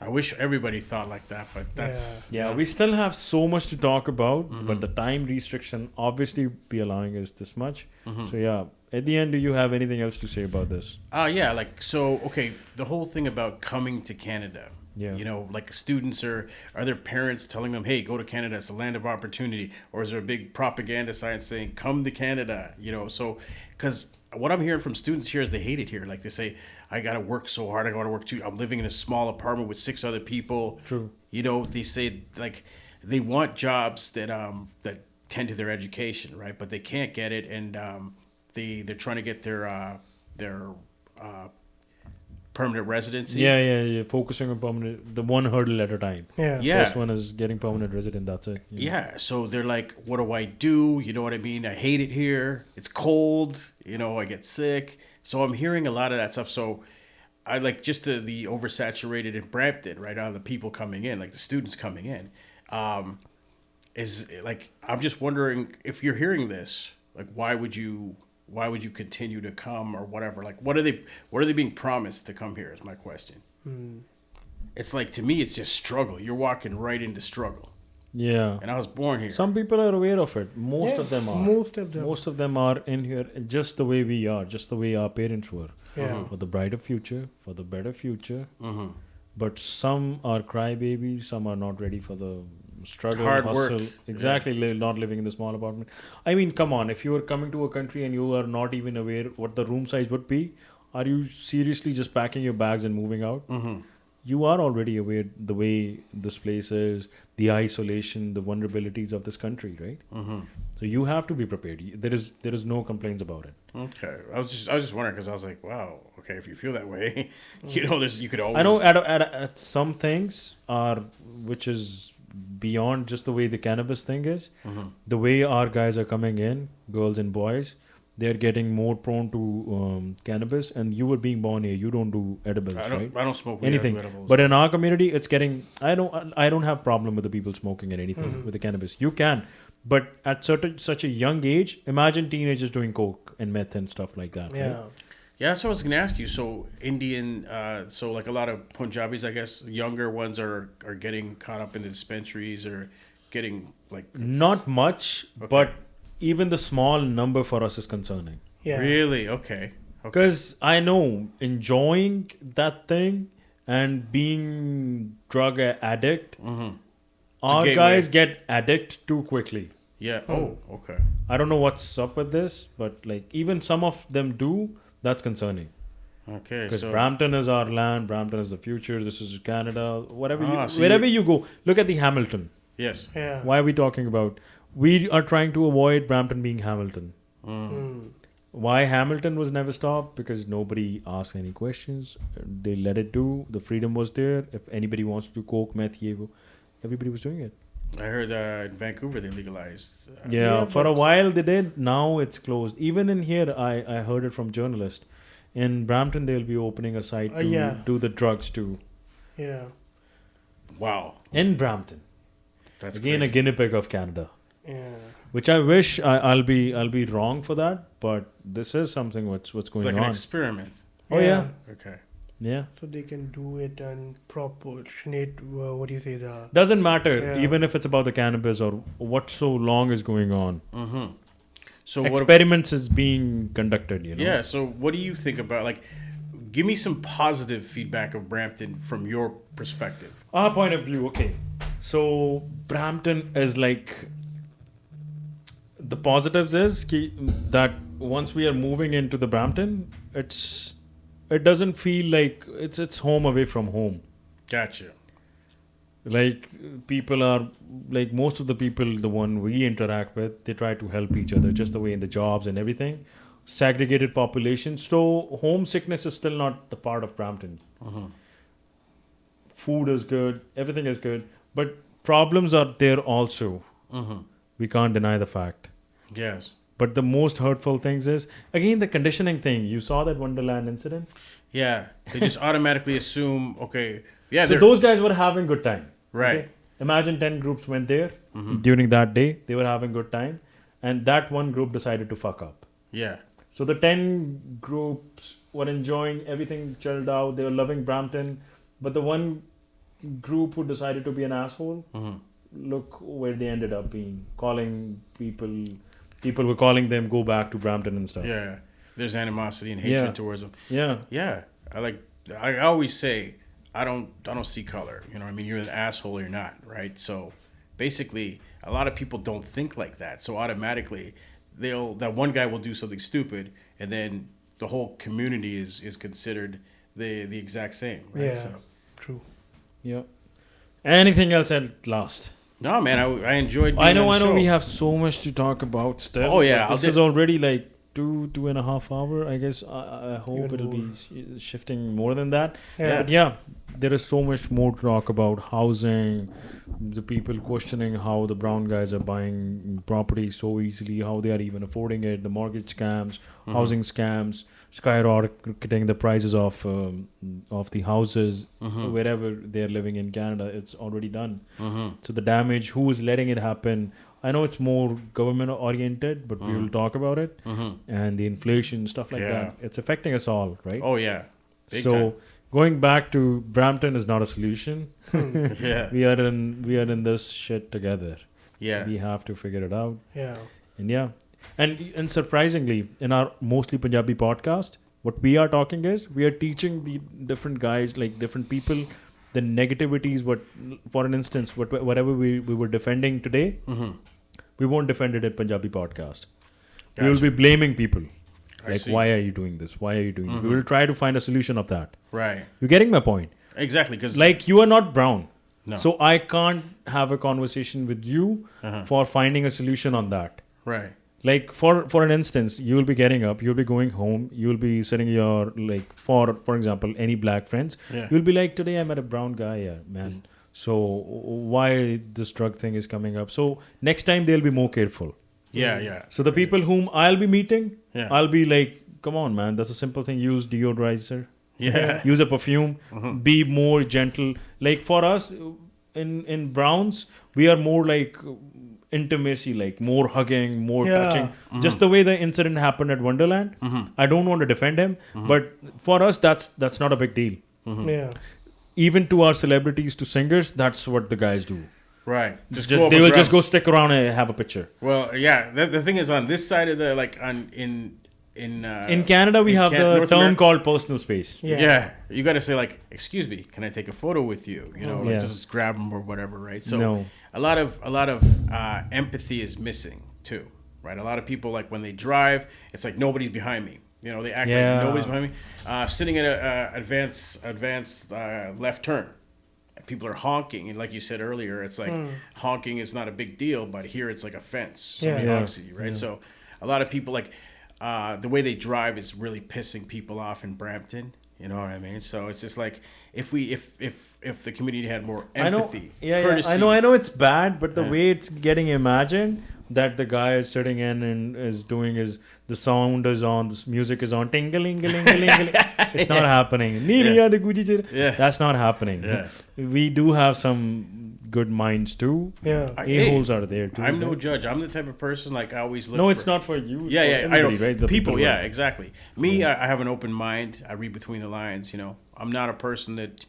I wish everybody thought like that, but that's Yeah, we still have so much to talk about, but the time restriction obviously be allowing us this much. So yeah, at the end, do you have anything else to say about this? Yeah, like so. Okay, the whole thing about coming to Canada. Yeah. You know, like students are their parents telling them, "Hey, go to Canada. It's a land of opportunity," or is there a big propaganda sign saying, "Come to Canada"? You know, so because what I'm hearing from students here is they hate it here. Like they say, "I got to work so hard. I got to work too. I'm living in a small apartment with 6 other people." True. You know, they say like they want jobs that tend to their education, right? But they can't get it, and they're trying to get their permanent residency. Yeah. Focusing on permanent, the one hurdle at a time. Yeah. First one is getting permanent resident. That's it. Yeah. So they're like, what do I do? You know what I mean? I hate it here. It's cold. You know, I get sick. So I'm hearing a lot of that stuff. So I like just the oversaturated in Brampton, right? On the people coming in, like the students coming in, is like, I'm just wondering if you're hearing this, like, why would you continue to come or whatever? Like, what are they being promised to come here is my question. It's like, to me, it's just struggle. You're walking right into struggle. Yeah. And I was born here. Some people are aware of it. Most of them are. Most of them are in here just the way we are, just the way our parents were. Yeah. For the brighter future, for the better future. But some are crybabies, some are not ready for the struggle, hard hustle. work. Exactly, not living in the small apartment. I mean, come on, if you are coming to a country and you are not even aware what the room size would be, are you seriously just packing your bags and moving out? You are already aware the way this place is, the isolation, the vulnerabilities of this country, right? So you have to be prepared. There is no complaints about it. Okay, I was just wondering because I was like, wow, okay, if you feel that way, you know, you could always. I know at some things are which is beyond just the way the cannabis thing is. The way our guys are coming in, girls and boys, they're getting more prone to cannabis. And you were being born here, you don't do edibles, right? I don't smoke weed. Anything. I do edibles. But in our community, it's getting. I don't have problem with the people smoking and anything with the cannabis. You can, but at such a young age, imagine teenagers doing coke and meth and stuff like that. Yeah. Right? Yeah, so I was gonna ask you. So Indian, so like a lot of Punjabis, I guess, younger ones are getting caught up in the dispensaries or getting like. Not much, but even the small number for us is concerning. Yeah. Really? Okay. Because I know enjoying that thing and being drug addict, our guys get addict too quickly. Yeah. Oh, okay. I don't know what's up with this, but like even some of them do. That's concerning. Okay. Because So Brampton is our land. Brampton is the future. This is Canada. so Wherever you go, look at the Hamilton. yes. Yeah. Why are we talking about? We are trying to avoid Brampton being Hamilton. Why Hamilton was never stopped? Because nobody asked any questions. They let it do. The freedom was there. If anybody wants to do coke, meth, everybody was doing it. I heard in Vancouver they legalized. For a while they did. Now it's closed. Even in here, I heard it from journalists. In Brampton, they'll be opening a site to do the drugs too. Yeah. Wow. In Brampton. That's again crazy. a guinea pig of Canada. Yeah. Which I wish I'll be wrong for that, but this is something what's going It's like on. an experiment. Oh yeah. Okay. Yeah. So they can do it and proportionate. What do you say? The Doesn't matter Yeah. even if it's about the cannabis or what so long is going on. So Experiments is being conducted, you know. Yeah. So what do you think about like? Give me some positive feedback of Brampton from your perspective. Our point of view, okay. So Brampton is like the positives is that once we are moving into the Brampton, it doesn't feel like it's home away from home. Gotcha. Like people are like most of the people, the one we interact with, they try to help each other just the way in the jobs and everything. Segregated population, so homesickness is still not the part of Brampton. Food is good, everything is good, but problems are there also. We can't deny the fact. Yes. But the most hurtful things is again the conditioning thing. You saw that Wonderland incident. Yeah. They just automatically assume. Okay. Yeah. So those guys were having good time. Right. Okay? Imagine 10 groups went there during that day. They were having good time, and that one group decided to fuck up. Yeah. So the 10 groups were enjoying everything, chilled out. They were loving Brampton, but the one group who decided to be an asshole, look where they ended up being. Calling people were calling them go back to Brampton and stuff. Yeah, there's animosity and hatred Yeah. towards them. Yeah. Yeah, I always say I don't see color. You know, I mean, you're an asshole or you're not, right? So basically, a lot of people don't think like that. So automatically, that one guy will do something stupid, and then the whole community is considered the exact same, right? Yeah, So, true. Yeah. Anything else at last? no, man, I enjoyed. Being I know on the show. we have so much to talk about still. Oh, yeah, but this is already like 2.5 hour. I guess I hope Even it'll more. be shifting more than that. Yeah. But yeah, there is so much more to talk about. Housing, the people questioning how the brown guys are buying property so easily, how they are even affording it, the mortgage scams, housing scams, skyrocketing the prices of the houses wherever they are living in Canada. It's already done. So the damage, who is letting it happen? I know it's more government oriented, but we will talk about it. And the inflation, stuff like that. It's affecting us all, right? Oh yeah. Big So time. going back to Brampton is not a solution. Yeah. we are in this shit together. Yeah. We have to figure it out. Yeah. And yeah. And surprisingly, in our mostly Punjabi podcast, what we are talking is we are teaching the different guys, like different people, the negativities. What, for an instance, whatever we were defending today, we won't defend it at Punjabi podcast. We will Gotcha. be blaming people. I Like, see. why are you doing this? Why are you doing this? We will try to find a solution of that. Right. You're getting my point. Exactly. Because Like, you are not brown. No. So I can't have a conversation with you for finding a solution on that. right. Like, for an instance, you will be getting up, you'll be going home, you'll be sitting your, like, for example, any black friends, Yeah. you'll be like, today I met a brown guy, man. So why this drug thing is coming up? So next time they'll be more careful. Yeah. Yeah. So the people whom I'll be meeting, Yeah. I'll be like, come on, man, that's a simple thing. Use deodorizer. Yeah. Use a perfume. Be more gentle. Like, for us, in Browns, we are more like intimacy, like more hugging, more Yeah. touching. Just the way the incident happened at Wonderland. I don't want to defend him, but for us, that's not a big deal. Yeah. Even to our celebrities, to singers, that's what the guys do. Right. Just, go they up will and just grab- go stick around and have a picture. Well, yeah. The thing is, on this side of the In Canada, we have the North term America- called personal space. Yeah. Yeah, you got to say like, "Excuse me, can I take a photo with you?" You know, like Yeah. just grab them or whatever, right? So No. a lot of empathy is missing too, right? A lot of people, like, when they drive, it's like nobody's behind me. You know, they act Yeah. like nobody's behind me. Sitting in a advanced left turn, people are honking, and like you said earlier, it's like honking is not a big deal, but here it's like a fence. Somebody Yeah. honks at you, right? So a lot of people, like, the way they drive is really pissing people off in Brampton. You know what I mean? So it's just like, if the community had more empathy, courtesy. I know it's bad, but the way it's getting imagined, that the guy is sitting in and is doing the sound is on, the music is on, ting-a-ling-a-ling-a-ling. It's not happening. Yeah. That's not happening. Yeah. We do have some good minds too. Yeah. A-holes are there too. I'm no right? judge. I'm the type of person, like, I always look. No, it's for, not for you. It's Yeah, for yeah, I everybody, know. right? The people, who yeah, are- exactly. Me, I have an open mind. I read between the lines. You know, I'm not a person that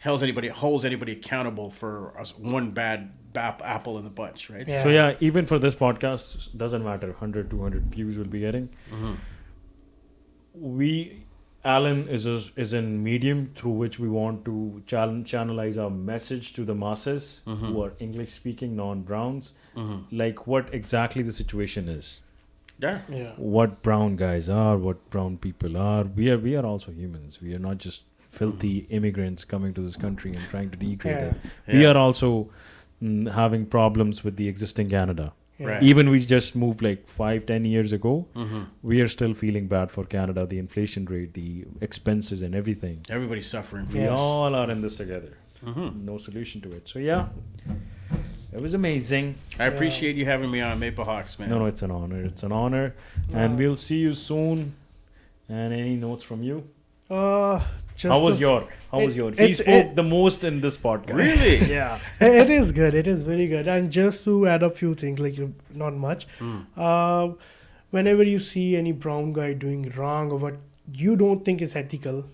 holds anybody accountable for one bad apple in the bunch, right? Yeah. So yeah, even for this podcast, doesn't matter. 100, 200 views we'll be getting. Alan is in medium through which we want to channelize our message to the masses who are English speaking, non-browns, like what exactly the situation is. Yeah. Yeah. What brown guys are, what brown people are. We are also humans. We are not just filthy immigrants coming to this country and trying to degrade Yeah. it. We are also having problems with the existing Canada. Right. Even we just moved like 5-10 years ago, we are still feeling bad for Canada, the inflation rate, the expenses and everything. Everybody's suffering. We Yes. all are in this together. No solution to it. So yeah, it was amazing. I appreciate you having me on Maplehawks, man. No, it's an honor. It's an honor. And we'll see you soon. And any notes from you? Just How was the- your? He it's- spoke the most in this podcast. Really? Yeah. It is good. It is very good. And just to add a few things, like, not much. Whenever you see any brown guy doing wrong or what you don't think it's ethical,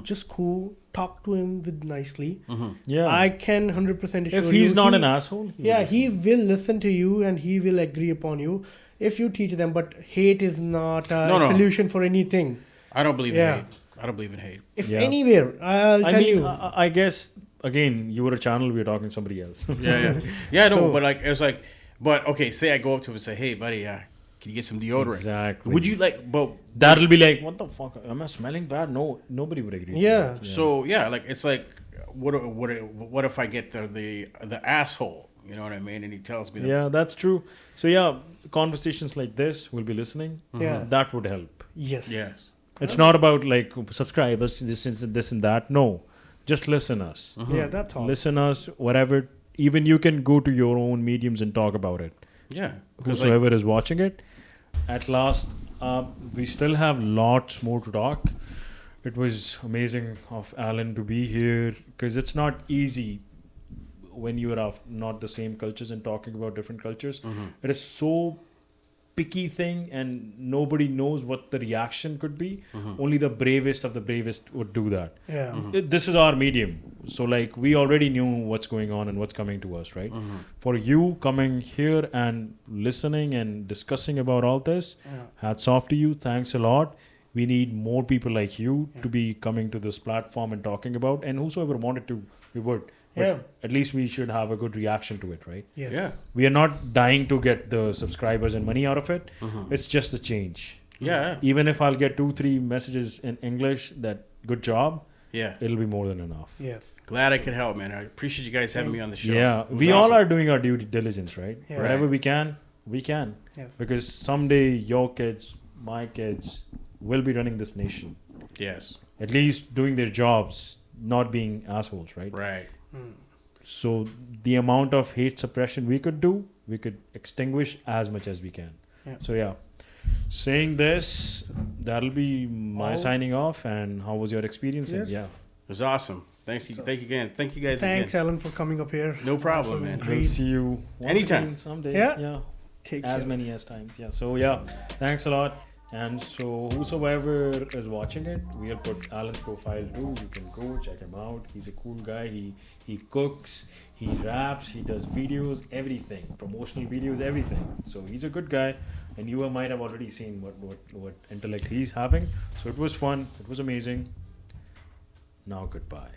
just cool. Talk to him with nicely. Yeah. I can 100% assure you. If he's not an asshole, He will listen to you and he will agree upon you if you teach them. But hate is not a solution for anything. I don't believe in hate. I don't believe in hate. If anywhere, I'll tell you. I guess again, you were a channel. We were talking to somebody else. Yeah. No, but like it's like, but okay. Say I go up to him and say, "Hey, buddy, can you get some deodorant?" Exactly. Would you like? But that'll be like, what the fuck? Am I smelling bad? No, nobody would agree. Yeah. So like it's like, what if I get the asshole? You know what I mean? And he tells me. Yeah, that's true. So conversations like this, we'll be listening. Yeah. That would help. Yes. It's not about like subscribers, this and that. No, just listen us. Yeah, that's all. Listen us, whatever. Even you can go to your own mediums and talk about it. Yeah. Whosoever is watching it. At last, we still have lots more to talk. It was amazing of Alan to be here because it's not easy when you are of not the same cultures and talking about different cultures. It is so picky thing and nobody knows what the reaction could be. Only the bravest of the bravest would do that. This is our medium, so like we already knew what's going on and what's coming to us, right? For you coming here and listening and discussing about all this, hats off to you. Thanks a lot. We need more people like you to be coming to this platform and talking about, and whosoever wanted to, we would. But at least we should have a good reaction to it, right? Yes. Yeah. We are not dying to get the subscribers and money out of it. It's just a change. Yeah. Even if I'll get 2-3 messages in English that good job, it'll be more than enough. Yes. Glad I could help, man. I appreciate you guys having me on the show. Yeah. We all are doing our due diligence, right? Yeah. Wherever we can, we can. Yes. Because someday your kids, my kids, will be running this nation. Yes. At least doing their jobs, not being assholes, right? Right. So the amount of hate suppression we could do, we could extinguish as much as we can. So saying this, that'll be my signing off. And how was your experience? Yes. And It was awesome. Thank you again. Thank you guys Thanks, again. Alan, for coming up here. No problem, man. we'll see you once Anytime. again someday. Yeah. Take as care. many as times. So thanks a lot. And so whosoever is watching it, we'll put Alan's profile too. You can go check him out. He's a cool guy. He cooks, he raps, he does videos, everything, promotional videos, everything. So he's a good guy, and you might have already seen what intellect he's having. So it was fun. It was amazing. Now goodbye.